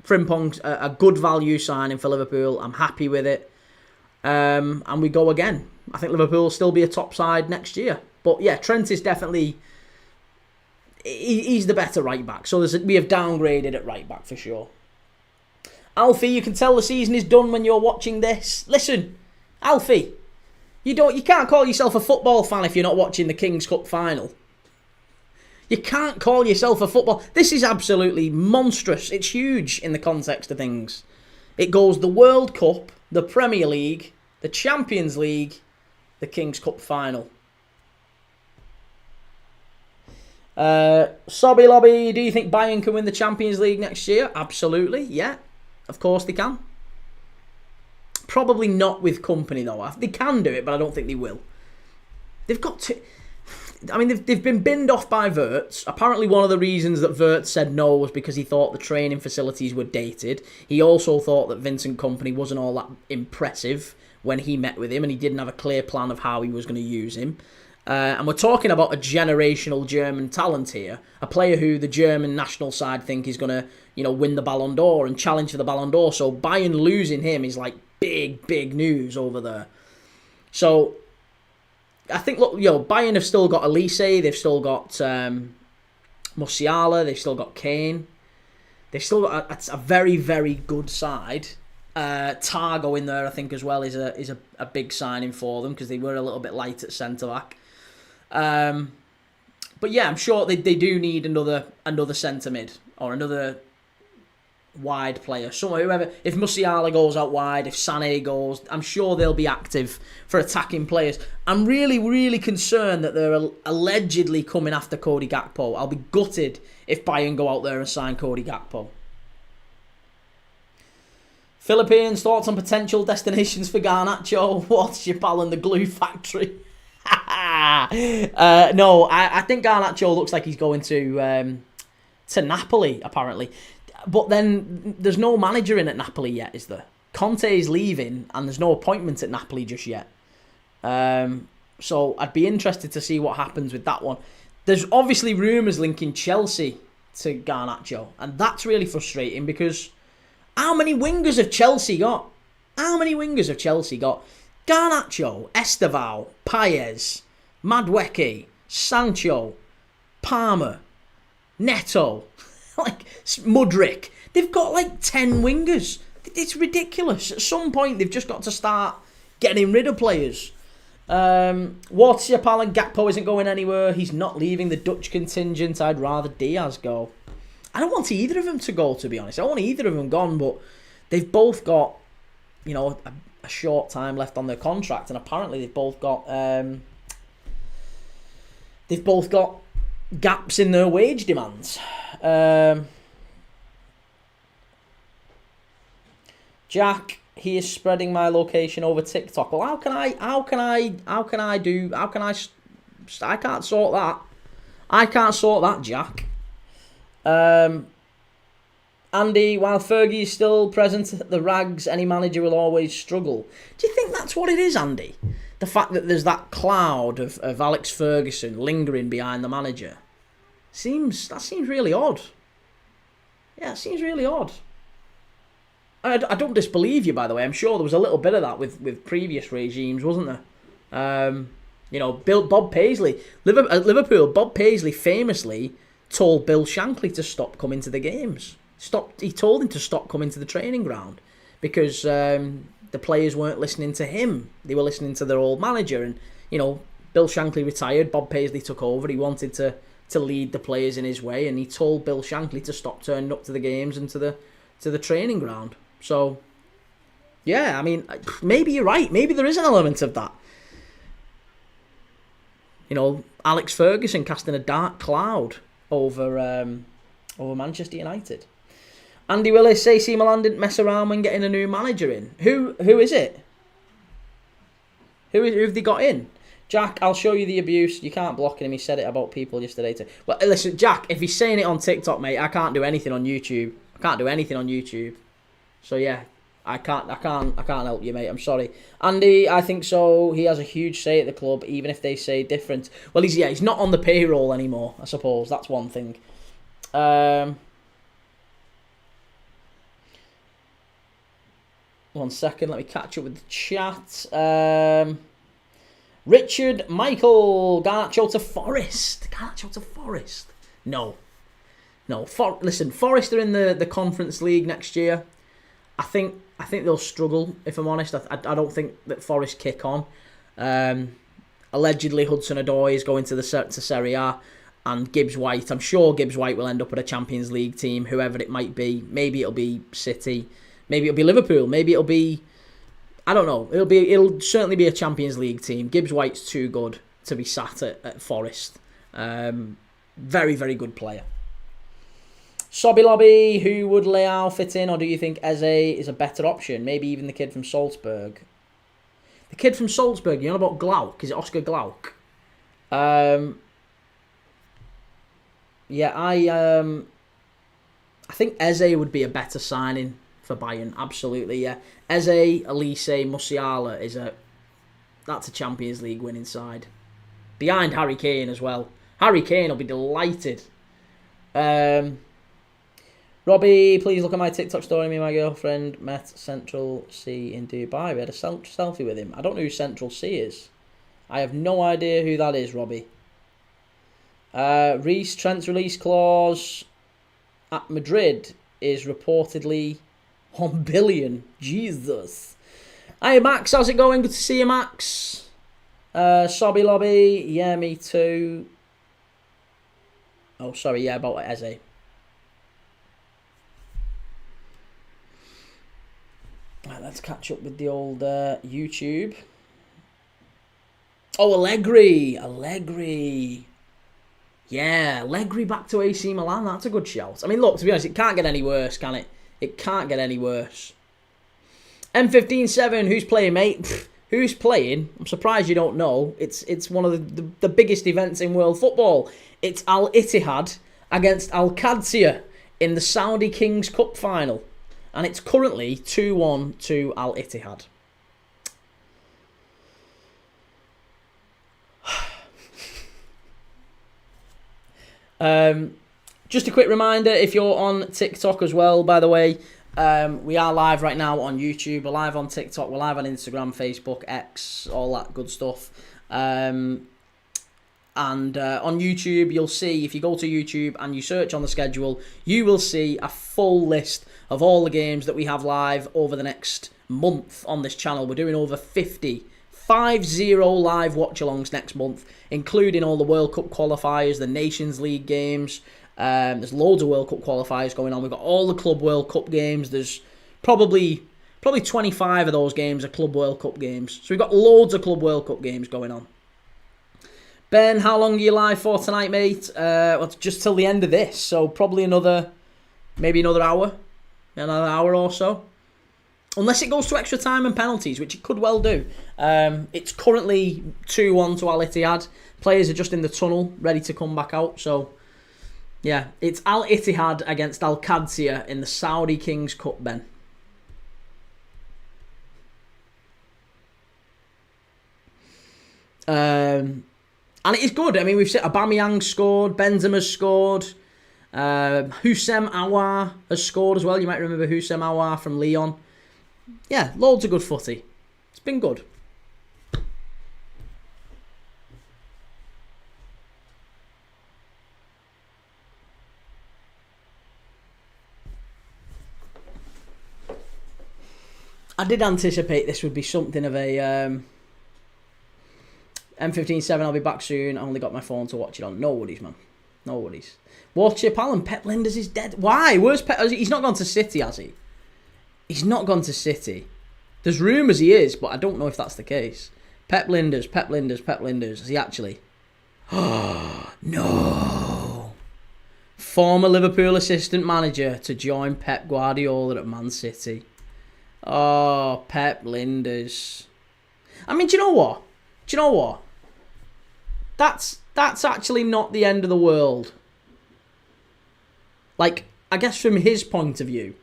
Frimpong's a good value signing for Liverpool. I'm happy with it. And we go again. I think Liverpool will still be a top side next year. But yeah, Trent is definitely... He's the better right back. So we have downgraded at right back for sure. Alfie, you can tell the season is done when you're watching this. Listen, Alfie, you can't call yourself a football fan if you're not watching the King's Cup final. You can't call yourself a football... This is absolutely monstrous. It's huge in the context of things. It goes the World Cup, the Premier League, the Champions League, the King's Cup final. Sobby Lobby, do you think Bayern can win the Champions League next year? Absolutely, yeah. Of course they can. Probably not with company though. They can do it, but I don't think they will. They've got to... I mean, they've been binned off by Wirtz. Apparently one of the reasons that Wirtz said no was because he thought the training facilities were dated. He also thought that Vincent Kompany wasn't all that impressive when he met with him, and he didn't have a clear plan of how he was going to use him. And we're talking about a generational German talent here, a player who the German national side think is going to, win the Ballon d'Or and challenge for the Ballon d'Or. So Bayern losing him is like big news over there. So I think, look, Bayern have still got Elise, they've still got Musiala, they've still got Kane. They've still got a very, very good side. Targo in there, I think, as well, is a big signing for them because they were a little bit light at centre-back. But yeah, I'm sure they do need another centre-mid or another wide player. Whoever. If Musiala goes out wide, if Sané goes, I'm sure they'll be active for attacking players. I'm really, really concerned that they're allegedly coming after Cody Gakpo. I'll be gutted if Bayern go out there and sign Cody Gakpo. Philippines, thoughts on potential destinations for Garnacho? What's your pal in the glue factory? No, I think Garnacho looks like he's going to Napoli, apparently. But then there's no manager in at Napoli yet, is there? Conte's leaving, and there's no appointment at Napoli just yet. So I'd be interested to see what happens with that one. There's obviously rumours linking Chelsea to Garnacho, and that's really frustrating because how many wingers have Chelsea got? Garnacho, Estevao, Paez, Madueke, Sancho, Palmer, Neto, Mudryk. They've got 10 wingers. It's ridiculous. At some point, they've just got to start getting rid of players. What's your pal and Gakpo isn't going anywhere. He's not leaving the Dutch contingent. I'd rather Diaz go. I don't want either of them to go, to be honest. I want either of them gone, but they've both got, a short time left on their contract, and apparently they've both got gaps in their wage demands. Jack, he is spreading my location over TikTok. Well, I can't sort that. I can't sort that, Jack. Andy, while Fergie is still present at the Rags, any manager will always struggle. Do you think that's what it is, Andy? The fact that there's that cloud of Alex Ferguson lingering behind the manager. That seems really odd. Yeah, it seems really odd. I don't disbelieve you, by the way. I'm sure there was a little bit of that with previous regimes, wasn't there? Bob Paisley. At Liverpool, Bob Paisley famously told Bill Shankly to stop coming to the games. He told him to stop coming to the training ground because the players weren't listening to him. They were listening to their old manager. And, Bill Shankly retired. Bob Paisley took over. He wanted to lead the players in his way, and he told Bill Shankly to stop turning up to the games and to the training ground. So, yeah, I mean, maybe you're right. Maybe there is an element of that. Alex Ferguson casting a dark cloud over Manchester United. Andy Willis, AC Milan didn't mess around when getting a new manager in. Who is it? Who have they got in? Jack, I'll show you the abuse. You can't block him. He said it about people yesterday too. Well, listen, Jack, if he's saying it on TikTok, mate, I can't do anything on YouTube. So yeah, I can't help you, mate. I'm sorry. Andy, I think so. He has a huge say at the club, even if they say different. Well, he's not on the payroll anymore, I suppose. That's one thing. 1 second, let me catch up with the chat. Richard Michael, Garnacho to Forest. No. Listen, Forest are in the Conference League next year. I think they'll struggle, if I'm honest. I don't think that Forest kick on. Allegedly, Hudson-Odoi is going to Serie A, and Gibbs White. I'm sure Gibbs White will end up at a Champions League team, whoever it might be. Maybe it'll be City. Maybe it'll be Liverpool. Maybe it'll be... I don't know. It'll certainly be a Champions League team. Gibbs White's too good to be sat at Forest. Very, very good player. Sobby Lobby, who would Leao fit in, or do you think Eze is a better option? Maybe even the kid from Salzburg. The kid from Salzburg, you know about Glauc? Is it Oscar Glauc? I think Eze would be a better signing for Bayern. Absolutely, yeah. Eze, Elise, Musiala that's a Champions League winning side. Behind Harry Kane as well. Harry Kane will be delighted. Robbie, please look at my TikTok story. Me and my girlfriend met Central C in Dubai. We had a selfie with him. I don't know who Central C is. I have no idea who that is, Robbie. Reece, Trent's release clause at Madrid is reportedly 1 billion. Jesus. Hi, Max. How's it going? Good to see you, Max. Sobby Lobby. Yeah, me too. Oh, sorry. Yeah, about Eze. Right, let's catch up with the old YouTube. Oh, Allegri. Yeah, Allegri back to AC Milan. That's a good shout. I mean, look, to be honest, it can't get any worse, can it? It can't get any worse. M157, who's playing, mate? Pfft, who's playing? I'm surprised you don't know. It's one of the biggest events in world football. It's Al-Ittihad against Al-Qadsiah in the Saudi Kings Cup final. And it's currently 2-1 to Al-Ittihad. Just a quick reminder, if you're on TikTok as well, by the way, we are live right now on YouTube. We're live on TikTok. We're live on Instagram, Facebook, X, all that good stuff. And on YouTube, you'll see, if you go to YouTube and you search on the schedule, you will see a full list of all the games that we have live over the next month on this channel. We're doing over 50 live watch-alongs next month, including all the World Cup qualifiers, the Nations League games. There's loads of World Cup qualifiers going on. We've got all the Club World Cup games. There's probably 25 of those games are Club World Cup games. So we've got loads of Club World Cup games going on. Ben, how long are you live for tonight, mate? Well, just till the end of this. So probably maybe another hour or so. Unless it goes to extra time and penalties, which it could well do. It's currently 2-1 to Al-Ittihad. Players are just in the tunnel, ready to come back out. So, Yeah, it's Al-Ittihad against Al-Qadsiah in the Saudi Kings Cup, Ben. And it is good. I mean, we've seen Aubameyang scored, Benzema's scored, Houssem Aouar has scored as well. You might remember Houssem Aouar from Lyon. Yeah, loads of good footy. It's been good. I did anticipate this would be something of a M15-7. I'll be back soon. I only got my phone to watch it on. No worries, man. No worries. Watch it, pal. And Pep Linders is dead. Why? Where's Pep? He's not gone to City, has he? He's not gone to City. There's rumours he is, but I don't know if that's the case. Pep Linders. Is he actually? Oh, no. Former Liverpool assistant manager to join Pep Guardiola at Man City. Oh, Pep Linders. I mean, do you know what? That's actually not the end of the world. Like, I guess from his point of view,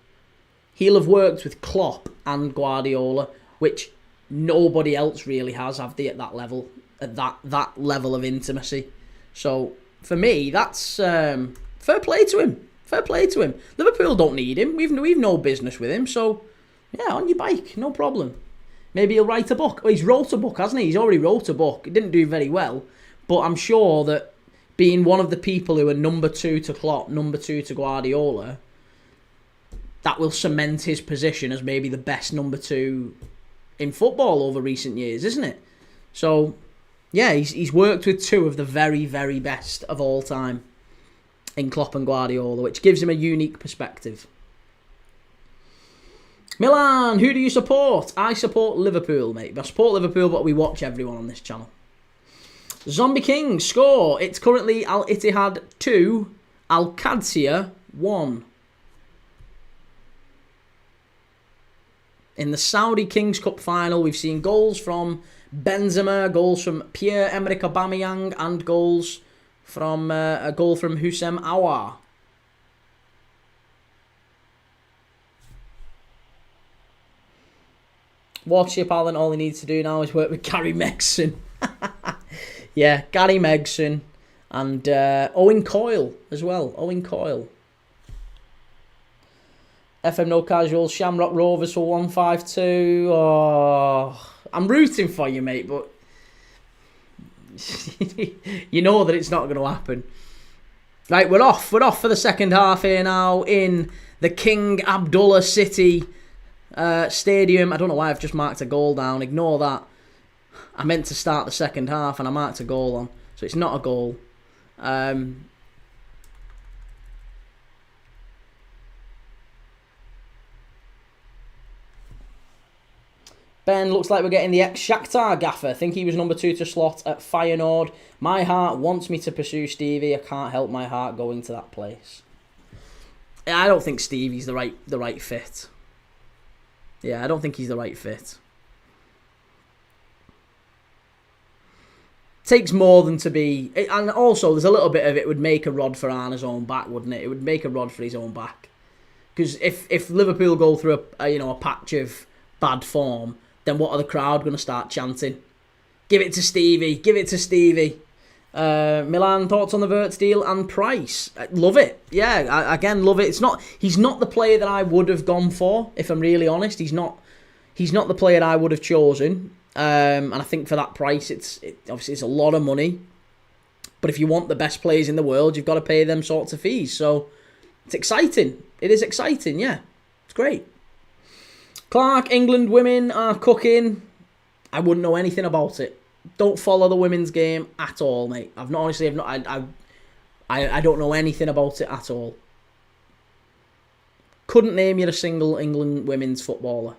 he'll have worked with Klopp and Guardiola, which nobody else really has, have they, at that level, at that level of intimacy. So for me, that's fair play to him. Fair play to him. Liverpool don't need him. We've no business with him. So yeah, on your bike, no problem. Maybe he'll write a book. Oh, he's wrote a book, hasn't he? He's already wrote a book. It didn't do very well, but I'm sure that being one of the people who are number 2 to Klopp, number 2 to Guardiola, that will cement his position as maybe the best number 2 in football over recent years, isn't it? So, yeah, he's worked with 2 of the very, very best of all time in Klopp and Guardiola, which gives him a unique perspective. Milan, who do you support? I support Liverpool, mate. I support Liverpool, but we watch everyone on this channel. Zombie King, score. It's currently Al-Ittihad 2, Al-Qadsiah 1. In the Saudi Kings Cup final, we've seen goals from Benzema, goals from Pierre-Emerick Aubameyang, and goals from a goal from Houssem Aouar. Watch your pal, and all he needs to do now is work with Gary Megson. Yeah, Gary Megson and Owen Coyle as well. Owen Coyle. FM No Casual, Shamrock Rovers for 152. Oh, I'm rooting for you, mate, but you know that it's not going to happen. Right, we're off. We're off for the second half here now in the King Abdullah City Stadium. I don't know why I've just marked a goal down. Ignore that. I meant to start the second half and I marked a goal on, so it's not a goal. Ben, looks like we're getting the ex-Shakhtar gaffer. Think he was number 2 to slot at Feyenoord. My heart wants me to pursue Stevie. I can't help my heart going to that place. I don't think Stevie's the right fit. Yeah, I don't think he's the right fit. Takes more than to be... And also, there's a little bit of it would make a rod for Arna's own back, wouldn't it? It would make a rod for his own back. Because if Liverpool go through a patch of bad form, then what are the crowd going to start chanting? Give it to Stevie. Give it to Stevie. Milan, thoughts on the Wirtz deal and price? Love it. Yeah, again, love it. He's not the player that I would have gone for, if I'm really honest. He's not the player I would have chosen. And I think for that price, obviously it's a lot of money. But if you want the best players in the world, you've got to pay them sorts of fees. So it's exciting. It is exciting, yeah. It's great. Clark, England women are cooking. I wouldn't know anything about it. Don't follow the women's game at all, mate. I don't know anything about it at all. Couldn't name you a single England women's footballer.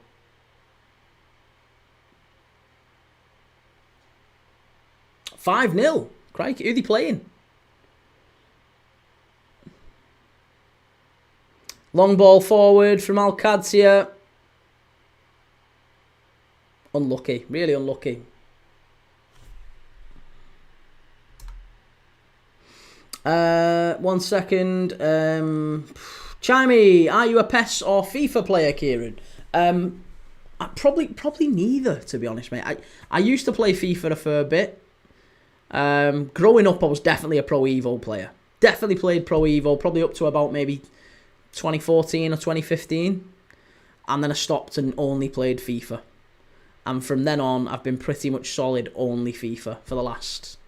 "5-0. Crikey, who are they playing? Long ball forward from Al-Qadsiah. Unlucky, really unlucky. One second. Chimey, are you a PES or FIFA player, Kieran? Probably neither, to be honest, mate. I used to play FIFA a fair bit. Growing up, I was definitely a Pro Evo player. Definitely played Pro Evo, probably up to about maybe 2014 or 2015. And then I stopped and only played FIFA. And from then on, I've been pretty much solid only FIFA for the last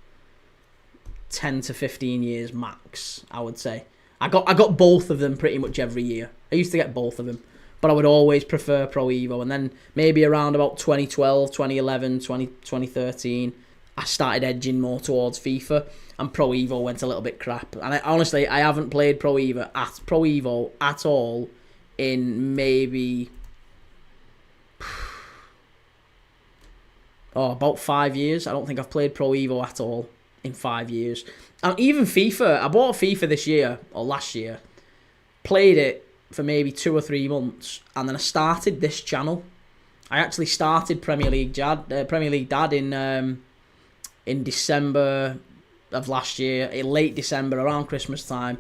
10 to 15 years max, I would say. I got both of them pretty much every year. I used to get both of them, but I would always prefer Pro Evo. And then maybe around about 2012, 2011, 2013, I started edging more towards FIFA, and Pro Evo went a little bit crap. And I haven't played Pro Evo at all in maybe about 5 years. I don't think I've played Pro Evo at all in 5 years. And even FIFA, I bought FIFA this year, or last year, played it for maybe 2 or 3 months, and then I started this channel. I actually started Premier League Dad in December of last year, in late December, around Christmas time.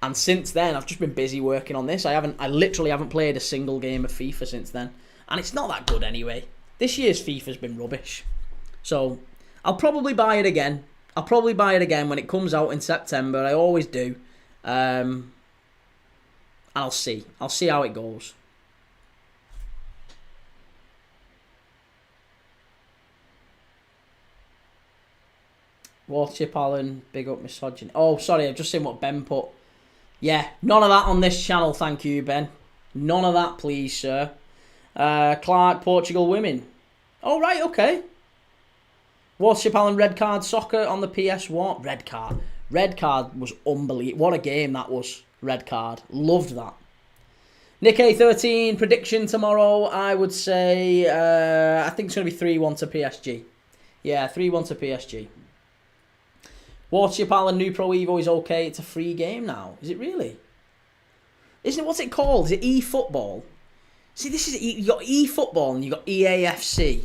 And since then, I've just been busy working on this. I literally haven't played a single game of FIFA since then. And it's not that good anyway. This year's FIFA's been rubbish. So, I'll probably buy it again. When it comes out in September. I always do. And I'll see. I'll see how it goes. Warchip Allen, big up misogyny. Oh, sorry, I've just seen what Ben put. Yeah, none of that on this channel, thank you, Ben. None of that, please, sir. Clark, Portugal women. Oh, right, okay. Warchip Allen, red card soccer on the PS1. Red card. Red card was unbelievable. What a game that was. Red card. Loved that. Nick A13, prediction tomorrow, I would say, I think it's going to be 3-1 to PSG. Yeah, 3-1 to PSG. Warchip Allen, new Pro Evo is okay. It's a free game now. Is it really? Isn't it? What's it called? Is it eFootball? See, this is you got eFootball and you got EAFC.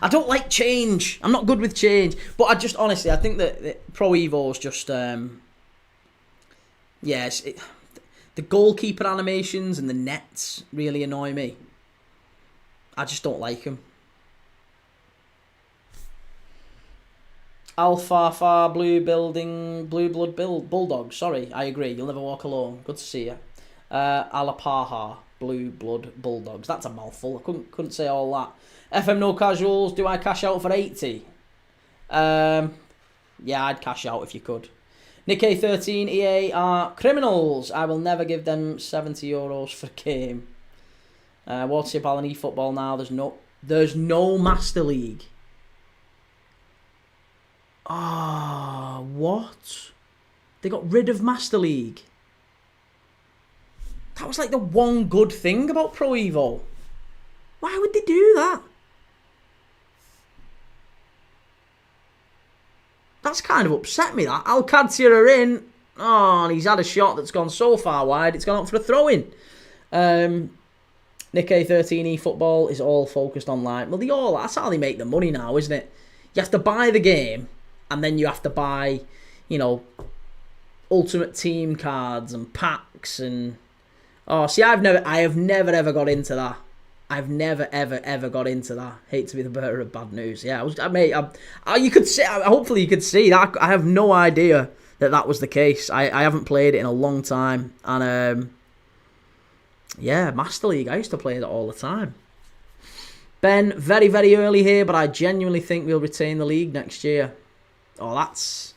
I don't like change. I'm not good with change. But I just honestly, I think that Pro Evo is just the goalkeeper animations and the nets really annoy me. I just don't like them. Alfalfa, Blue Blood Bulldog. Sorry, I agree. You'll never walk alone. Good to see you. Alapaha, Blue Blood Bulldogs. That's a mouthful. I couldn't say all that. FM No Casuals. Do I cash out for 80? Yeah, I'd cash out if you could. Nick A13, EA are criminals. I will never give them €70 for a game. Warchip Allen eFootball now. There's no Master League. Ah, what? They got rid of Master League. That was like the one good thing about Pro Evo. Why would they do that? That's kind of upset me, that. Al-Qadsiah are in. Oh, and he's had a shot that's gone so far wide, it's gone up for a throw-in. Nick A13 eFootball is all focused online. Well, that's how they make the money now, isn't it? You have to buy the game, and then you have to buy, Ultimate Team cards and packs and... Oh, see, I have never ever got into that. I've never ever got into that. Hate to be the bearer of bad news. Yeah, you could see. Hopefully, you could see that. I have no idea that was the case. I haven't played it in a long time, and yeah, Master League. I used to play that all the time. Ben, very very early here, but I genuinely think we'll retain the league next year. Oh, that's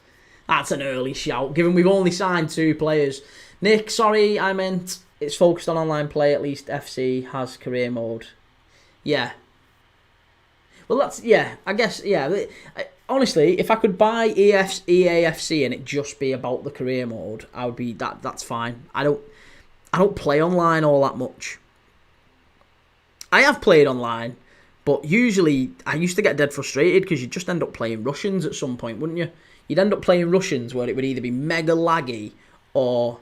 an early shout, given we've only signed 2 players. Nick, sorry, I meant it's focused on online play. At least FC has career mode. Yeah. Well, I guess, yeah. Honestly, if I could buy EAFC and it just be about the career mode, I would be that's fine. I don't play online all that much. I have played online, but usually I used to get dead frustrated because you'd just end up playing Russians at some point, wouldn't you? You'd end up playing Russians where it would either be mega laggy or...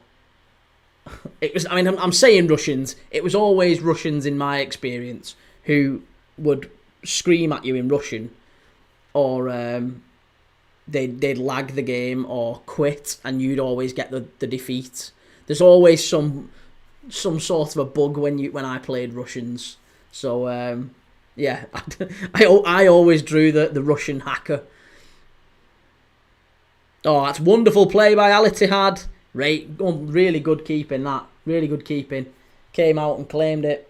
I'm saying Russians. It was always Russians in my experience who would scream at you in Russian or they'd lag the game or quit, and you'd always get the defeat. There's always some sort of a bug when I played Russians. So yeah, I always drew the Russian hacker. Oh, that's wonderful play by Al-Ittihad. Really good keeping that. Really good keeping. Came out and claimed it.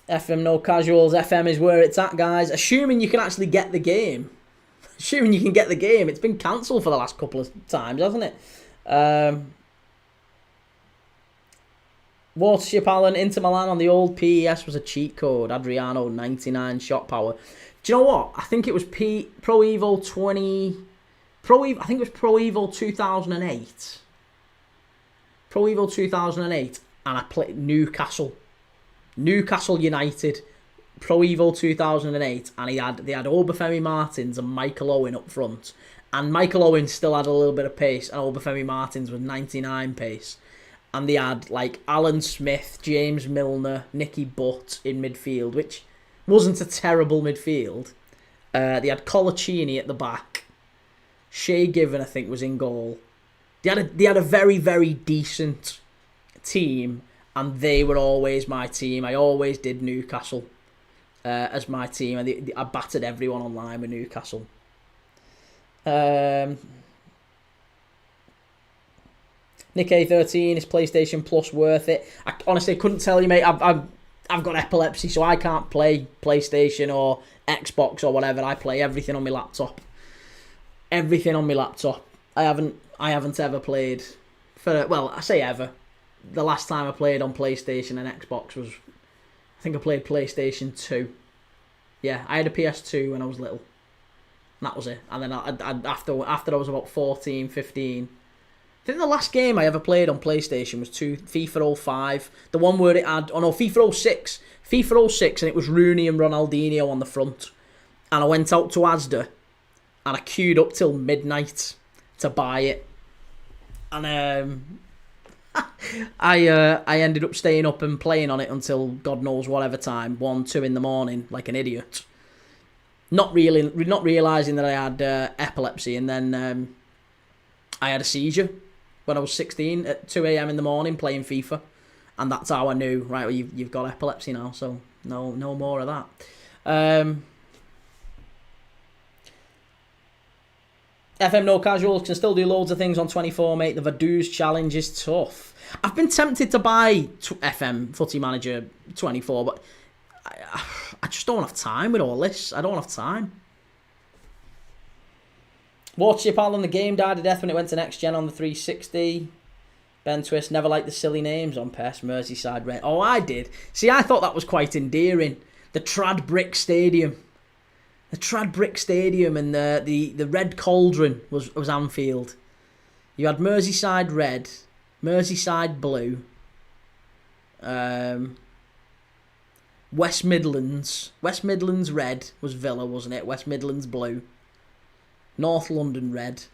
FM no casuals. FM is where it's at, guys. Assuming you can actually get the game. Assuming you can get the game. It's been cancelled for the last couple of times, hasn't it? Watership Allen, Inter Milan on the old PES was a cheat code. Adriano, 99 shot power. Do you know what? I think it was Pro Evo 20... I think it was Pro Evo 2008. Pro Evo 2008. And I played Newcastle United. Pro Evo 2008. And they had Obafemi Martins and Michael Owen up front. And Michael Owen still had a little bit of pace. And Obafemi Martins was 99 pace. And they had like Alan Smith, James Milner, Nicky Butt in midfield, which wasn't a terrible midfield. They had Colaccini at the back. Shea Given, I think, was in goal. They had a very, very decent team, and they were always my team. I always did Newcastle as my team, and I battered everyone online with Newcastle. Nick A13, is PlayStation Plus worth it? I honestly couldn't tell you, mate. I've got epilepsy, so I can't play PlayStation or Xbox or whatever. I play everything on my laptop. Everything on my laptop. I haven't ever played I say ever. The last time I played on PlayStation and Xbox was, I think I played PlayStation 2. Yeah, I had a PS2 when I was little. And that was it. And then after I was about 14, 15, I think the last game I ever played on PlayStation was FIFA 05. The one where it had... FIFA 06. FIFA 06, and it was Rooney and Ronaldinho on the front. And I went out to Asda, and I queued up till midnight to buy it. And I ended up staying up and playing on it until God knows whatever time, 1, 2 in the morning, like an idiot. Not realising that I had epilepsy, and then I had a seizure when I was 16 at 2 a.m. in the morning playing FIFA, and that's how I knew, right, well, you've got epilepsy now, so no more of that. FM No Casuals can still do loads of things on 24, mate. The Vaduz challenge is tough. I've been tempted to buy FM Footy Manager 24, but I just don't have time with all this. I don't have time. Watership Allen, the game died to death when it went to next gen on the 360. Ben Twist, never liked the silly names on PES. Merseyside Red. Oh, I did. See, I thought that was quite endearing. The Trad Brick Stadium. The Trad Brick Stadium and the Red Cauldron was Anfield. You had Merseyside Red, Merseyside Blue, West Midlands Red was Villa, wasn't it? West Midlands Blue, North London Red.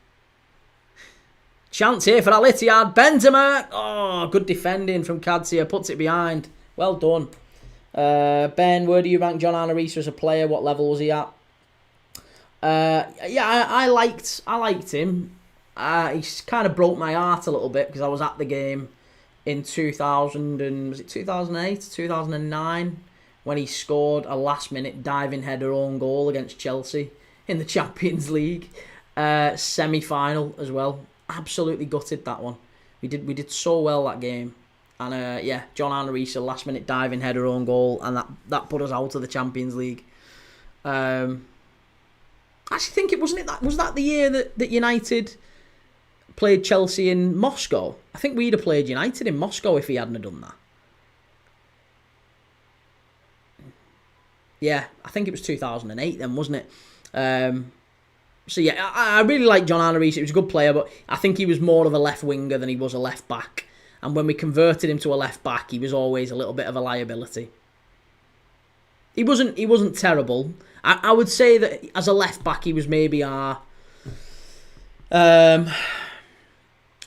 Chance here for Al-Ittihad. Benzema! Oh, good defending from Qadsiah. Puts it behind. Well done. Ben, where do you rank John Arne as a player? What level was he at? I liked him. He kind of broke my heart a little bit because I was at the game in 2008, 2009 when he scored a last-minute diving header own goal against Chelsea in the Champions League semi-final as well. Absolutely gutted that one. We did so well that game, and John Arne Riise, a last-minute diving header own goal, and that put us out of the Champions League. I actually think was that the year that United played Chelsea in Moscow? I think we'd have played United in Moscow if he hadn't done that. Yeah, I think it was 2008 then, wasn't it? So yeah, I really like John Arne Riise. He was a good player, but I think he was more of a left winger than he was a left back. And when we converted him to a left back, he was always a little bit of a liability. He wasn't terrible. I would say that as a left back, he was maybe our... I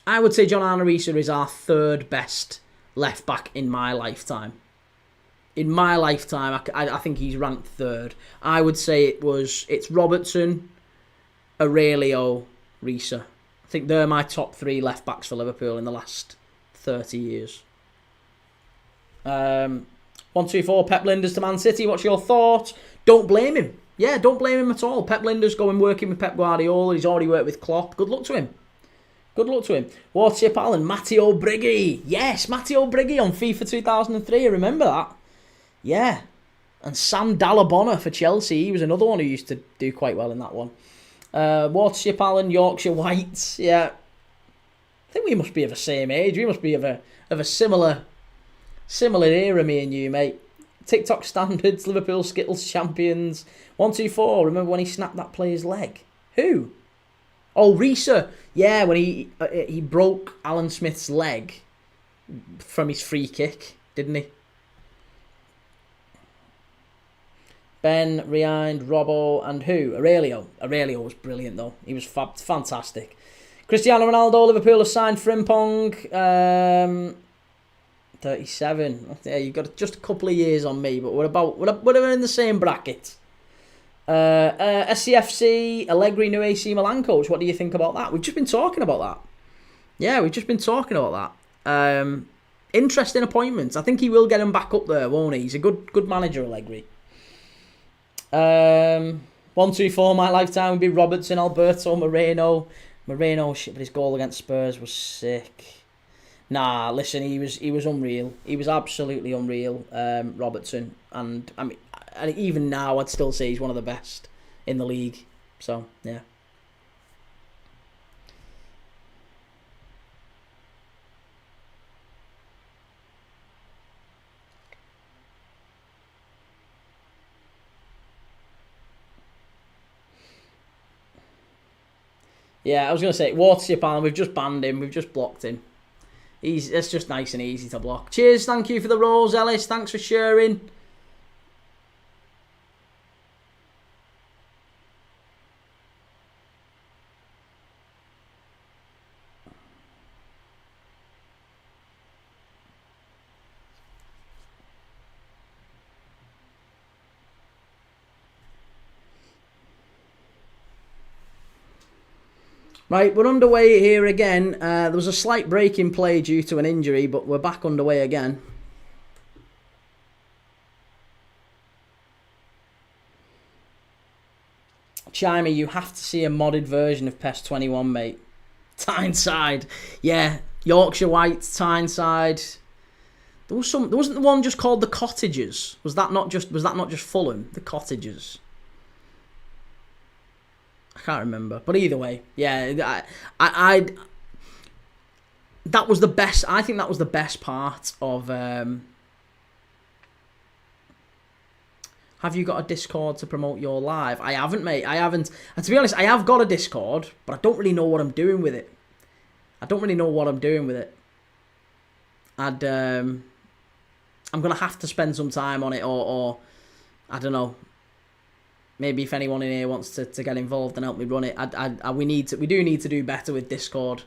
would say John Arne Riise is our third best left back in my lifetime. In my lifetime, I think he's ranked third. I would say it's Robertson, Aurelio, Risa. I think they're my top 3 left backs for Liverpool in the last 30 years. 1, 2, 4. Pep Lijnders to Man City. What's your thoughts? Don't blame him. Yeah, don't blame him at all. Pep Lijnders going working with Pep Guardiola. He's already worked with Klopp. Good luck to him. Good luck to him. Watership Allen, Matteo Brighi. Yes, Matteo Brighi on FIFA 2003. I remember that. Yeah. And Sam Dallabonna for Chelsea. He was another one who used to do quite well in that one. Watership Allen, Yorkshire Whites. Yeah. I think we must be of the same age. We must be of a similar era, me and you, mate. TikTok standards, Liverpool Skittles champions. 1, 2, 4. Remember when he snapped that player's leg? Who? Oh, Risa. Yeah, when he broke Alan Smith's leg from his free kick, didn't he? Ben, Riand, Robbo, and who? Aurelio. Aurelio was brilliant, though. He was fantastic. Cristiano Ronaldo, Liverpool have signed Frimpong. 37. Yeah, you've got just a couple of years on me, but we're in the same bracket. SCFC, Allegri, new AC Milan coach. What do you think about that? We've just been talking about that. Yeah, we've just been talking about that. Interesting appointments. I think he will get him back up there, won't he? He's a good manager, Allegri. 1, 2, 4. My lifetime would be Robertson, Alberto, Moreno. Shit, but his goal against Spurs was sick. Nah, listen, he was unreal. He was absolutely unreal, Robertson. And I mean, even now, I'd still say he's one of the best in the league. So, yeah. Yeah, I was going to say, Watership Allen, we've just banned him. We've just blocked him. It's just nice and easy to block. Cheers, thank you for the rose, Ellis. Thanks for sharing. Right, we're underway here again. There was a slight break in play due to an injury, but we're back underway again. Chimey, you have to see a modded version of PES 21, mate. Tyneside. Yeah, Yorkshire Whites, Tyneside. There wasn't the one just called the Cottagers. Was that not just Fulham? The Cottagers. I can't remember, but either way, yeah, I that was the best. I think that was the best part of. Have you got a Discord to promote your live? I haven't, mate. I haven't. And to be honest, I have got a Discord, but I don't really know what I'm doing with it. I'm gonna have to spend some time on it, or I don't know. Maybe if anyone in here wants to get involved and help me run it, we do need to do better with Discord,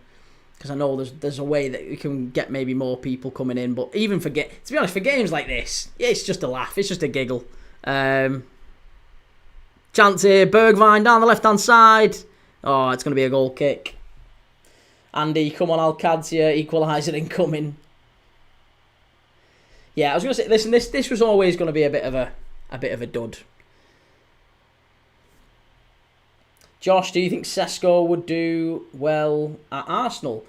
because I know there's a way that we can get maybe more people coming in. But even to be honest, for games like this, yeah, it's just a laugh, it's just a giggle. Chance here, Bergvine down the left hand side. Oh, it's gonna be a goal kick. Andy, come on, Al-Qadsiah, equaliser incoming. Yeah, I was gonna say, listen, this was always gonna be a bit of a dud. Josh, do you think Sesko would do well at Arsenal?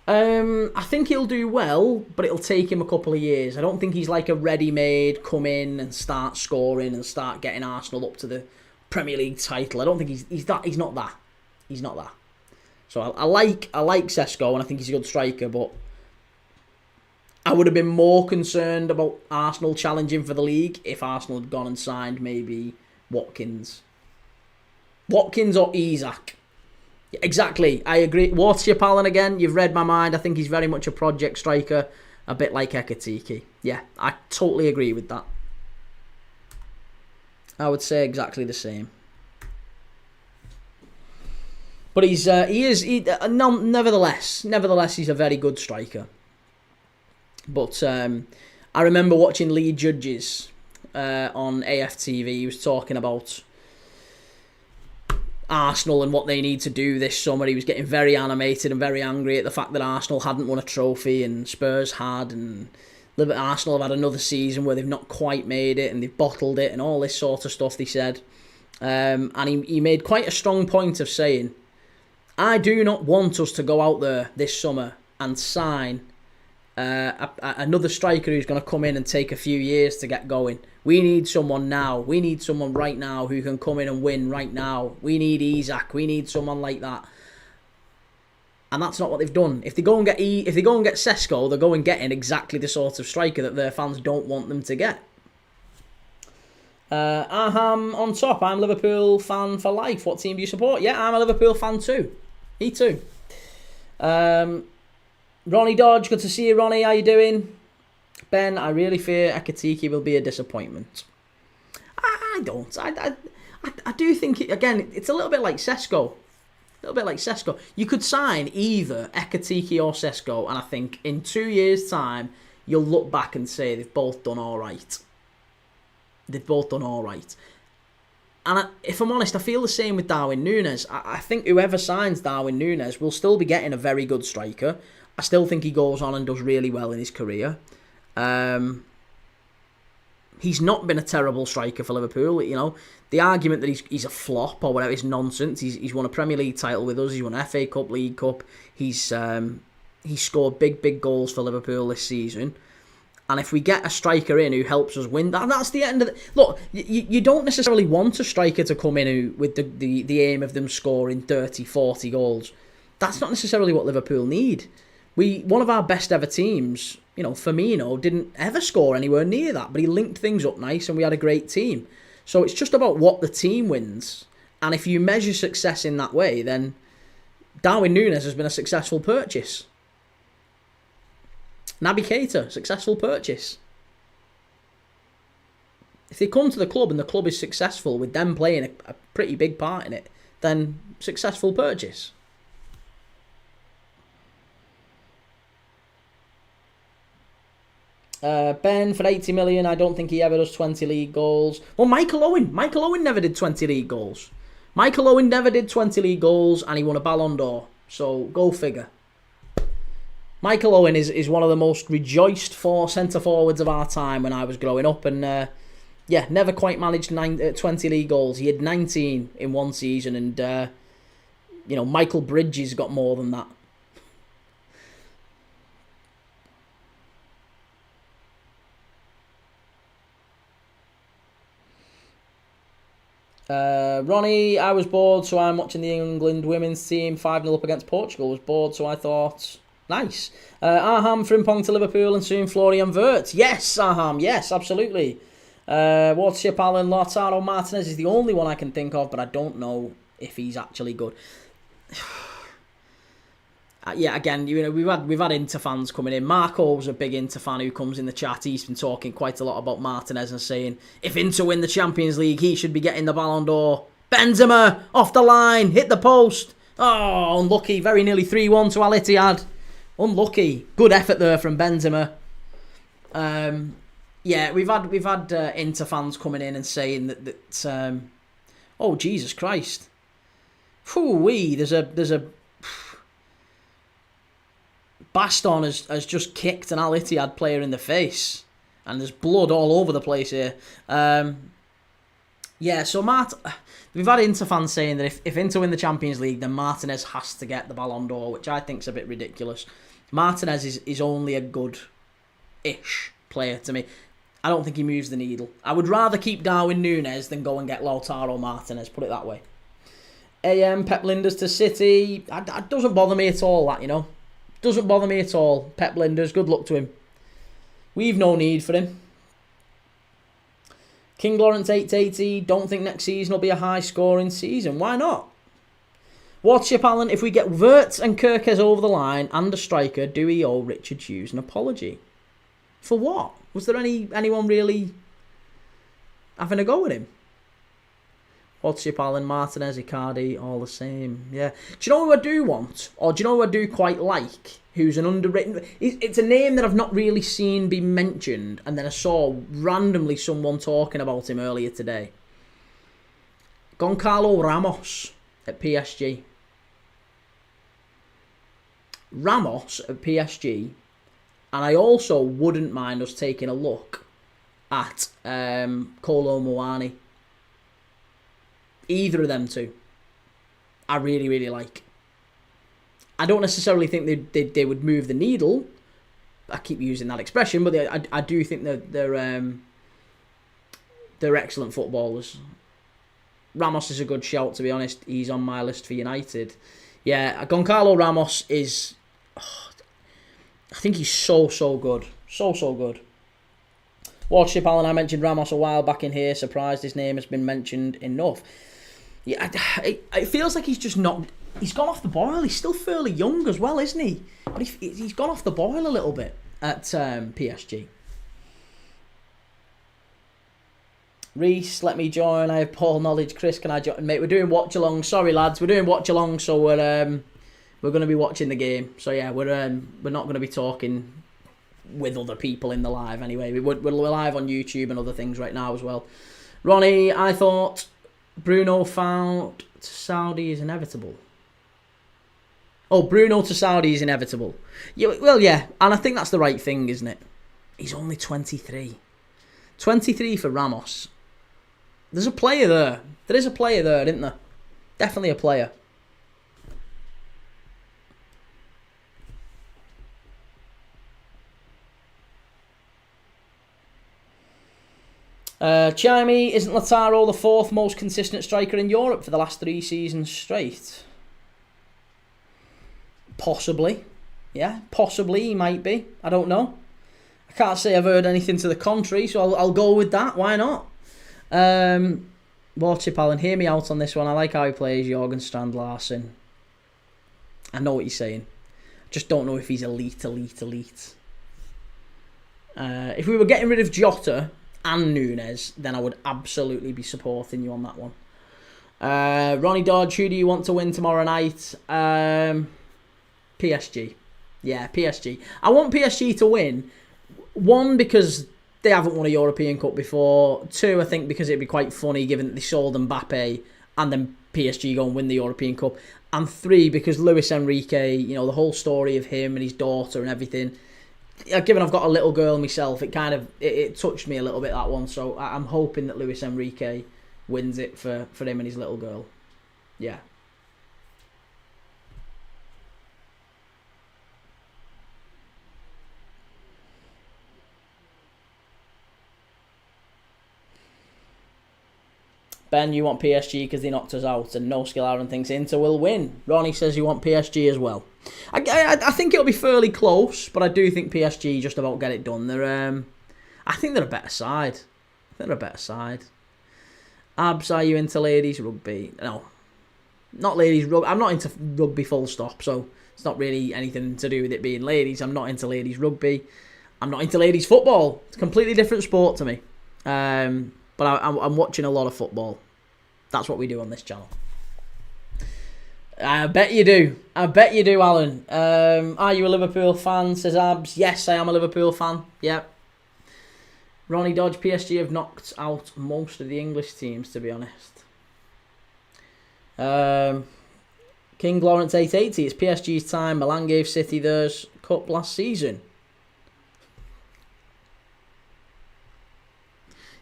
I think he'll do well, but it'll take him a couple of years. I don't think he's like a ready-made come in and start scoring and start getting Arsenal up to the Premier League title. I don't think he's not that. So I like Sesko, and I think he's a good striker, but I would have been more concerned about Arsenal challenging for the league if Arsenal had gone and signed maybe Watkins or Isak. Exactly, I agree. Watership Allen again, you've read my mind. I think he's very much a project striker, a bit like Ekitike. Yeah, I totally agree with that. I would say exactly the same. But nevertheless, he's a very good striker. But I remember watching Lee Judges on AFTV. He was talking about Arsenal and what they need to do this summer. He was getting very animated and very angry at the fact that Arsenal hadn't won a trophy and Spurs had, and Arsenal have had another season where they've not quite made it and they've bottled it and all this sort of stuff, they said. And he made quite a strong point of saying, I do not want us to go out there this summer and sign another striker who's going to come in and take a few years to get going. We need someone now. We need someone right now who can come in and win right now. We need Isak. We need someone like that. And that's not what they've done. If they go and get Sesko, they're going getting exactly the sort of striker that their fans don't want them to get. Aham on top. I'm a Liverpool fan for life. What team do you support? Yeah, I'm a Liverpool fan too. Me too. Ronnie Dodge, good to see you, Ronnie. How you doing? Ben, I really fear Ekitike will be a disappointment. I don't. I do think, again, it's a little bit like Sesko. You could sign either Ekitike or Sesko, and I think in 2 years' time, you'll look back and say they've both done all right. And if I'm honest, I feel the same with Darwin Núñez. I think whoever signs Darwin Núñez will still be getting a very good striker. I still think he goes on and does really well in his career. He's not been a terrible striker for Liverpool. You know, the argument that he's a flop or whatever is nonsense. He's won a Premier League title with us. He's won an FA Cup, League Cup. He's scored big goals for Liverpool this season. And if we get a striker in who helps us win, that's the end of it. Look, you don't necessarily want a striker to come in with the aim of them scoring 30, 40 goals. That's not necessarily what Liverpool need. One of our best ever teams, you know, Firmino, didn't ever score anywhere near that, but he linked things up nice and we had a great team. So it's just about what the team wins. And if you measure success in that way, then Darwin Núñez has been a successful purchase. Naby Keita, successful purchase. If they come to the club and the club is successful with them playing a pretty big part in it, then successful purchase. Ben, for 80 million, I don't think he ever does 20 league goals. Well, Michael Owen never did 20 league goals. Michael Owen never did 20 league goals and he won a Ballon d'Or. So, go figure. Michael Owen is one of the most rejoiced centre-forwards of our time when I was growing up. And, never quite managed 20 league goals. He had 19 in one season and, Michael Bridges got more than that. Ronnie, I was bored, so I'm watching the England women's team 5-0 up against Portugal. Was bored, so I thought, nice. Aham, Frimpong to Liverpool and soon Florian Wirtz. Yes, Aham, yes, absolutely. Worship Allen, Lautaro Martinez is the only one I can think of, but I don't know if he's actually good. Again, we've had Inter fans coming in. Marco was a big Inter fan who comes in the chat. He's been talking quite a lot about Martinez and saying if Inter win the Champions League, he should be getting the Ballon d'Or. Benzema off the line, hit the post. Oh, unlucky. Very nearly 3-1 to Al-Ittihad. Unlucky. Good effort there from Benzema. We've had Inter fans coming in and saying that oh Jesus Christ. Whoo-wee, there's a Baston has just kicked an Al-Ittihad player in the face. And there's blood all over the place here. So we've had Inter fans saying that if Inter win the Champions League, then Martinez has to get the Ballon d'Or, which I think is a bit ridiculous. Martinez is only a good-ish player to me. I don't think he moves the needle. I would rather keep Darwin Núñez than go and get Lautaro Martinez, put it that way. Pep Linders to City. That doesn't bother me at all, that, you know. Doesn't bother me at all. Pep Linders, good luck to him. We've no need for him. King Lawrence 880, don't think next season will be a high-scoring season. Why not? Worship Allen, if we get Wirtz and Kirkes over the line and a striker, do we owe Richard Hughes an apology? For what? Was there anyone really having a go at him? Worship Allen, Martinez, Icardi, all the same. Yeah. Do you know who I do want? Or do you know who I do quite like? Who's an underwritten... It's a name that I've not really seen be mentioned. And then I saw randomly someone talking about him earlier today. Goncalo Ramos. at PSG. Ramos at PSG, and I also wouldn't mind us taking a look at Kolo Muani. Either of them two, I really, really like. I don't necessarily think they would move the needle. I keep using that expression, but I do think they're excellent footballers. Ramos is a good shout, to be honest. He's on my list for United. Yeah, Goncalo Ramos is... I think he's so good. So good. Warship Alan, I mentioned Ramos a while back in here. Surprised his name has been mentioned enough. Yeah, it feels like he's just not... He's gone off the boil. He's still fairly young as well, isn't he? But he's gone off the boil a little bit at PSG. Reese, let me join. I have Paul knowledge. Chris, can I join? Mate, we're doing watch along. Sorry, lads, we're doing watch along. So we're going to be watching the game. So yeah, we're not going to be talking with other people in the live anyway. We're live on YouTube and other things right now as well. Ronnie, I thought Bruno found to Saudi is inevitable. Oh, Bruno to Saudi is inevitable. Yeah, well, yeah, and I think that's the right thing, isn't it? He's only 23. 23 for Ramos. There's a player there. There is a player there, isn't there? Definitely a player. Chimey, isn't Lautaro the fourth most consistent striker in Europe for the last 3 seasons straight? Possibly. Yeah, possibly he might be. I don't know. I can't say I've heard anything to the contrary, so I'll go with that. Why not? Warchip Allen, hear me out on this one. I like how he plays Jorgen Strand Larsen. I know what you're saying. Just don't know if he's elite. If we were getting rid of Jota and Nunes, then I would absolutely be supporting you on that one. Ronnie Dodge, who do you want to win tomorrow night? PSG. Yeah, PSG. I want PSG to win. 1, because they haven't won a European Cup before. 2, I think because it'd be quite funny given that they sold Mbappe and then PSG go and win the European Cup. And 3, because Luis Enrique, you know, the whole story of him and his daughter and everything. Given I've got a little girl myself, it kind of it touched me a little bit, that one. So I'm hoping that Luis Enrique wins it for him and his little girl. Yeah. Ben, you want PSG because they knocked us out, and No Skill Aaron thinks Inter will win. Ronnie says you want PSG as well. I think it'll be fairly close, but I do think PSG just about get it done. I think they're a better side. Abs, are you into ladies rugby? No, not ladies rugby. I'm not into rugby full stop, so it's not really anything to do with it being ladies. I'm not into ladies rugby. I'm not into ladies football. It's a completely different sport to me. But I'm watching a lot of football. That's what we do on this channel. I bet you do, Alan. Are you a Liverpool fan, says Abs? Yes, I am a Liverpool fan. Yep. Ronnie Dodge, PSG have knocked out most of the English teams, to be honest. King Lawrence 880, it's PSG's time. Milan gave City theirs cup last season.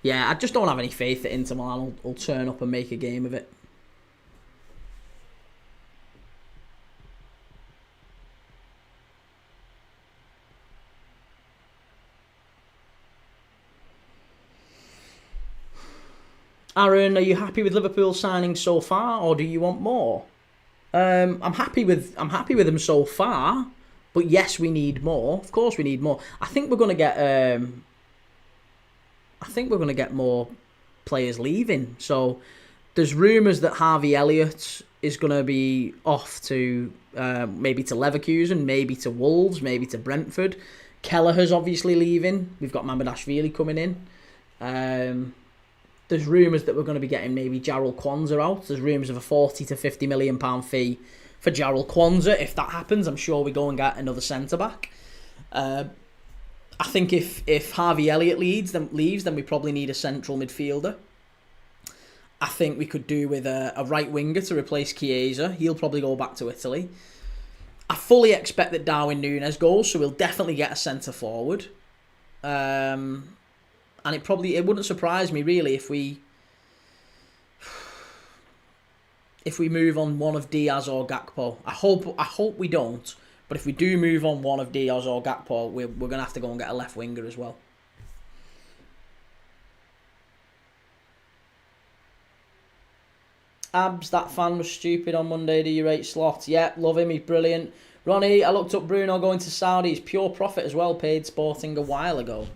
Yeah, I just don't have any faith that Inter Milan will turn up and make a game of it. Aaron, are you happy with Liverpool signing so far, or do you want more? I'm happy with them so far, but yes, we need more. Of course, we need more. I think we're going to get more players leaving. So there's rumours that Harvey Elliott is going to be off to maybe to Leverkusen, maybe to Wolves, maybe to Brentford. Kelleher's obviously leaving. We've got Mamardashvili coming in. There's rumours that we're going to be getting maybe Jarrell Kwanzaa out. There's rumours of a £40 to £50 million fee for Jarrell Kwanzaa. If that happens, I'm sure we go and get another centre-back. I think if Harvey Elliott leaves, then we probably need a central midfielder. I think we could do with a right winger to replace Chiesa. He'll probably go back to Italy. I fully expect that Darwin Núñez goes, so we'll definitely get a centre forward. And it wouldn't surprise me really if we move on one of Diaz or Gakpo. I hope we don't, but if we do move on one of Diaz or Gakpo, we're going to have to go and get a left winger as well. Abs, that fan was stupid on Monday. Do you rate Slot? Yeah, love him. He's brilliant. Ronnie, I looked up Bruno going to Saudi. It's pure profit as well. Paid Sporting a while ago.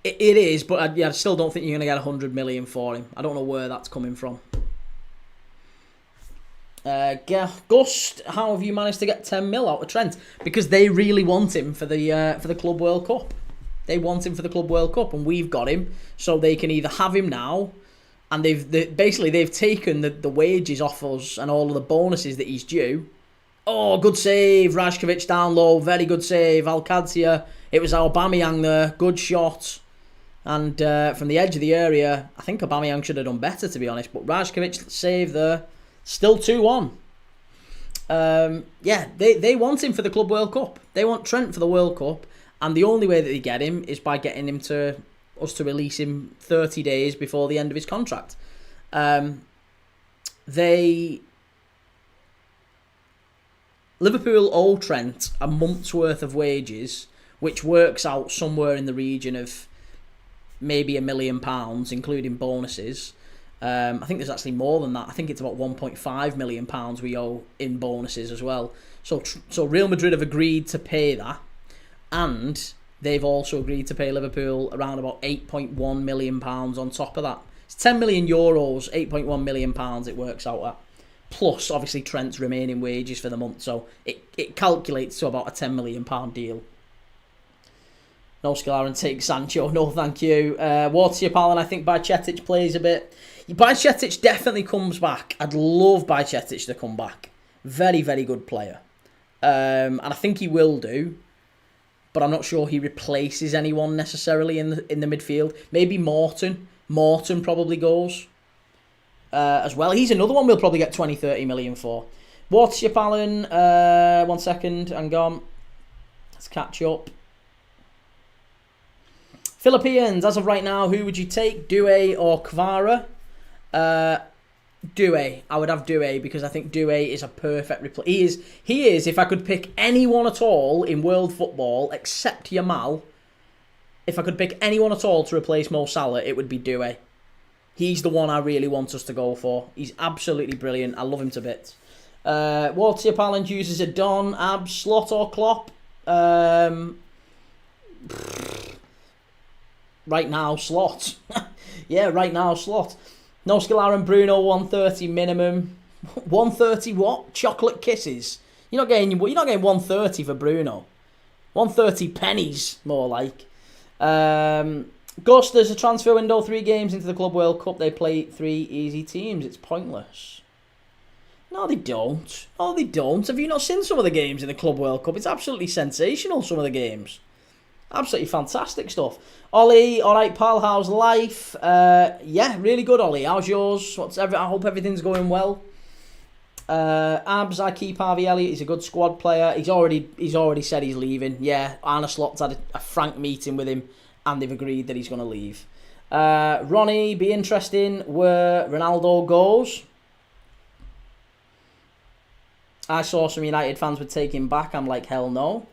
It is, but I still don't think you're going to get 100 million for him. I don't know where that's coming from. Gust, how have you managed to get 10 mil out of Trent? Because they really want him for the Club World Cup. They want him for the Club World Cup, and we've got him, so they can either have him now. And they've taken the wages off us and all of the bonuses that he's due. Oh, good save. Rajkovic down low. Very good save. Al-Qadsiah. It was Aubameyang there. Good shot. And from the edge of the area, I think Aubameyang should have done better, to be honest. But Rajkovic save there. Still 2-1. They want him for the Club World Cup. They want Trent for the World Cup. And the only way that they get him is by getting him to release him 30 days before the end of his contract. Liverpool owe Trent a month's worth of wages, which works out somewhere in the region of maybe £1 million, including bonuses. I think there's actually more than that. I think it's about £1.5 million we owe in bonuses as well. So Real Madrid have agreed to pay that, and they've also agreed to pay Liverpool around about £8.1 million on top of that. It's 10 million euros, £8.1 million it works out at. Plus, obviously, Trent's remaining wages for the month. So it calculates to about a £10 million deal. No Scalaran takes Sancho. No, thank you. What's your pal? And I think Bajcetic plays a bit. Bajcetic definitely comes back. I'd love Bajcetic to come back. Very, very good player. And I think he will do. But I'm not sure he replaces anyone necessarily in the midfield. Maybe Morton. Morton probably goes as well. He's another one we'll probably get 20-30 million for. What's your Palin? 1 second. Hang on. Let's catch up. Philippines, as of right now, who would you take? Doué or Kvara? Doué. I would have Doué because I think Doué is a perfect replace. He is, if I could pick anyone at all in world football except Yamal, if I could pick anyone at all to replace Mo Salah, it would be Doué. He's the one I really want us to go for. He's absolutely brilliant. I love him to bits. Walter Palland uses a Don, Abs, Slot or Klopp? Right now, Slot. Yeah, right now, Slot. No Scalaran, Bruno, 130 minimum. 130 what? Chocolate kisses. You're not getting 130 for Bruno. 130 pennies, more like. Gus, there's a transfer window, 3 games into the Club World Cup. They play 3 easy teams. It's pointless. No, they don't. No, they don't. Have you not seen some of the games in the Club World Cup? It's absolutely sensational, some of the games. Absolutely fantastic stuff. Ollie, alright pal, how's life? Yeah, really good, Ollie. How's yours? I hope everything's going well. Abs, I keep Harvey Elliott. He's a good squad player. He's already said he's leaving. Yeah, Arne Slot's had a frank meeting with him, and they've agreed that he's going to leave. Ronnie, be interesting where Ronaldo goes. I saw some United fans would take him back. I'm like, hell no.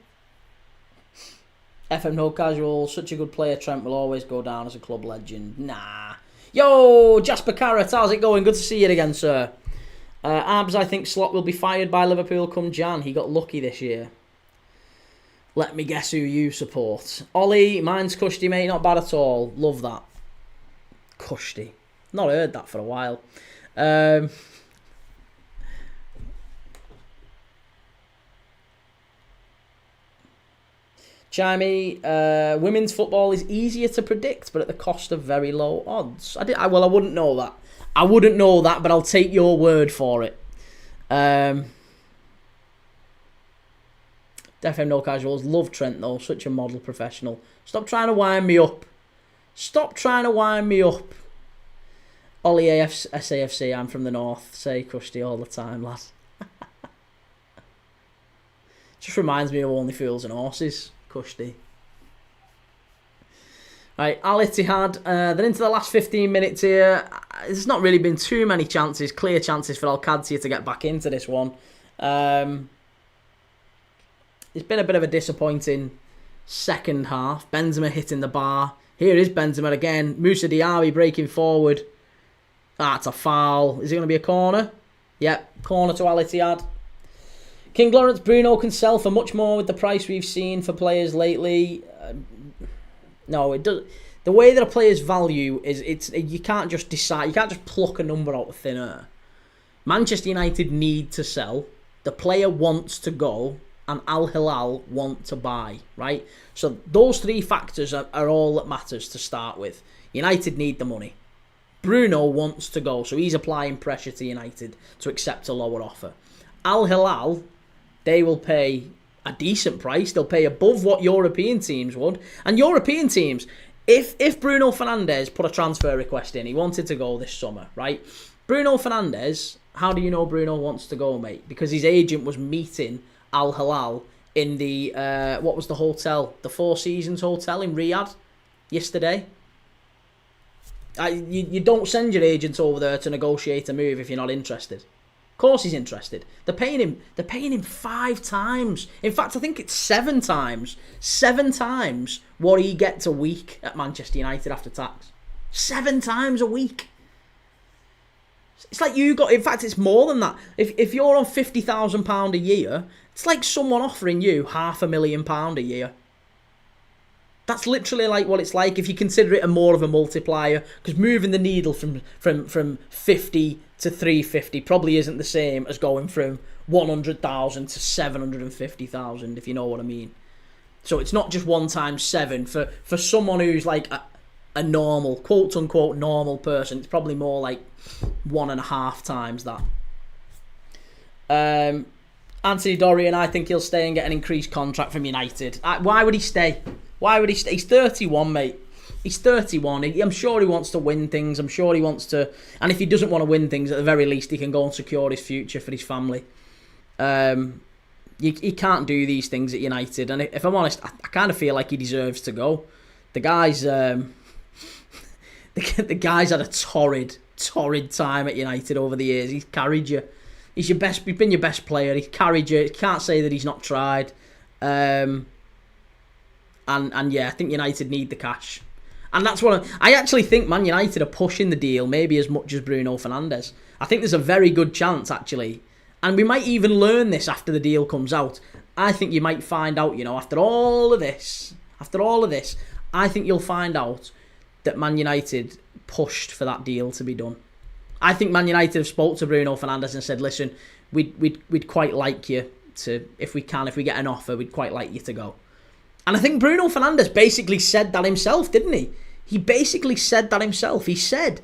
FM No Casual, such a good player. Trent will always go down as a club legend. Nah. Yo, Jasper Carrot, how's it going? Good to see you again, sir. Abs, I think Slot will be fired by Liverpool come Jan. He got lucky this year. Let me guess who you support. Ollie, mine's Kushti, mate. Not bad at all. Love that. Kushti. Not heard that for a while. Chimey, women's football is easier to predict, but at the cost of very low odds. I wouldn't know that. I wouldn't know that, but I'll take your word for it. FM No Casuals, love Trent though, such a model professional. Stop trying to wind me up. Stop trying to wind me up. Ollie SAFC, I'm from the north. Say Krusty all the time, lad. Just reminds me of Only Fools and Horses, Krusty. Right, Al-Ittihad, they're into the last 15 minutes here. There's not really been too many chances, clear chances for Al-Qadsiah to get back into this one. It's been a bit of a disappointing second half. Benzema hitting the bar. Here is Benzema again. Moussa Diaby breaking forward. That's a foul. Is it going to be a corner? Yep, corner to Al-Ittihad. King Lawrence, Bruno can sell for much more with the price we've seen for players lately. No, it does. The way that a player's value is, you can't just decide. You can't just pluck a number out of thin air. Manchester United need to sell. The player wants to go, and Al Hilal want to buy. Right. So those three factors are all that matters to start with. United need the money. Bruno wants to go, so he's applying pressure to United to accept a lower offer. Al Hilal, they will pay a decent price. They'll pay above what European teams would. And European teams, if Bruno Fernandes put a transfer request in, he wanted to go this summer, right? Bruno Fernandes, how do you know Bruno wants to go, mate? Because his agent was meeting Al Hilal in the, what was the hotel? The Four Seasons Hotel in Riyadh yesterday. You don't send your agent over there to negotiate a move if you're not interested. Of course he's interested. They're paying him 5 times. In fact, I think it's 7 times. 7 times what he gets a week at Manchester United after tax. 7 times a week. It's like you got. In fact, it's more than that. If you're on £50,000 a year, it's like someone offering you £500,000 a year. That's literally like what it's like if you consider it more of a multiplier, because moving the needle from 50 to 350 probably isn't the same as going from 100,000 to 750,000, if you know what I mean. So it's not just 1 times 7 for someone who's like a normal, quote unquote normal person. It's probably more like 1.5 times that. Anthony Dorian, I think he'll stay and get an increased contract from United. Why would he stay? Why would he stay? He's 31, mate. He's 31. I'm sure he wants to win things. I'm sure he wants to... And if he doesn't want to win things, at the very least, he can go and secure his future for his family. He can't do these things at United. And if I'm honest, I kind of feel like he deserves to go. The guy's... the guy's had a torrid time at United over the years. He's carried you. He's been your best player. He's carried you. You can't say that he's not tried. And yeah, I think United need the cash. And that's what I actually think Man United are pushing the deal maybe as much as Bruno Fernandes. I think there's a very good chance, actually. And we might even learn this after the deal comes out. I think you might find out, after all of this, I think you'll find out that Man United pushed for that deal to be done. I think Man United have spoke to Bruno Fernandes and said, listen, we'd quite like you to, if we get an offer, we'd quite like you to go. And I think Bruno Fernandes basically said that himself, didn't he? He basically said that himself. He said,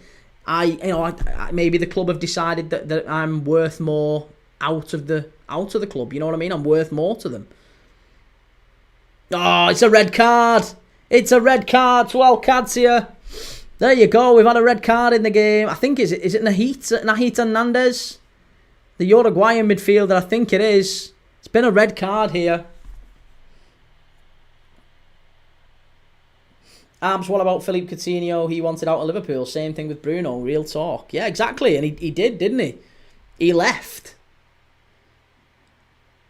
maybe the club have decided that I'm worth more out of the club. You know what I mean? I'm worth more to them. Oh, it's a red card. It's a red card to Al-Qadsiah. There you go. We've had a red card in the game. I think is it Nahit Hernandez, the Uruguayan midfielder? I think it is. It's been a red card here. Abs, what about Philippe Coutinho? He wanted out of Liverpool. Same thing with Bruno. Real talk. Yeah, exactly. And he did, didn't he? He left.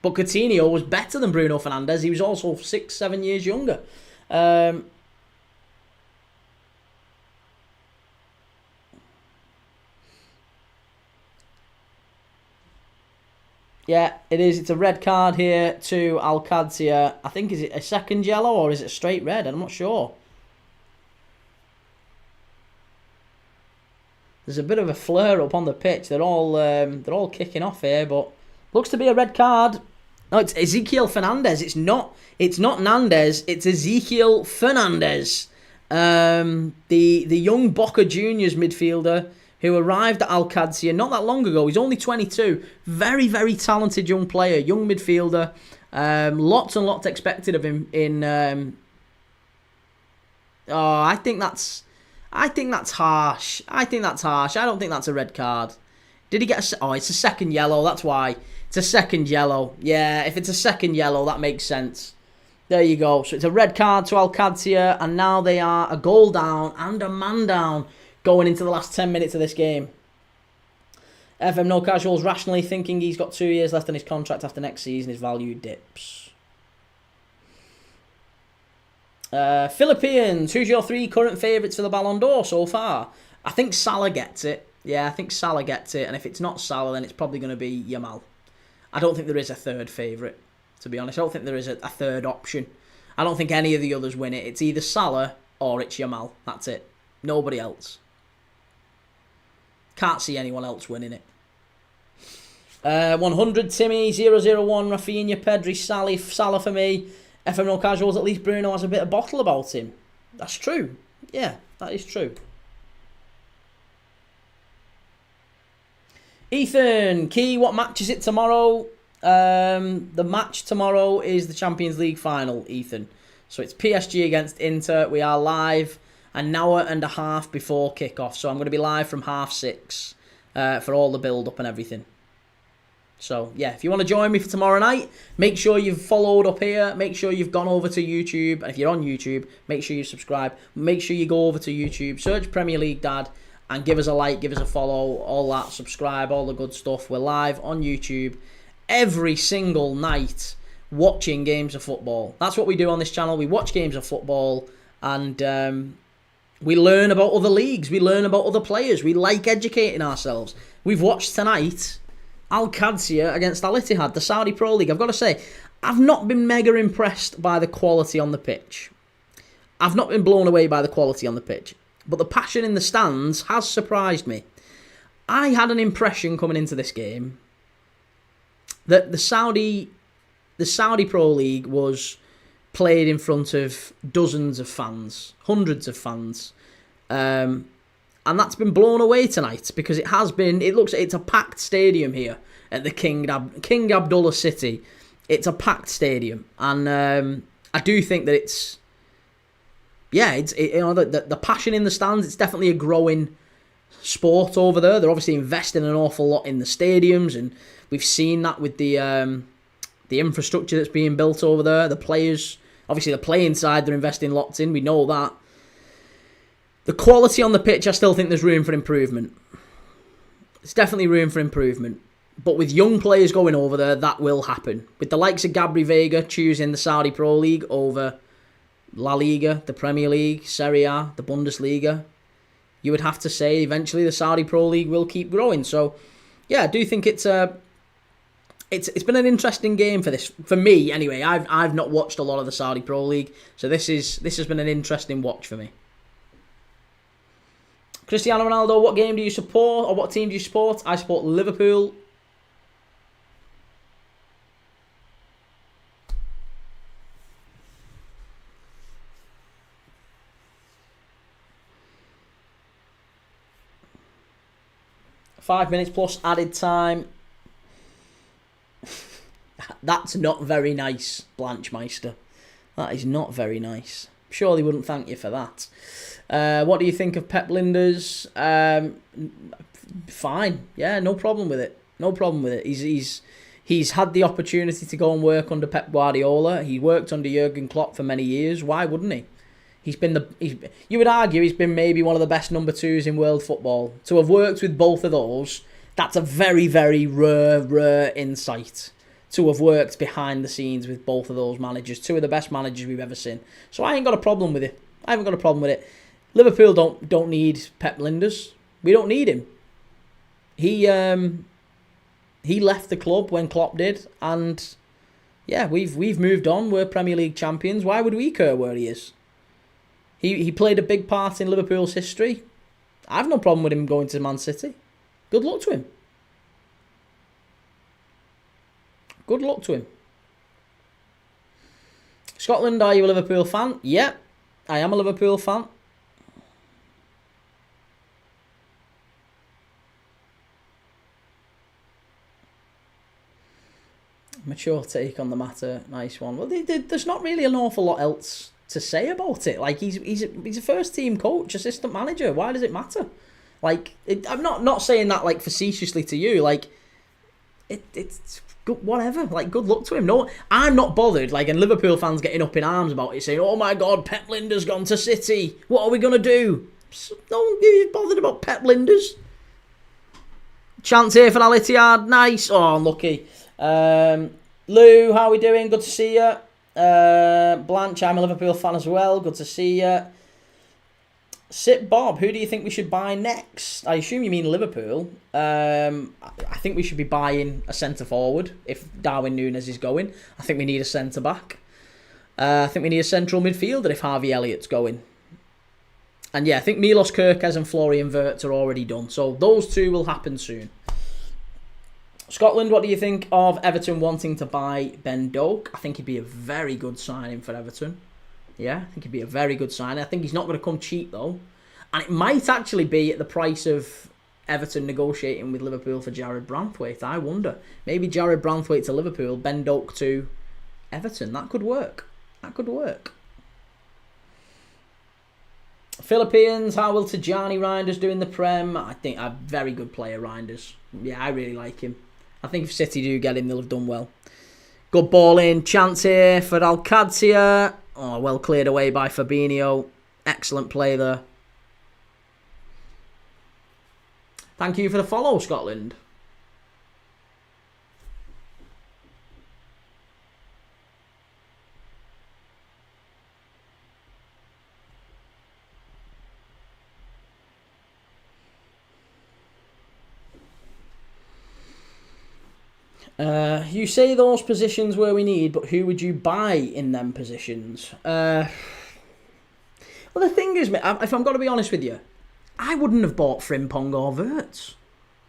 But Coutinho was better than Bruno Fernandes. He was also 6-7 years younger. Yeah, it is. It's a red card here to Al-Qadsiah. I think, is it a second yellow or is it a straight red? I'm not sure. There's a bit of a flare up on the pitch. They're all kicking off here, but looks to be a red card. No, it's Ezequiel Fernandez. It's not Nandez. It's Ezequiel Fernandez, the young Boca Juniors midfielder who arrived at Al-Qadsiah not that long ago. He's only 22. Very, very talented young player, young midfielder. Lots and lots expected of him in. I think I think that's harsh. I don't think that's a red card. Did he get a... Oh, it's a second yellow. That's why. It's a second yellow. Yeah, if it's a second yellow, that makes sense. There you go. So it's a red card to Al-Qadsiah, and now they are a goal down and a man down going into the last 10 minutes of this game. FM No Casuals rationally thinking he's got 2 years left on his contract after next season. His value dips. Philippines, who's your 3 current favourites for the Ballon d'Or so far? I think Salah gets it. Yeah, I think Salah gets it. And if it's not Salah, then it's probably going to be Yamal. I don't think there is a third favourite, to be honest. I don't think there is a third option. I don't think any of the others win it. It's either Salah or it's Yamal. That's it. Nobody else. Can't see anyone else winning it. 100 Timmy, 001 Rafinha, Pedri, Salah for me. FM No Casuals, at least Bruno has a bit of bottle about him. That's true. Yeah, that is true. Ethan, Key, what match is it tomorrow? The match tomorrow is the Champions League final, Ethan. So it's PSG against Inter. We are live an hour and a half before kickoff. So I'm going to be live from 6:30 for all the build-up and everything. So, yeah, if you want to join me for tomorrow night, make sure you've followed up here. Make sure you've gone over to YouTube. And if you're on YouTube, make sure you subscribe. Make sure you go over to YouTube, search Premier League Dad, and give us a like, give us a follow, all that, subscribe, all the good stuff. We're live on YouTube every single night watching games of football. That's what we do on this channel. We watch games of football and we learn about other leagues. We learn about other players. We like educating ourselves. We've watched tonight Al-Qadsiah against Al-Ittihad, the Saudi Pro League. I've got to say, I've not been mega impressed by the quality on the pitch. I've not been blown away by the quality on the pitch. But the passion in the stands has surprised me. I had an impression coming into this game that the Saudi Pro League was played in front of dozens of fans, hundreds of fans. And that's been blown away tonight because it's a packed stadium here at the King Abdullah City. It's a packed stadium. And I do think that the passion in the stands, it's definitely a growing sport over there. They're obviously investing an awful lot in the stadiums, and we've seen that with the infrastructure that's being built over there. The players, obviously the playing side, they're investing lots in. We know that. The quality on the pitch, I still think there's room for improvement. There's definitely room for improvement. But with young players going over there, that will happen. With the likes of Gabri Vega choosing the Saudi Pro League over La Liga, the Premier League, Serie A, the Bundesliga, you would have to say eventually the Saudi Pro League will keep growing. So, yeah, I do think it's been an interesting game for me anyway. I've not watched a lot of the Saudi Pro League, so this has been an interesting watch for me. Cristiano Ronaldo, what game do you support, or what team do you support? I support Liverpool. Five minutes plus added time. That's not very nice, Blanchmeister. That is not very nice. Surely wouldn't thank you for that. What do you think of Pep Lijnders? Fine. Yeah, no problem with it. No problem with it. He's had the opportunity to go and work under Pep Guardiola. He worked under Jurgen Klopp for many years. Why wouldn't he? You would argue he's been maybe one of the best number 2s in world football. To have worked with both of those, that's a very, very rare insight. To have worked behind the scenes with both of those managers. 2 of the best managers we've ever seen. So I ain't got a problem with it. I haven't got a problem with it. Liverpool don't need Pep Lijnders. We don't need him. He left the club when Klopp did, and yeah, we've moved on. We're Premier League champions. Why would we care where he is? He played a big part in Liverpool's history. I've no problem with him going to Man City. Good luck to him. Good luck to him. Scotland, are you a Liverpool fan? Yeah, I am a Liverpool fan. Mature take on the matter. Nice one. Well, there's not really an awful lot else to say about it. Like, he's a first team coach, assistant manager. Why does it matter? Like, I'm not saying that like facetiously to you. Like, it's good, whatever. Like, good luck to him. No, I'm not bothered. Like, and Liverpool fans getting up in arms about it, saying, "Oh my God, Pep Lijnders gone to City. What are we gonna do?" No one is bothered about Pep Lijnders. Chance here for Al-Ittihad. Nice. Oh, unlucky. Lou, how are we doing? Good to see you. Blanche, I'm a Liverpool fan as well. Good to see you. Sit Bob, who do you think we should buy next? I assume you mean Liverpool. I think we should be buying a centre forward if Darwin Núñez is going. I think we need a centre back. I think we need a central midfielder if Harvey Elliott's going. And yeah, I think Milos Kerkez and Florian Wirtz are already done. So those two will happen soon. Scotland, what do you think of Everton wanting to buy Ben Doak? I think he'd be a very good signing for Everton. Yeah, I think he'd be a very good signing. I think he's not going to come cheap though. And it might actually be at the price of Everton negotiating with Liverpool for Jared Branthwaite. I wonder. Maybe Jared Branthwaite to Liverpool, Ben Doak to Everton. That could work. That could work. Philippines, how will Tijani Reinders do in the Prem? I think a very good player, Reinders. Yeah, I really like him. I think if City do get him, they'll have done well. Good ball in. Chance here for Al-Qadsiah. Oh, well cleared away by Fabinho. Excellent play there. Thank you for the follow, Scotland. You say those positions where we need, but who would you buy in them positions? Well, the thing is, if I'm going to be honest with you, I wouldn't have bought Frimpong or Wirtz.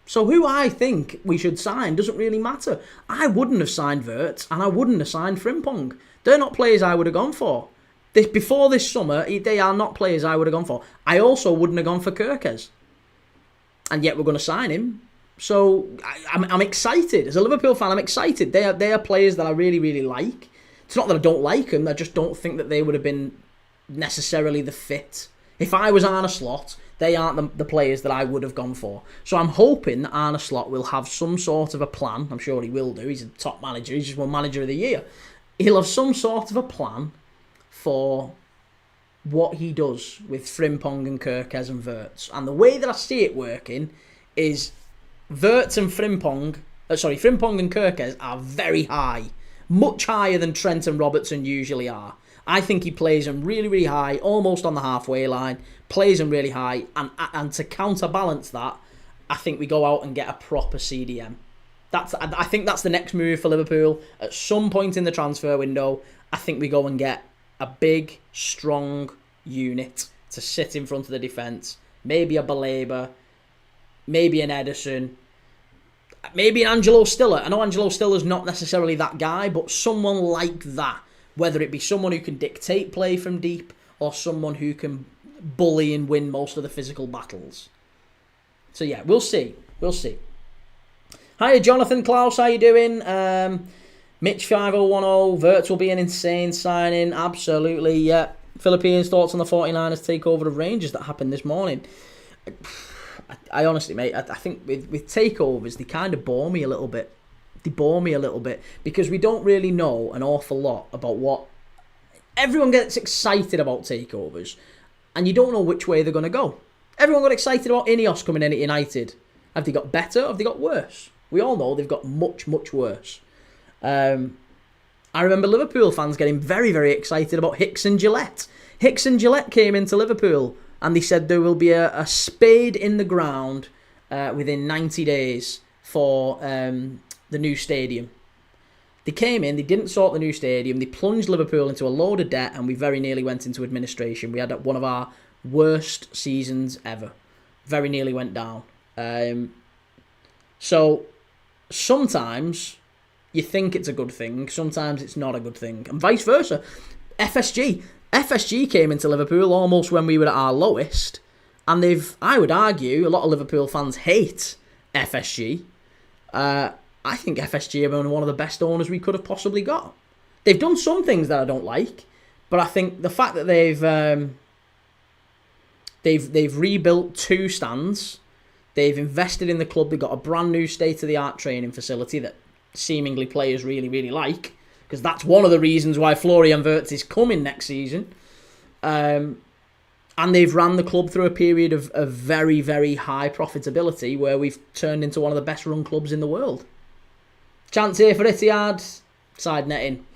So who I think we should sign doesn't really matter. I wouldn't have signed Wirtz and I wouldn't have signed Frimpong. They're not players I would have gone for. Before this summer, they are not players I would have gone for. I also wouldn't have gone for Kerkez. And yet we're going to sign him. So I'm excited. As a Liverpool fan, I'm excited. They are players that I really, really like. It's not that I don't like them. I just don't think that they would have been necessarily the fit. If I was Arne Slot, they aren't the players that I would have gone for. So I'm hoping that Arne Slot will have some sort of a plan. I'm sure he will do. He's a top manager. He's just won Manager of the Year. He'll have some sort of a plan for what he does with Frimpong and Kerkez and Wirtz. And the way that I see it working is Wirtz and Frimpong and Kerkez are very high. Much higher than Trent and Robertson usually are. I think he plays them really, really high, almost on the halfway line, plays them really high, and to counterbalance that, I think we go out and get a proper CDM. I think that's the next move for Liverpool. At some point in the transfer window, I think we go and get a big, strong unit to sit in front of the defence. Maybe a Baleba, maybe an Ederson, maybe an Angelo Stiller. I know Angelo Stiller's not necessarily that guy, but someone like that. Whether it be someone who can dictate play from deep or someone who can bully and win most of the physical battles. So yeah, we'll see. We'll see. Hi, Jonathan Klaus, how you doing? Mitch 5010, Wirtz will be an insane signing. Absolutely, yeah. Philippines thoughts on the 49ers takeover of Rangers that happened this morning. I honestly, mate, I think with takeovers, they kind of bore me a little bit. They bore me a little bit because we don't really know an awful lot about what... Everyone gets excited about takeovers and you don't know which way they're going to go. Everyone got excited about Ineos coming in at United. Have they got better or have they got worse? We all know they've got much, much worse. I remember Liverpool fans getting very, very excited about Hicks and Gillette. Hicks and Gillette came into Liverpool and they said there will be a spade in the ground within 90 days for the new stadium. They came in, they didn't sort the new stadium, they plunged Liverpool into a load of debt and we very nearly went into administration. We had one of our worst seasons ever. Very nearly went down. So sometimes you think it's a good thing, sometimes it's not a good thing, and vice versa. FSG came into Liverpool almost when we were at our lowest, and I would argue, a lot of Liverpool fans hate FSG. I think FSG have been one of the best owners we could have possibly got. They've done some things that I don't like, But I think the fact that they've rebuilt 2 stands, they've invested in the club, they've got a brand new state-of-the-art training facility that seemingly players really, really like, because that's one of the reasons why Florian Wirtz is coming next season. And they've ran the club through a period of very, very high profitability where we've turned into one of the best run clubs in the world. Chance here for Ittihad. Side netting.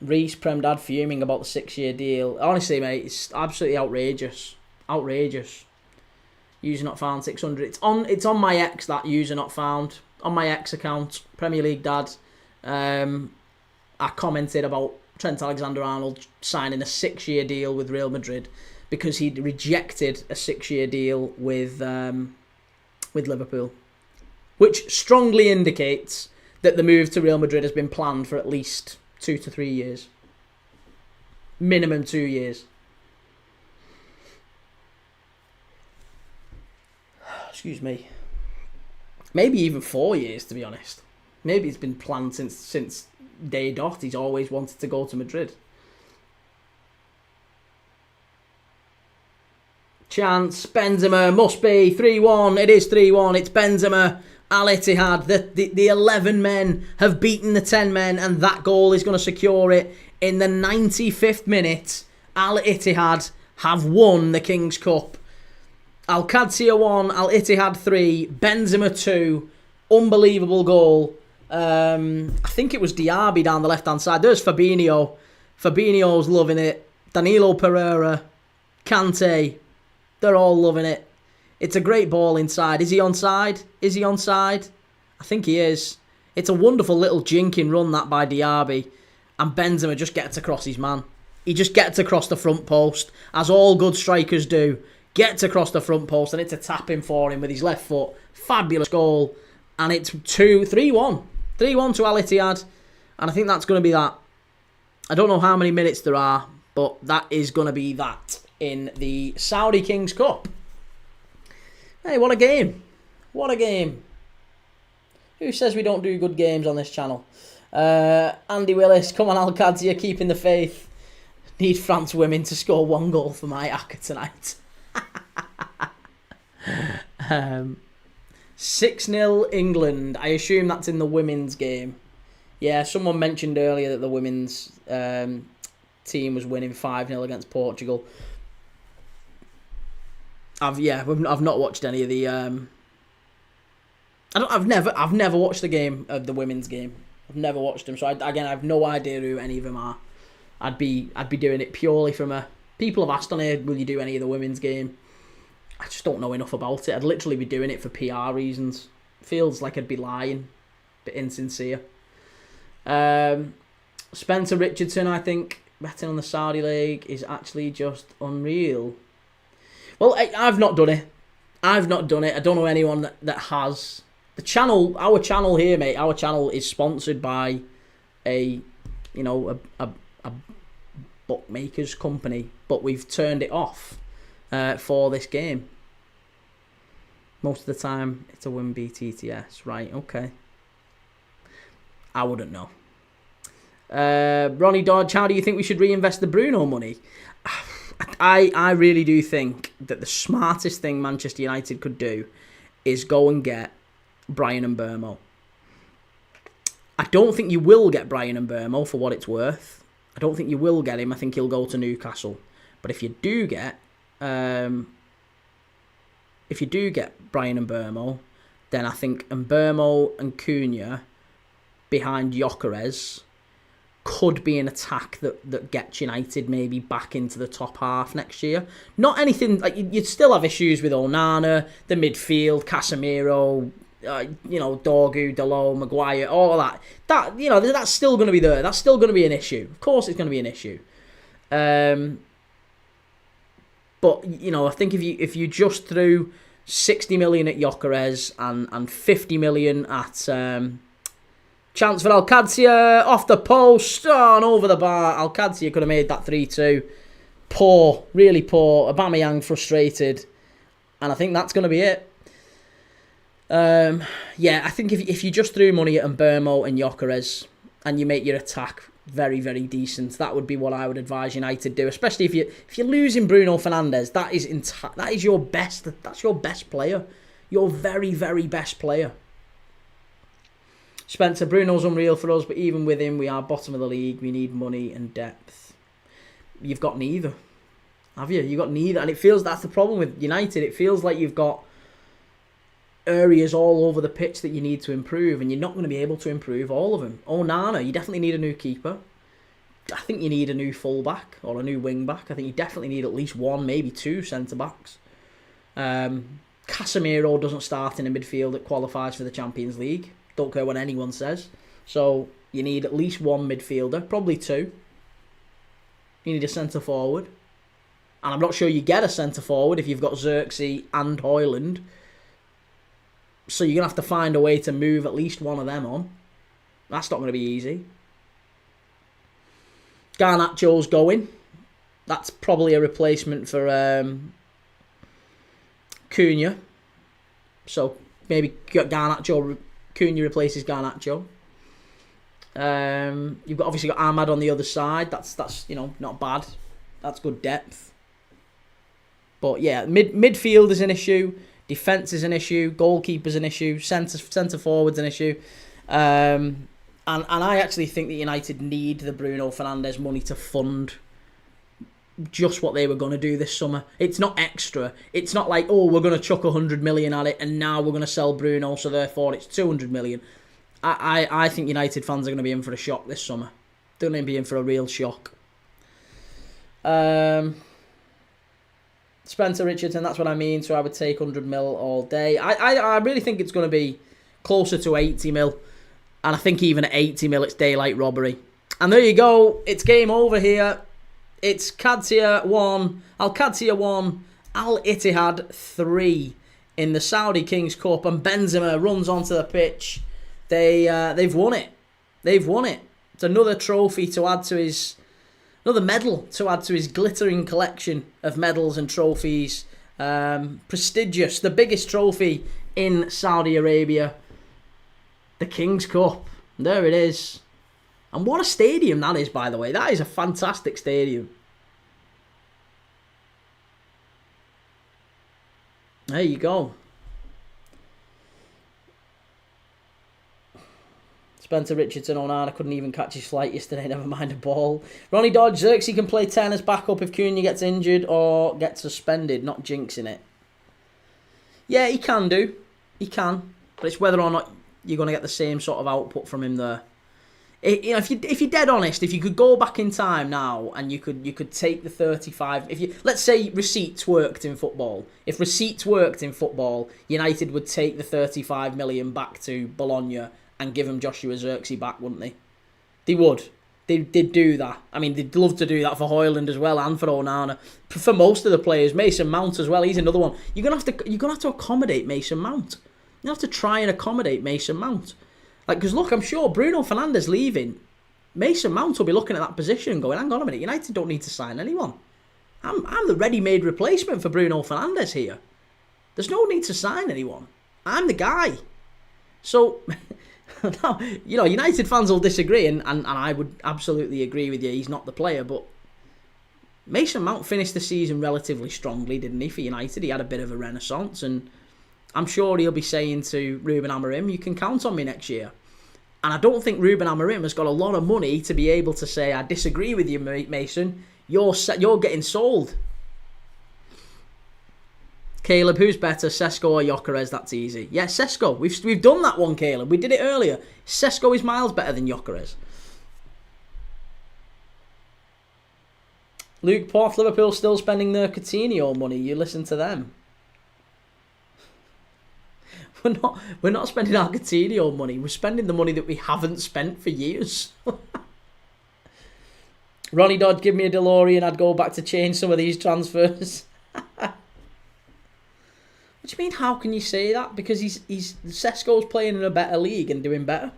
Reece Premdad fuming about the 6-year deal. Honestly, mate, it's absolutely outrageous. Outrageous. User not found 600. It's on my X, that user not found. On my X account, Premier League Dad. I commented about Trent Alexander-Arnold signing a 6-year deal with Real Madrid because he'd rejected a 6-year deal with Liverpool, which strongly indicates that the move to Real Madrid has been planned for at least 2 to 3 years. Minimum 2 years. Excuse me. Maybe even 4 years, to be honest. Maybe it's been planned since day dot. He's always wanted to go to Madrid. Chance, Benzema, must be 3-1. It is 3-1. It's Benzema. Al-Ittihad. The 11 men have beaten the 10 men, and that goal is going to secure it. In the 95th minute, Al-Ittihad have won the King's Cup. Al-Qadsiah 1, Al-Ittihad 3, Benzema 2. Unbelievable goal. I think it was Diaby down the left-hand side. There's Fabinho. Fabinho's loving it. Danilo Pereira. Kante. They're all loving it. It's a great ball inside. Is he onside? Is he onside? I think he is. It's a wonderful little jinking run, that, by Diaby. And Benzema just gets across his man. He just gets across the front post, as all good strikers do. Gets across the front post, and it's a tap-in for him with his left foot. Fabulous goal. And it's 3-1. 3-1 to Al-Ittihad. And I think that's going to be that. I don't know how many minutes there are, but that is going to be that in the Saudi Kings Cup. Hey, what a game. What a game. Who says we don't do good games on this channel? Andy Willis, come on Al-Qadsiah, keeping the faith. Need France women to score 1 goal for my ACCA tonight. 6-0 England. I assume that's in the women's game. Yeah, someone mentioned earlier that the women's team was winning 5-0 against Portugal. I've not watched any of the. I've never watched the game of the women's game. I've never watched them, so I have no idea who any of them are. I'd be doing it purely from a. People have asked on here, will you do any of the women's game? I just don't know enough about it. I'd literally be doing it for PR reasons. Feels like I'd be lying, a bit insincere. Spencer Richardson, I think, betting on the Saudi League is actually just unreal. Well, I've not done it. I don't know anyone that has. The channel, our channel here, mate, our channel is sponsored by a bookmakers company, but we've turned it off for this game. Most of the time, it's a win BTTS. Right, okay. I wouldn't know. Ronnie Dodge, how do you think we should reinvest the Bruno money? I really do think that the smartest thing Manchester United could do is go and get Bryan Mbeumo. I don't think you will get Bryan Mbeumo for what it's worth. I don't think you will get him. I think he'll go to Newcastle. But if you do get Bryan Mbeumo, then I think Mbeumo and Cunha behind Gyökeres could be an attack that gets United maybe back into the top half next year. Not anything like you'd still have issues with Onana, the midfield, Casemiro, Dorgu, Dalot, Maguire, all of that. That's still going to be there. That's still going to be an issue. Of course, it's going to be an issue. But I think if you just threw 60 million at Gyökeres and 50 million at chance for Al-Qadsiah off the post and over the bar. Al-Qadsiah could have made that 3-2. Poor, really poor. Aubameyang frustrated, and I think that's going to be it. I think if you just threw money at Mbeumo and Gyökeres and you make your attack very, very decent. That would be what I would advise United do, especially if you're losing Bruno Fernandes. That is your best. That's your best player. Your very, very best player. Spencer, Bruno's unreal for us, but even with him, we are bottom of the league. We need money and depth. You've got neither, have you? You've got neither, and it feels that's the problem with United. It feels like you've got areas all over the pitch that you need to improve, and you're not going to be able to improve all of them. Onana, you definitely need a new keeper. I think you need a new fullback or a new wing back. I think you definitely need at least one, maybe two centre backs. Casemiro doesn't start in a midfield that qualifies for the Champions League. Don't care what anyone says. So you need at least one midfielder, probably two. You need a centre forward, and I'm not sure you get a centre forward if you've got Xerxes and Højlund. So you're going to have to find a way to move at least one of them on. That's not going to be easy. Garnacho's going. That's probably a replacement for Cunha. So maybe Garnacho, Cunha replaces Garnacho. You've obviously got Ahmad on the other side. That's not bad. That's good depth. But yeah, midfield is an issue. Defence is an issue. Goalkeeper's an issue. Centre forward's an issue. And I actually think that United need the Bruno Fernandes money to fund just what they were going to do this summer. It's not extra. It's not like, oh, we're going to chuck 100 million at it and now we're going to sell Bruno, so therefore it's 200 million. I think United fans are going to be in for a shock this summer. They're going to be in for a real shock. Spencer Richardson, that's what I mean. So I would take 100 mil all day. I really think it's going to be closer to 80 mil. And I think even at 80 mil, it's daylight robbery. And there you go. It's game over here. It's Qadsiah 1, Al-Qadsiah 1, Al-Ittihad 3 in the Saudi Kings Cup. And Benzema runs onto the pitch. They've won it. They've won it. It's another trophy to add to his... Another medal to add to his glittering collection of medals and trophies. Prestigious. The biggest trophy in Saudi Arabia. The King's Cup. There it is. And what a stadium that is, by the way. That is a fantastic stadium. There you go. Spencer Richardson, Onana couldn't even catch his flight yesterday, never mind a ball. Ronnie Dodge, Xerxes can play 10 as backup if Cunha gets injured or gets suspended, not jinxing it. Yeah, he can do. He can. But it's whether or not you're going to get the same sort of output from him there. If you're dead honest, if you could go back in time now and you could take the 35... Let's say receipts worked in football. If receipts worked in football, United would take the 35 million back to Bologna and give him Joshua Xerxes back, wouldn't they? They would. They'd do that. I mean, they'd love to do that for Højlund as well and for Onana. For most of the players, Mason Mount as well. He's another one. You're gonna have to accommodate Mason Mount. You have to try and accommodate Mason Mount. Because look, I'm sure Bruno Fernandes leaving, Mason Mount will be looking at that position and going, hang on a minute, United don't need to sign anyone. I'm the ready-made replacement for Bruno Fernandes here. There's no need to sign anyone. I'm the guy. So... Now, United fans will disagree, and I would absolutely agree with you. He's not the player, but Mason Mount finished the season relatively strongly, didn't he, for United? He had a bit of a renaissance, and I'm sure he'll be saying to Ruben Amorim, you can count on me next year. And I don't think Ruben Amorim has got a lot of money to be able to say, I disagree with you, Mason. You're getting sold. Caleb, who's better, Sesko or Gyökeres? That's easy. Yeah, Sesko. We've done that one, Caleb. We did it earlier. Sesko is miles better than Gyökeres. Luke Porth, Liverpool still spending their Coutinho money. You listen to them. We're not spending our Coutinho money. We're spending the money that we haven't spent for years. Ronnie Dodd, give me a DeLorean. I'd go back to change some of these transfers. What do you mean, how can you say that? Because Sesko's playing in a better league and doing better.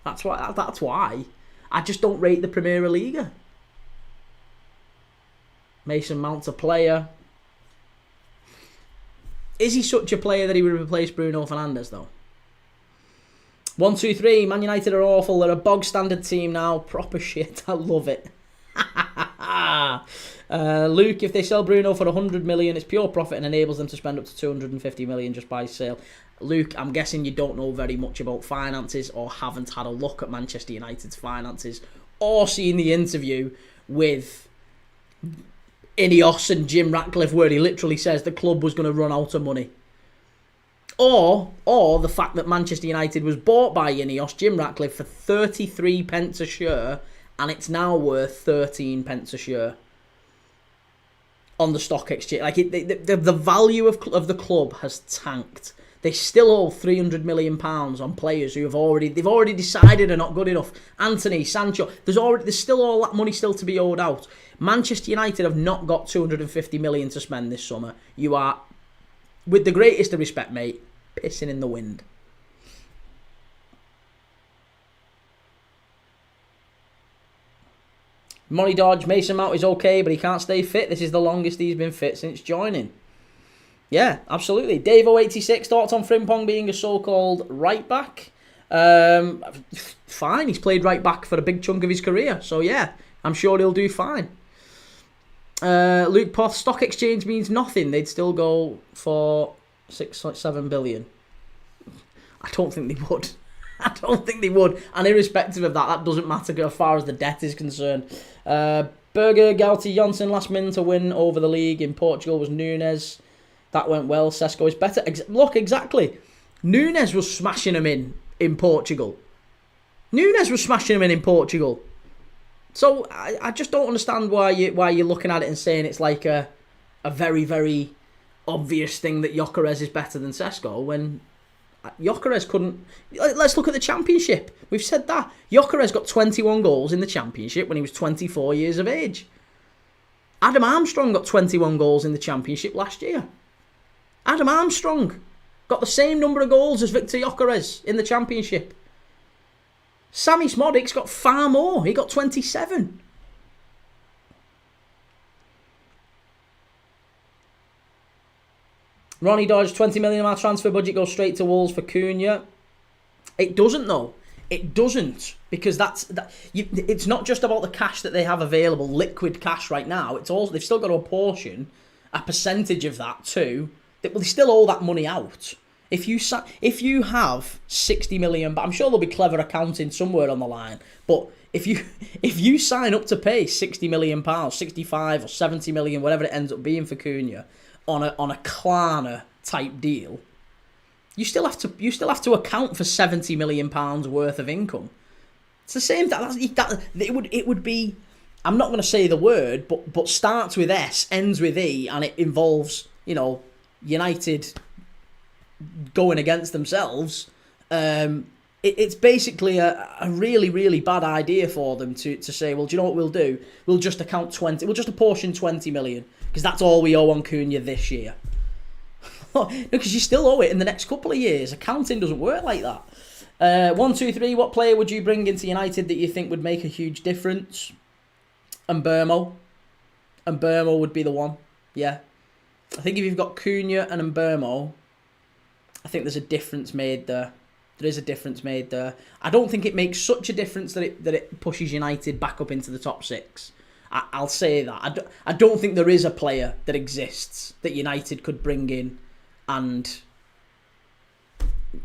That's why. I just don't rate the Premier Liga. Mason Mount's a player. Is he such a player that he would replace Bruno Fernandes, though? 1, 2, 3. Man United are awful. They're a bog standard team now. Proper shit. I love it. Luke, if they sell Bruno for 100 million, it's pure profit and enables them to spend up to 250 million just by sale. Luke, I'm guessing you don't know very much about finances or haven't had a look at Manchester United's finances or seen the interview with Ineos and Jim Ratcliffe where he literally says the club was going to run out of money. Or the fact that Manchester United was bought by Ineos, Jim Ratcliffe, for 33 pence a share, and it's now worth 13 pence a share on the stock exchange. Like the value of the club has tanked. They still owe £300 million on players who they've already decided are not good enough. Anthony, Sancho, there's still all that money still to be owed out. Manchester United have not got 250 million to spend this summer. You are, with the greatest of respect, mate, pissing in the wind. Money Dodge, Mason Mount is okay, but he can't stay fit. This is the longest he's been fit since joining. Yeah, absolutely. Davo86, thoughts on Frimpong being a so-called right back? Fine, he's played right back for a big chunk of his career. So yeah, I'm sure he'll do fine. Luke Poth, stock exchange means nothing. They'd still go for 6.7 billion. I don't think they would. I don't think they would. And irrespective of that, that doesn't matter as far as the debt is concerned. Berger, Gauti, Janssen, last minute to win over the league in Portugal was Nunes. That went well. Sesko is better. Look, exactly. Nunes was smashing him in Portugal. So I just don't understand why you're looking at it and saying it's like a very, very obvious thing that Gyökeres is better than Sesko when Gyökeres couldn't. Let's look at the Championship. We've said that. Gyökeres got 21 goals in the Championship when he was 24 years of age. Adam Armstrong got 21 goals in the Championship last year. Adam Armstrong got the same number of goals as Victor Gyökeres in the Championship. Sammy Smodic's got far more. He got 27. Ronnie Dodge, 20 million of our transfer budget goes straight to Wolves for Cunha. It doesn't though. It doesn't, because it's not just about the cash that they have available, liquid cash right now. It's also they've still got to apportion a percentage of that too. They still owe that money out. If you have 60 million, but I'm sure there'll be clever accounting somewhere on the line. But if you sign up to pay 60 million pounds, 65 or 70 million, whatever it ends up being for Cunha, on a Klarna type deal, you still have to account for 70 million pounds worth of income. It's the same. It would be. I'm not going to say the word, but starts with S, ends with E, and it involves United going against themselves. It's basically a really, really bad idea for them to say, well, do you know what we'll do? We'll just apportion 20 million because that's all we owe on Cunha this year. No, because you still owe it in the next couple of years. Accounting doesn't work like that. 1, 2, 3. What player would you bring into United that you think would make a huge difference? Mbeumo would be the one. Yeah. I think if you've got Cunha and Mbeumo, I think there's a difference made there. There is a difference made there. I don't think it makes such a difference that it pushes United back up into the top 6. I'll say that. I don't think there is a player that exists that United could bring in and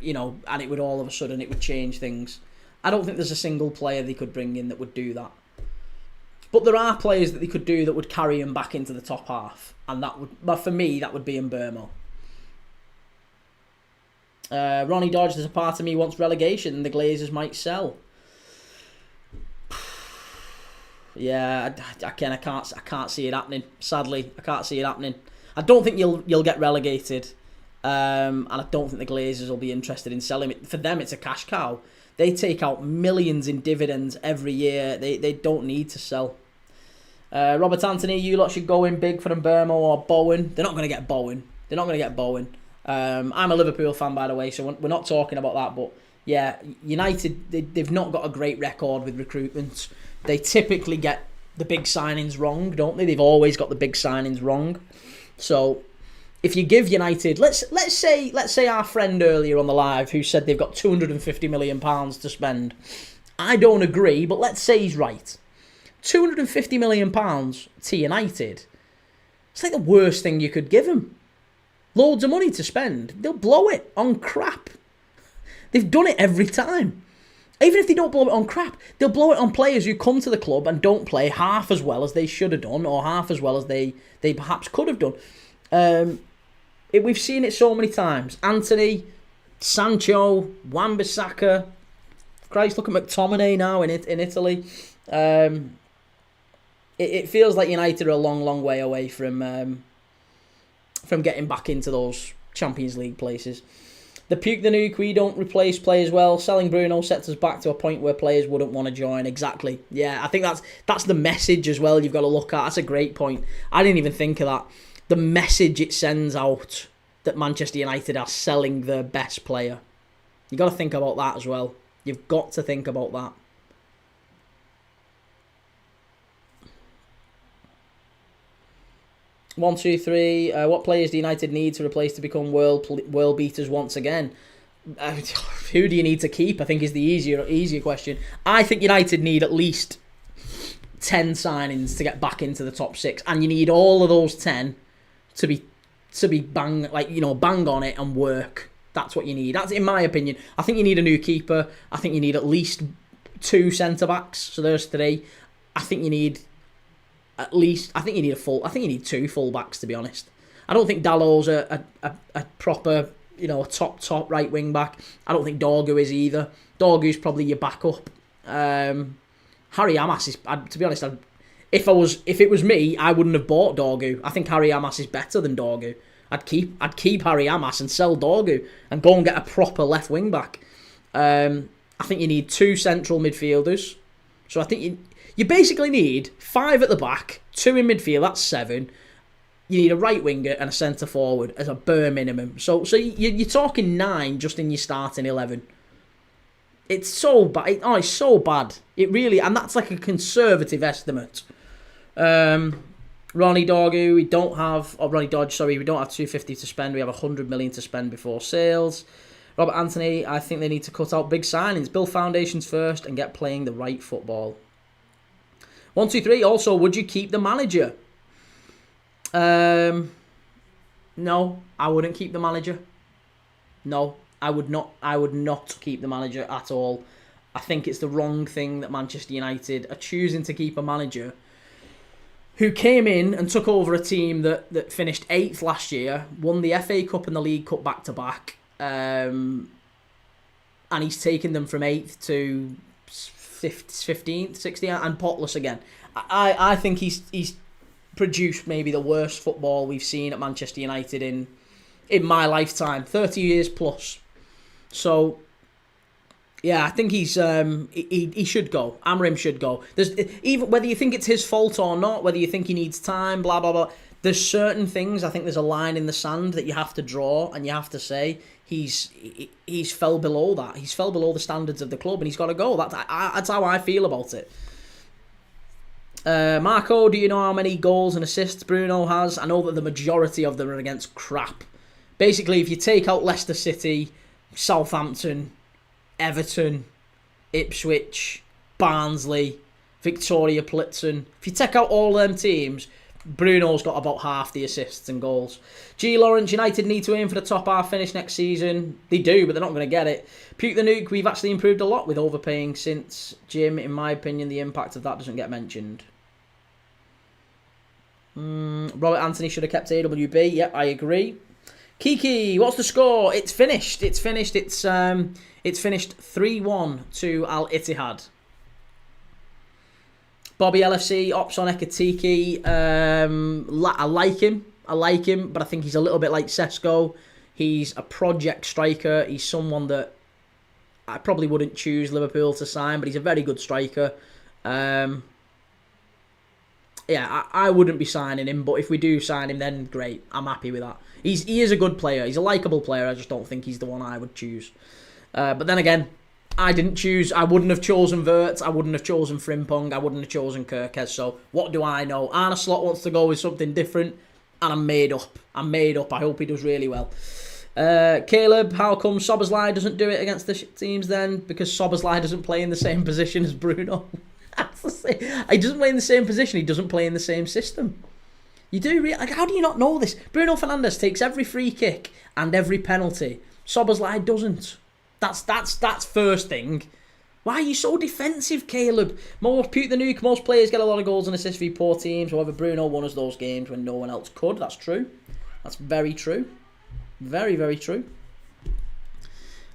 it would all of a sudden it would change things. I don't think there's a single player they could bring in that would do that. But there are players that they could do that would carry him back into the top half. And for me, that would be Mbeumo. Ronnie Dodge, there's a part of me wants relegation and the Glazers might sell. Yeah, I can't see it happening. Sadly, I can't see it happening. I don't think you'll get relegated, and I don't think the Glazers will be interested in selling it. For them, it's a cash cow. They take out millions in dividends every year. They don't need to sell. Robert Anthony, you lot should go in big for Mbeumo or Bowen. They're not going to get Bowen. I'm a Liverpool fan, by the way, so we're not talking about that. But yeah, United, they've not got a great record with recruitment. They typically get the big signings wrong, don't they? They've always got the big signings wrong. So if you give United, let's say our friend earlier on the live who said they've got £250 million to spend. I don't agree, but let's say he's right. £250 million to United. It's like the worst thing you could give them. Loads of money to spend. They'll blow it on crap. They've done it every time. Even if they don't blow it on crap, they'll blow it on players who come to the club and don't play half as well as they should have done, or half as well as they perhaps could have done. We've seen it so many times. Anthony, Sancho, Wan-Bissaka. Christ, look at McTominay now in Italy. It feels like United are a long, long way away from getting back into those Champions League places. The puke the nuke, we don't replace players well. Selling Bruno sets us back to a point where players wouldn't want to join. Exactly. Yeah, I think that's the message as well you've got to look at. That's a great point. I didn't even think of that. The message it sends out that Manchester United are selling their best player. You've got to think about that as well. You've got to think about that. One, two, three. What players do United need to replace to become world beaters once again? Who do you need to keep? I think is the easier question. I think United need at least 10 signings to get back into the top 6, and you need all of those 10 to be bang on it and work. That's what you need. That's in my opinion. I think you need a new keeper. I think you need at least 2 centre backs. So there's 3. I think you need. At least, I think you need 2 full-backs, to be honest. I don't think Dallow's a proper, a top right wing-back. I don't think Dorgu is either. Dorgu's probably your backup. Harry Amas is, to be honest, if it was me, I wouldn't have bought Dorgu. I think Harry Amas is better than Dorgu. I'd keep Harry Amas and sell Dorgu and go and get a proper left wing-back. I think you need 2 central midfielders. So I think you basically need 5 at the back, 2 in midfield, that's 7. You need a right winger and a centre forward as a bare minimum. So you're talking 9 just in your starting 11. It's so bad. It's so bad. It really, and that's like a conservative estimate. Ronnie Dorgu, we don't have 250 to spend. We have 100 million to spend before sales. Robert Anthony, I think they need to cut out big signings, build foundations first, and get playing the right football. 1, 2, 3. Also, would you keep the manager? No, I wouldn't keep the manager. No, I would not. I would not keep the manager at all. I think it's the wrong thing that Manchester United are choosing to keep a manager who came in and took over a team that finished 8th last year, won the FA Cup and the League Cup back to back, and he's taken them from 8th to 15th, 16th, and potless again. I think he's produced maybe the worst football we've seen at Manchester United in my lifetime, 30 years plus. So, yeah, I think he should go. Amorim should go. There's even whether you think it's his fault or not, whether you think he needs time, blah blah blah. There's certain things. I think there's a line in the sand that you have to draw, and you have to say he's fell below that. He's fell below the standards of the club, and he's got to go. That's how I feel about it. Marco, do you know how many goals and assists Bruno has? I know that the majority of them are against crap. Basically, if you take out Leicester City, Southampton, Everton, Ipswich, Barnsley, Victoria Plitzen, if you take out all them teams, Bruno's got about half the assists and goals. G. Lawrence, United need to aim for the top half finish next season. They do, but they're not going to get it. Puke the Nuke, we've actually improved a lot with overpaying since Jim. In my opinion, the impact of that doesn't get mentioned. Robert Anthony should have kept AWB. Yep, I agree. Kiki, what's the score? It's finished. It's finished 3-1 to Al-Ittihad. Bobby LFC, Ops on Ekatiki. I like him, but I think he's a little bit like Sesko. He's a project striker. He's someone that I probably wouldn't choose Liverpool to sign, but he's a very good striker. I wouldn't be signing him, but if we do sign him, then great. I'm happy with that. He is a good player. He's a likeable player. I just don't think he's the one I would choose. But then again, I wouldn't have chosen Wirtz. I wouldn't have chosen Frimpong. I wouldn't have chosen Kirkes. So what do I know? Arne Slot wants to go with something different. And I'm made up. I hope he does really well. Caleb, how come Szoboszlai doesn't do it against the teams then? Because Szoboszlai doesn't play in the same position as Bruno. He doesn't play in the same position. He doesn't play in the same system. You do how do you not know this? Bruno Fernandes takes every free kick and every penalty. Szoboszlai doesn't. That's first thing. Why are you so defensive, Caleb? Puke the Nuke, most players get a lot of goals and assists for poor teams. However, Bruno won us those games when no one else could. That's true. That's very true. Very, very true.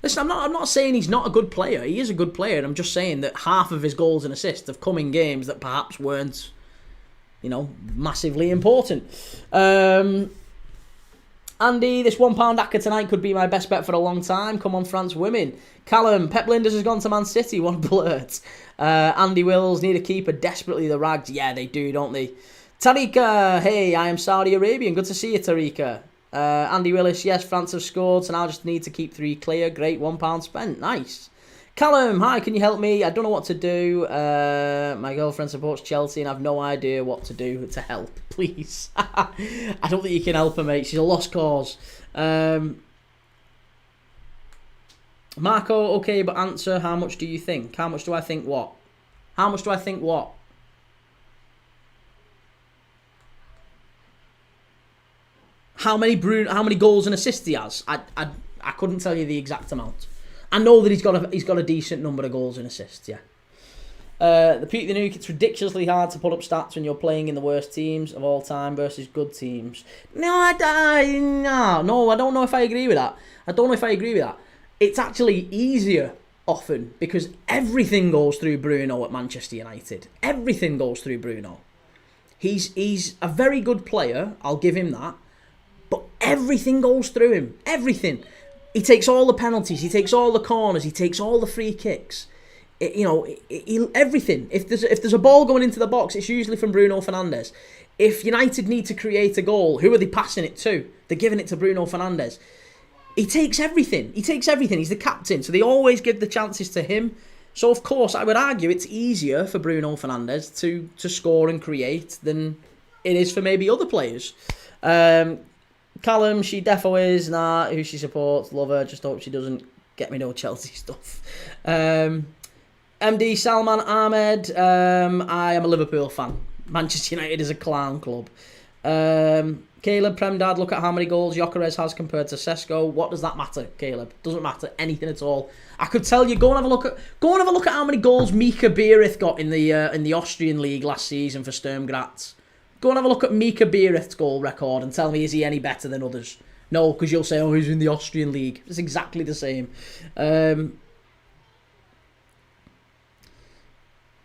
Listen, I'm not saying he's not a good player. He is a good player. I'm just saying that half of his goals and assists have come in games that perhaps weren't, massively important. Andy, this £1 acca tonight could be my best bet for a long time. Come on, France women. Callum, Pep Linders has gone to Man City. What a blurt. Andy Wills need a keeper desperately. The Rags, yeah, they do, don't they? Tariqa, hey, I am Saudi Arabian. Good to see you, Tariqa. Andy Willis, yes, France have scored, so now I just need to keep 3 clear. Great, £1 spent. Nice. Callum, hi, can you help me? I don't know what to do. My girlfriend supports Chelsea and I have no idea what to do to help. Please. I don't think you can help her, mate. She's a lost cause. Marco, okay, but answer, how much do you think? How much do I think what? How much do I think what? How many goals and assists he has? I couldn't tell you the exact amount. I know that he's got a decent number of goals and assists, yeah. The Puke the Nuke, it's ridiculously hard to put up stats when you're playing in the worst teams of all time versus good teams. No, I don't know if I agree with that. It's actually easier often because everything goes through Bruno at Manchester United. Everything goes through Bruno. He's a very good player, I'll give him that. But everything goes through him. Everything. He takes all the penalties. He takes all the corners. He takes all the free kicks. Everything. If there's a ball going into the box, it's usually from Bruno Fernandes. If United need to create a goal, who are they passing it to? They're giving it to Bruno Fernandes. He takes everything. He's the captain, so they always give the chances to him. So, of course, I would argue it's easier for Bruno Fernandes to score and create than it is for maybe other players. Callum, she defo is, who she supports, love her, just hope she doesn't get me no Chelsea stuff. MD Salman Ahmed, I am a Liverpool fan. Manchester United is a clown club. Caleb, Prem Dad, look at how many goals Gyökeres has compared to Sesko. What does that matter, Caleb? Doesn't matter anything at all. I could tell you, go and have a look at how many goals Mika Bierith got in the Austrian league last season for Sturm Graz. Go and have a look at Mika Bierith's goal record and tell me, is he any better than others? No, because you'll say, he's in the Austrian league. It's exactly the same.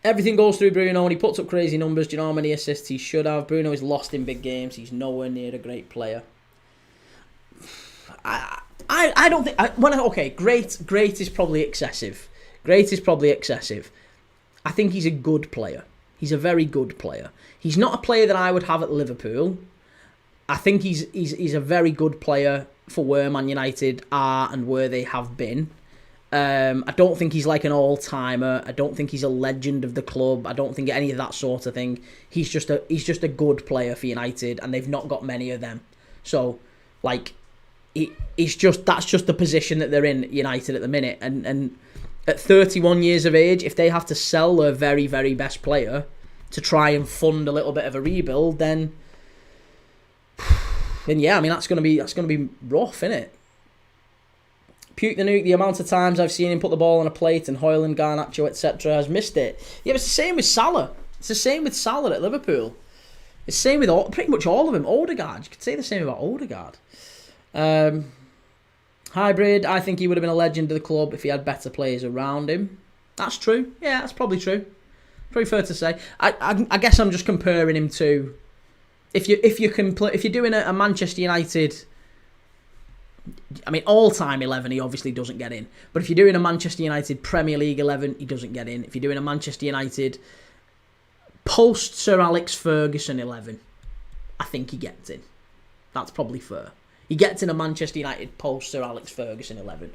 Everything goes through Bruno and he puts up crazy numbers. Do you know how many assists he should have? Bruno is lost in big games. He's nowhere near a great player. I don't think... Great is probably excessive. I think he's a good player. He's a very good player. He's not a player that I would have at Liverpool. I think he's a very good player for where Man United are and where they have been. I don't think he's like an all-timer. I don't think he's a legend of the club. I don't think any of that sort of thing. He's just a good player for United, and they've not got many of them. So, that's just the position that they're in at United at the minute. And at 31 years of age, if they have to sell their very, very best player to try and fund a little bit of a rebuild, then yeah, I mean that's gonna be rough, innit? Puke the Nuke, the amount of times I've seen him put the ball on a plate and Højlund, Garnacho, etc. has missed it. Yeah, but it's the same with Salah. It's the same with Salah at Liverpool. It's the same with pretty much all of them. Odegaard, you could say the same about Odegaard. Hybrid, I think he would have been a legend of the club if he had better players around him. That's true. Yeah, that's probably true. Pretty fair to say. I guess I'm just comparing him to if you're doing a Manchester United. I mean, all-time 11, he obviously doesn't get in. But if you're doing a Manchester United Premier League 11, he doesn't get in. If you're doing a Manchester United post-Sir Alex Ferguson 11, I think he gets in. That's probably fair. He gets in a Manchester United post-Sir Alex Ferguson 11.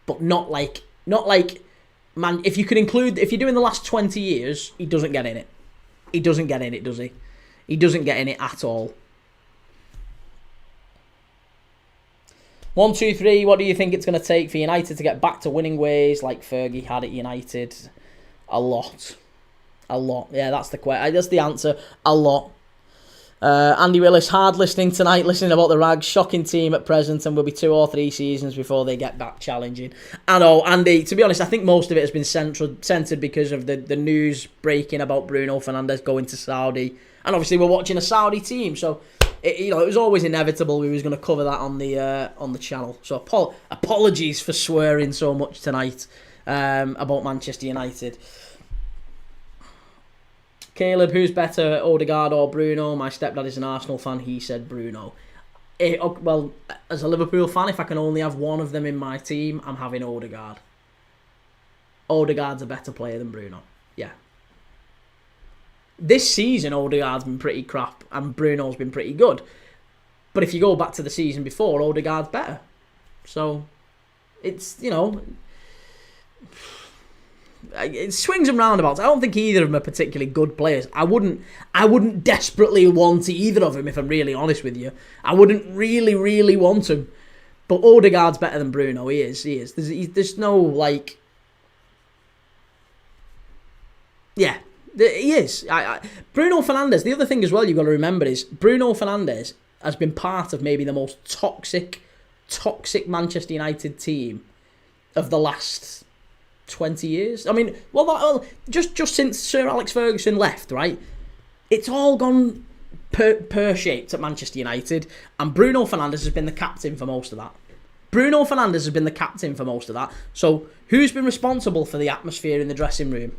But not like man, if you're doing the last 20 years, he doesn't get in it. He doesn't get in it, does he? He doesn't get in it at all. 1, 2, 3. What do you think it's going to take for United to get back to winning ways like Fergie had at United? A lot. Yeah, that's the answer. A lot. Andy Willis, hard listening tonight, listening about the Rags, shocking team at present, and will be 2 or 3 seasons before they get back challenging. I know, Andy, to be honest, I think most of it has been centred because of the news breaking about Bruno Fernandes going to Saudi. And obviously we're watching a Saudi team, so it was always inevitable we was going to cover that on the channel. So apologies for swearing so much tonight about Manchester United. Caleb, who's better, Odegaard or Bruno? My stepdad is an Arsenal fan. He said Bruno. Well, as a Liverpool fan, if I can only have one of them in my team, I'm having Odegaard. Odegaard's a better player than Bruno. Yeah. This season, Odegaard's been pretty crap and Bruno's been pretty good. But if you go back to the season before, Odegaard's better. So, it's, it swings and roundabouts. I don't think either of them are particularly good players. I wouldn't desperately want either of them, if I'm really honest with you. I wouldn't really, really want them. But Odegaard's better than Bruno. He is. There's no, yeah, he is. Bruno Fernandes, the other thing as well you've got to remember is Bruno Fernandes has been part of maybe the most toxic Manchester United team of the last 20 years. I mean, just since Sir Alex Ferguson left, right? It's all gone pear-shaped at Manchester United, and Bruno Fernandes has been the captain for most of that. So, who's been responsible for the atmosphere in the dressing room?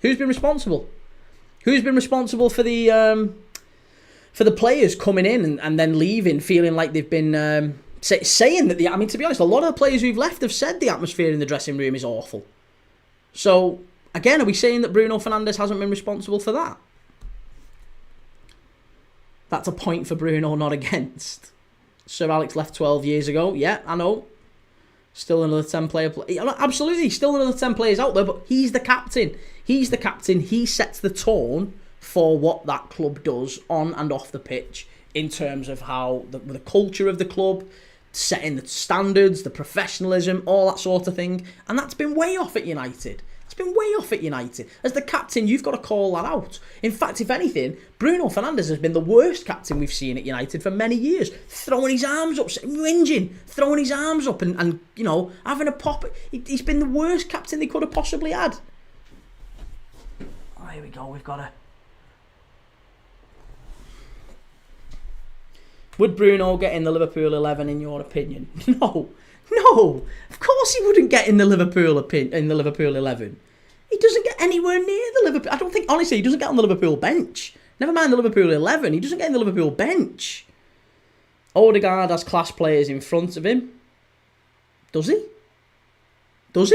Who's been responsible? Who's been responsible for the players coming in and then leaving, feeling like they've been saying that to be honest, a lot of the players who've left have said the atmosphere in the dressing room is awful. So, again, are we saying that Bruno Fernandes hasn't been responsible for that? That's a point for Bruno, not against. Sir Alex left 12 years ago. Yeah, I know. Still another 10 player. Absolutely, still another 10 players out there, but he's the captain. He sets the tone for what that club does on and off the pitch in terms of how the culture of the club, setting the standards, the professionalism, all that sort of thing. And that's been way off at United. As the captain, you've got to call that out. In fact, if anything, Bruno Fernandes has been the worst captain we've seen at United for many years. Throwing his arms up, whinging, throwing his arms up and having a pop. He's been the worst captain they could have possibly had. Oh, here we go, we've got to... Would Bruno get in the Liverpool 11 in your opinion? No. Of course he wouldn't get in the Liverpool 11. He doesn't get anywhere near the Liverpool. I don't think, honestly, he doesn't get on the Liverpool bench. Never mind the Liverpool 11. He doesn't get in the Liverpool bench. Odegaard has class players in front of him. Does he? Does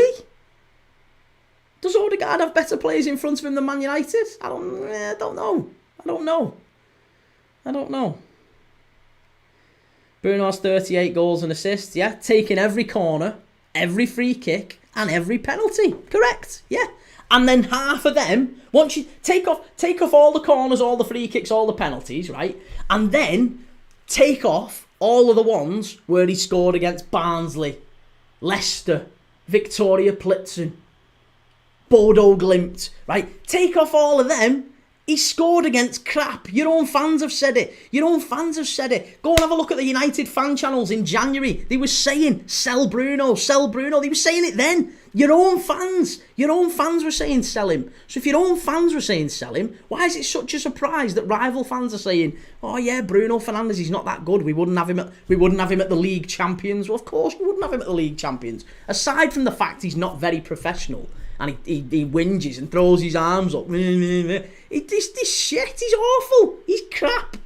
Odegaard have better players in front of him than Man United? I don't know. Bruno has 38 goals and assists, yeah. Taking every corner, every free kick, and every penalty. Correct, yeah. And then half of them, once you take off all the corners, all the free kicks, all the penalties, right? And then take off all of the ones where he scored against Barnsley, Leicester, Victoria Plitzen, Bodo Glimt, right? Take off all of them. He scored against crap. Your own fans have said it. Go and have a look at the United fan channels in January. They were saying, sell Bruno. They were saying it then. Your own fans were saying sell him. So if your own fans were saying sell him, why is it such a surprise that rival fans are saying, oh yeah, Bruno Fernandes, he's not that good. We wouldn't have him at the League Champions. Well, of course we wouldn't have him at the League Champions. Aside from the fact he's not very professional, and he whinges and throws his arms up. This shit, he's awful. He's crap.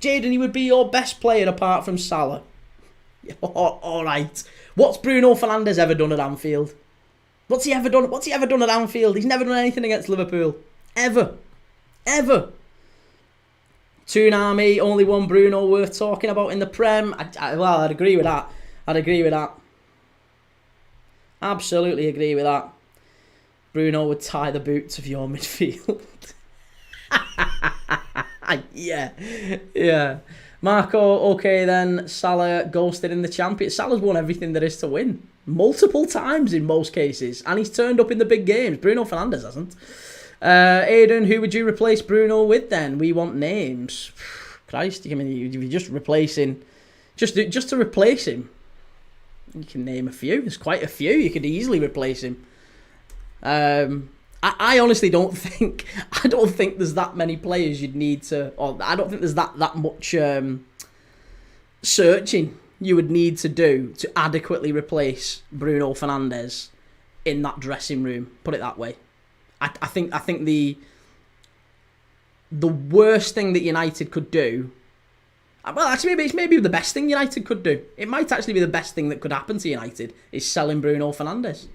Jayden, he would be your best player apart from Salah. Alright. What's Bruno Fernandes ever done at Anfield? What's he ever done at Anfield? He's never done anything against Liverpool. Ever. Toonami, only one Bruno worth talking about in the Prem. I'd agree with that. Absolutely agree with that. Bruno would tie the boots of your midfield. Yeah. Marco, okay then, Salah ghosted in the Champions. Salah's won everything there is to win. Multiple times in most cases. And he's turned up in the big games. Bruno Fernandes hasn't. Aidan, who would you replace Bruno with then? We want names. Christ, I mean, you're just replacing... Just to replace him. You can name a few. There's quite a few. You could easily replace him. I honestly don't think... I don't think there's that many players you'd need to... Or I don't think there's that much searching you would need to do to adequately replace Bruno Fernandes in that dressing room. Put it that way. I think the worst thing that United could do... Well, actually, it's maybe the best thing United could do. It might actually be the best thing that could happen to United is selling Bruno Fernandes.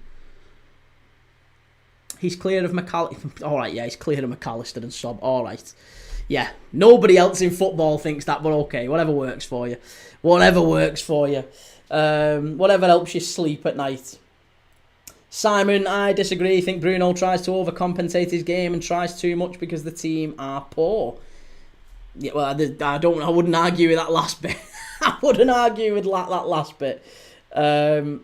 He's clear of McAllister. All right, yeah, he's clear of McAllister and Sob. All right. Yeah, nobody else in football thinks that, but okay, whatever works for you. Whatever works for you. Whatever helps you sleep at night. Simon, I disagree. I think Bruno tries to overcompensate his game and tries too much because the team are poor. Yeah, well, I wouldn't argue with that last bit. I wouldn't argue with that last bit. Was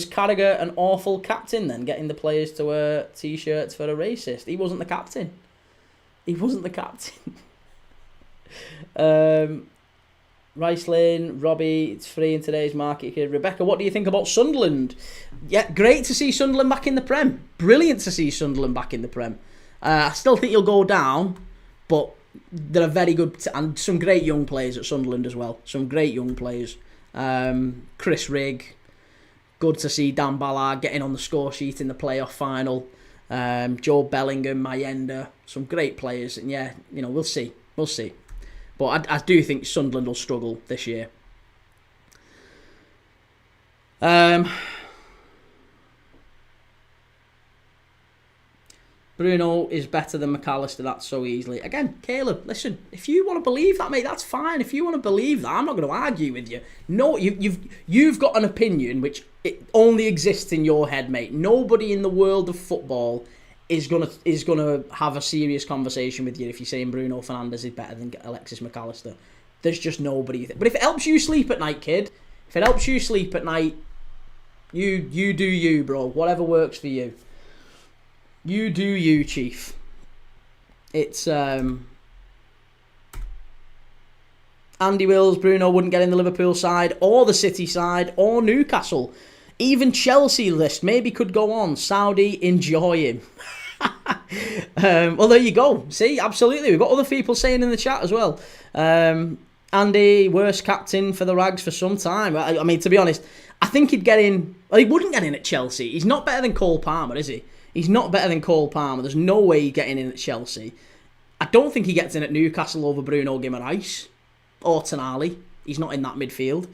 Carragher an awful captain then, getting the players to wear T-shirts for a racist? He wasn't the captain. He wasn't the captain. Rice Lane, Robbie, it's free in today's market here. Rebecca, what do you think about Sunderland? Yeah, great to see Sunderland back in the Prem. Brilliant to see Sunderland back in the Prem. I still think you'll go down, but they're a very good... And some great young players at Sunderland as well. Some great young players. Chris Rigg. Good to see Dan Ballard getting on the score sheet in the playoff final. Joe Bellingham, Mayenda. Some great players. And yeah, we'll see. We'll see. But I do think Sunderland will struggle this year. Bruno is better than McAllister, that's so easily. Again, Caleb, listen, if you want to believe that, mate, that's fine. If you want to believe that, I'm not going to argue with you. No, you've got an opinion which it only exists in your head, mate. Nobody in the world of football is gonna have a serious conversation with you if you're saying Bruno Fernandes is better than Alexis McAllister. There's just nobody. But if it helps you sleep at night, kid, if it helps you sleep at night, you do you, bro. Whatever works for you. You do you, Chief. It's Andy Wills, Bruno wouldn't get in the Liverpool side or the City side or Newcastle. Even Chelsea list maybe could go on. Saudi, enjoy him. Well, there you go. See, absolutely. We've got other people saying in the chat as well. Andy, worst captain for the Rags for some time. I mean, to be honest, I think he'd get in... Well, he wouldn't get in at Chelsea. He's not better than Cole Palmer, is he? He's not better than Cole Palmer. There's no way he's getting in at Chelsea. I don't think he gets in at Newcastle over Bruno Guimaraes or Tonali. He's not in that midfield.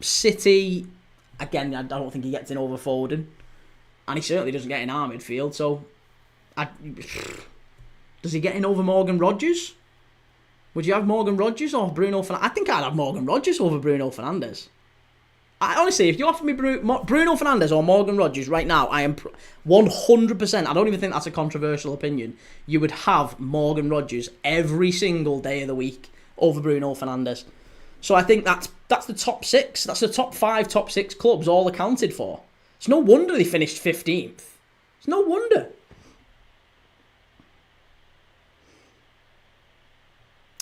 City, again, I don't think he gets in over Foden. And he certainly doesn't get in our midfield. So, does he get in over Morgan Rogers? Would you have Morgan Rogers or Bruno Fernandes? I think I'd have Morgan Rogers over Bruno Fernandes. Honestly, if you offer me Bruno Fernandes or Morgan Rogers right now, I am 100%, I don't even think that's a controversial opinion, you would have Morgan Rogers every single day of the week over Bruno Fernandes. So I think that's the top six. That's the top five, top six clubs all accounted for. It's no wonder they finished 15th. It's no wonder.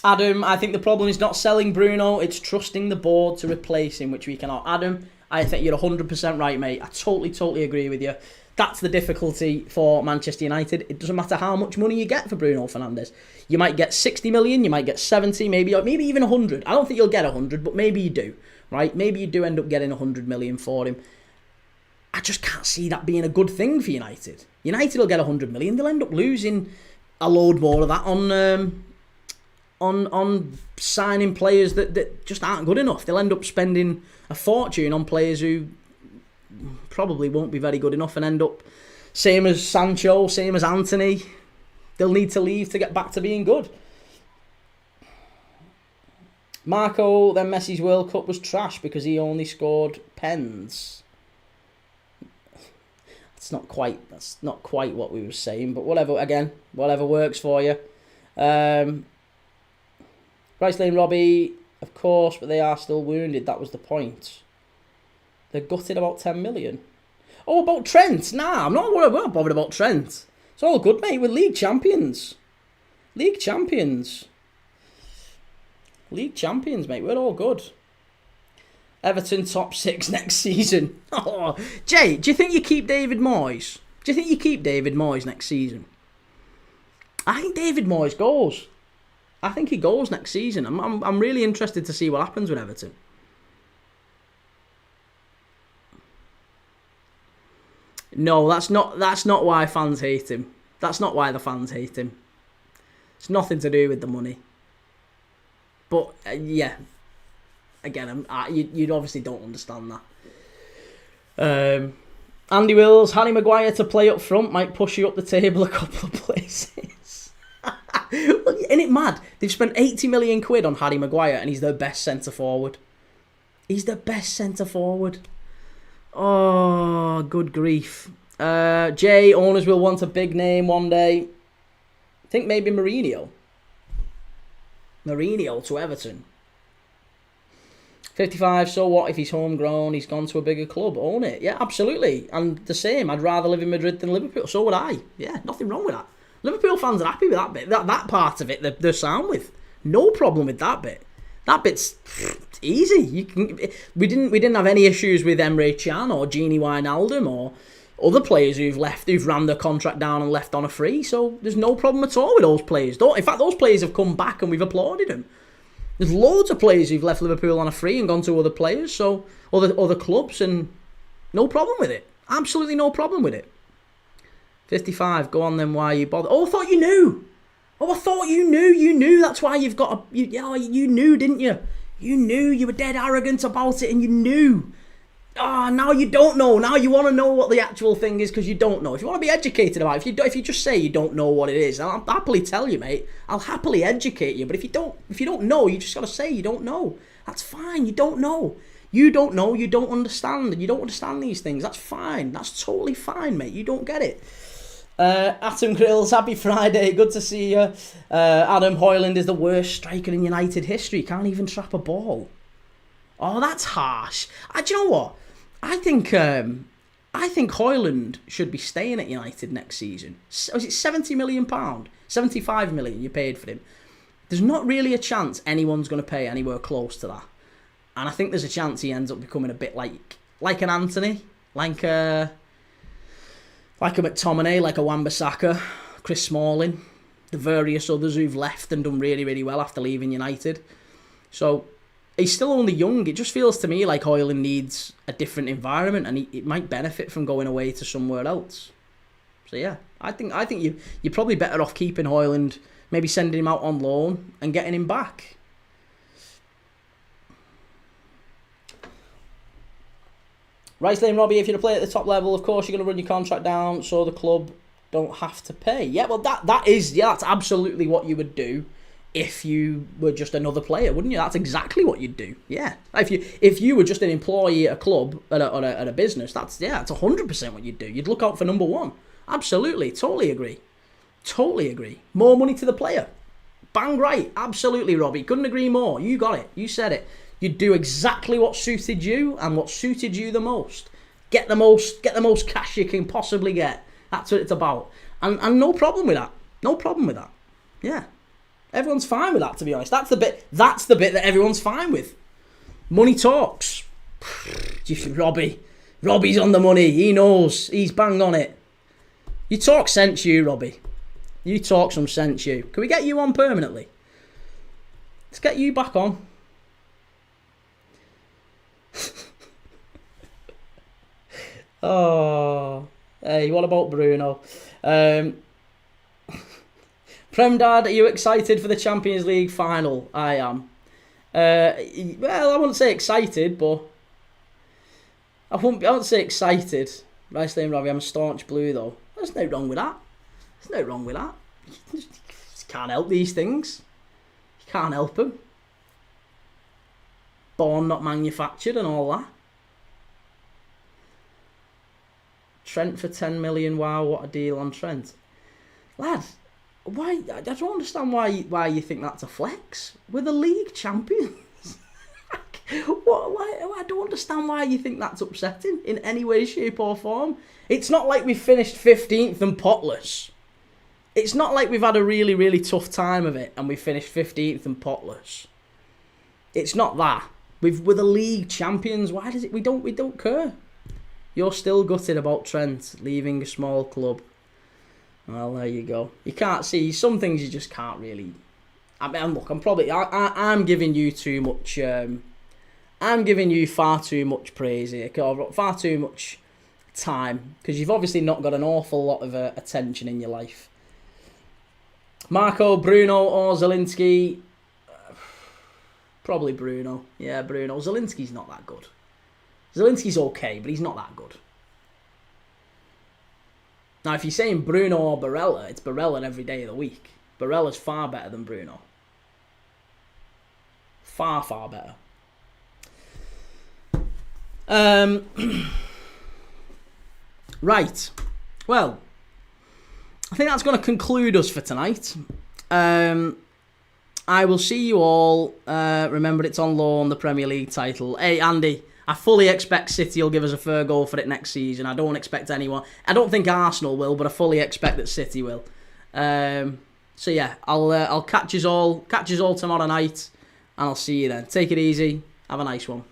Adam, I think the problem is not selling Bruno, it's trusting the board to replace him, which we cannot. Adam, I think you're 100% right, mate. I totally agree with you. That's the difficulty for Manchester United. It doesn't matter how much money you get for Bruno Fernandes. You might get 60 million, you might get 70, maybe even 100. I don't think you'll get 100, but maybe you do, right? Maybe you do end up getting 100 million for him. I just can't see that being a good thing for United. United will get 100 million. They'll end up losing a load more of that on signing players that just aren't good enough. They'll end up spending a fortune on players who probably won't be very good enough and end up same as Sancho, same as Anthony. They'll need to leave to get back to being good. Marco, then Messi's World Cup was trash because he only scored pens. That's not quite what we were saying, but whatever. Again, whatever works for you. Rice Lane Robbie, of course, but they are still wounded. That was the point. They're gutted about 10 million. Oh, about Trent? Nah, I'm not bothered about Trent. It's all good, mate. We're league champions. League champions. League champions, mate. We're all good. Everton top 6 next season. Oh, Jay, do you think you keep David Moyes? Do you think you keep David Moyes next season? I think David Moyes goes. I think he goes next season. I'm really interested to see what happens with Everton. No, that's not why fans hate him. That's not why the fans hate him. It's nothing to do with the money. But yeah, again, you obviously don't understand that. Andy Wills, Harry Maguire to play up front might push you up the table a couple of places. Isn't it mad? They've spent 80 million quid on Harry Maguire and he's their best centre forward. He's the best centre forward. Oh, good grief. Jay, owners will want a big name one day. I think maybe Mourinho. Mourinho to Everton. 55, so what if he's homegrown, he's gone to a bigger club? Own it. Yeah, absolutely. And the same, I'd rather live in Madrid than Liverpool. So would I. Yeah, nothing wrong with that. Liverpool fans are happy with that bit. That part of it, they're sound with. No problem with that bit. That bit's easy. We didn't have any issues with Emre Can or Gini Wijnaldum or other players who've ran their contract down and left on a free. So there's no problem at all with those players. In fact, those players have come back and we've applauded them. There's loads of players who've left Liverpool on a free and gone to other players, so other clubs, and no problem with it. Absolutely no problem with it. 55, go on then, why are you bothered? Oh, I thought you knew. Oh, I thought you knew. You knew. That's why you've got a... You knew, didn't you? You knew. You were dead arrogant about it and you knew. Now you don't know. Now you want to know what the actual thing is because you don't know. If you want to be educated about it, if you just say you don't know what it is, I'll happily tell you, mate. I'll happily educate you. But if you don't know, you just got to say you don't know. That's fine. You don't know. You don't know. You don't understand. You don't understand these things. That's fine. That's totally fine, mate. You don't get it. Atom Grills, happy Friday. Good to see you. Adam Hoyland is the worst striker in United history. Can't even trap a ball. Oh, that's harsh. Do you know what? I think Hoyland should be staying at United next season. Was it £70 million? 75 million you paid for him. There's not really a chance anyone's going to pay anywhere close to that. And I think there's a chance he ends up becoming a bit like an Anthony, like a McTominay, like a Wan-Bissaka, Chris Smalling, the various others who've left and done really, really well after leaving United. So he's still only young. It just feels to me like Hoyland needs a different environment and it might benefit from going away to somewhere else. So yeah, I think you're probably better off keeping Hoyland, maybe sending him out on loan and getting him back. Rice Lane Robbie, if you're to play at the top level, of course you're going to run your contract down so the club don't have to pay. Yeah, well that's absolutely what you would do if you were just another player, wouldn't you? That's exactly what you'd do. Yeah, if you were just an employee at a club at a business, that's 100% what you'd do. You'd look out for number one. Absolutely, totally agree. More money to the player. Bang right, absolutely, Robbie. Couldn't agree more. You got it. You said it. You'd do exactly what suited you and what suited you the most. Get the most cash you can possibly get. That's what it's about. And no problem with that. No problem with that. Yeah. Everyone's fine with that, to be honest. That's the bit that everyone's fine with. Money talks. Robbie's on the money. He knows. He's bang on it. You talk sense, you, Robbie. You talk some sense, you. Can we get you on permanently? Let's get you back on. Oh, hey, what about Bruno? Premdad, are you excited for the Champions League final? I am. Well, I wouldn't say excited, but I wouldn't say excited. Rice Lane Robbie, I'm a staunch blue though. There's no wrong with that. You can't help these things. You can't help them. Born not manufactured and all that. Trent for 10 million. Wow, what a deal on Trent. Lad, why? I don't understand why you think that's a flex. We're the league champions. What? I don't understand why you think that's upsetting in any way, shape, or form. It's not like we finished 15th and potless. It's not like we've had a really, really tough time of it and we finished 15th and potless. It's not that. We're the league champions. Why does it? We don't care. You're still gutted about Trent leaving a small club. Well, there you go. You can't see some things. You just can't really. I mean, look, I'm giving you too much. I'm giving you far too much praise here, far too much time, because you've obviously not got an awful lot of attention in your life. Marco, Bruno, or Zielinski? Probably Bruno. Yeah, Bruno. Zielinski's not that good. Zielinski's okay, but he's not that good. Now, if you're saying Bruno or Barella, it's Barella every day of the week. Barella's far better than Bruno. Far, far better. Right. Well, I think that's going to conclude us for tonight. I will see you all. Remember, it's on loan, the Premier League title. Hey, Andy, I fully expect City will give us a fair go for it next season. I don't expect anyone. I don't think Arsenal will, but I fully expect that City will. So yeah, I'll catch you all tomorrow night, and I'll see you then. Take it easy. Have a nice one.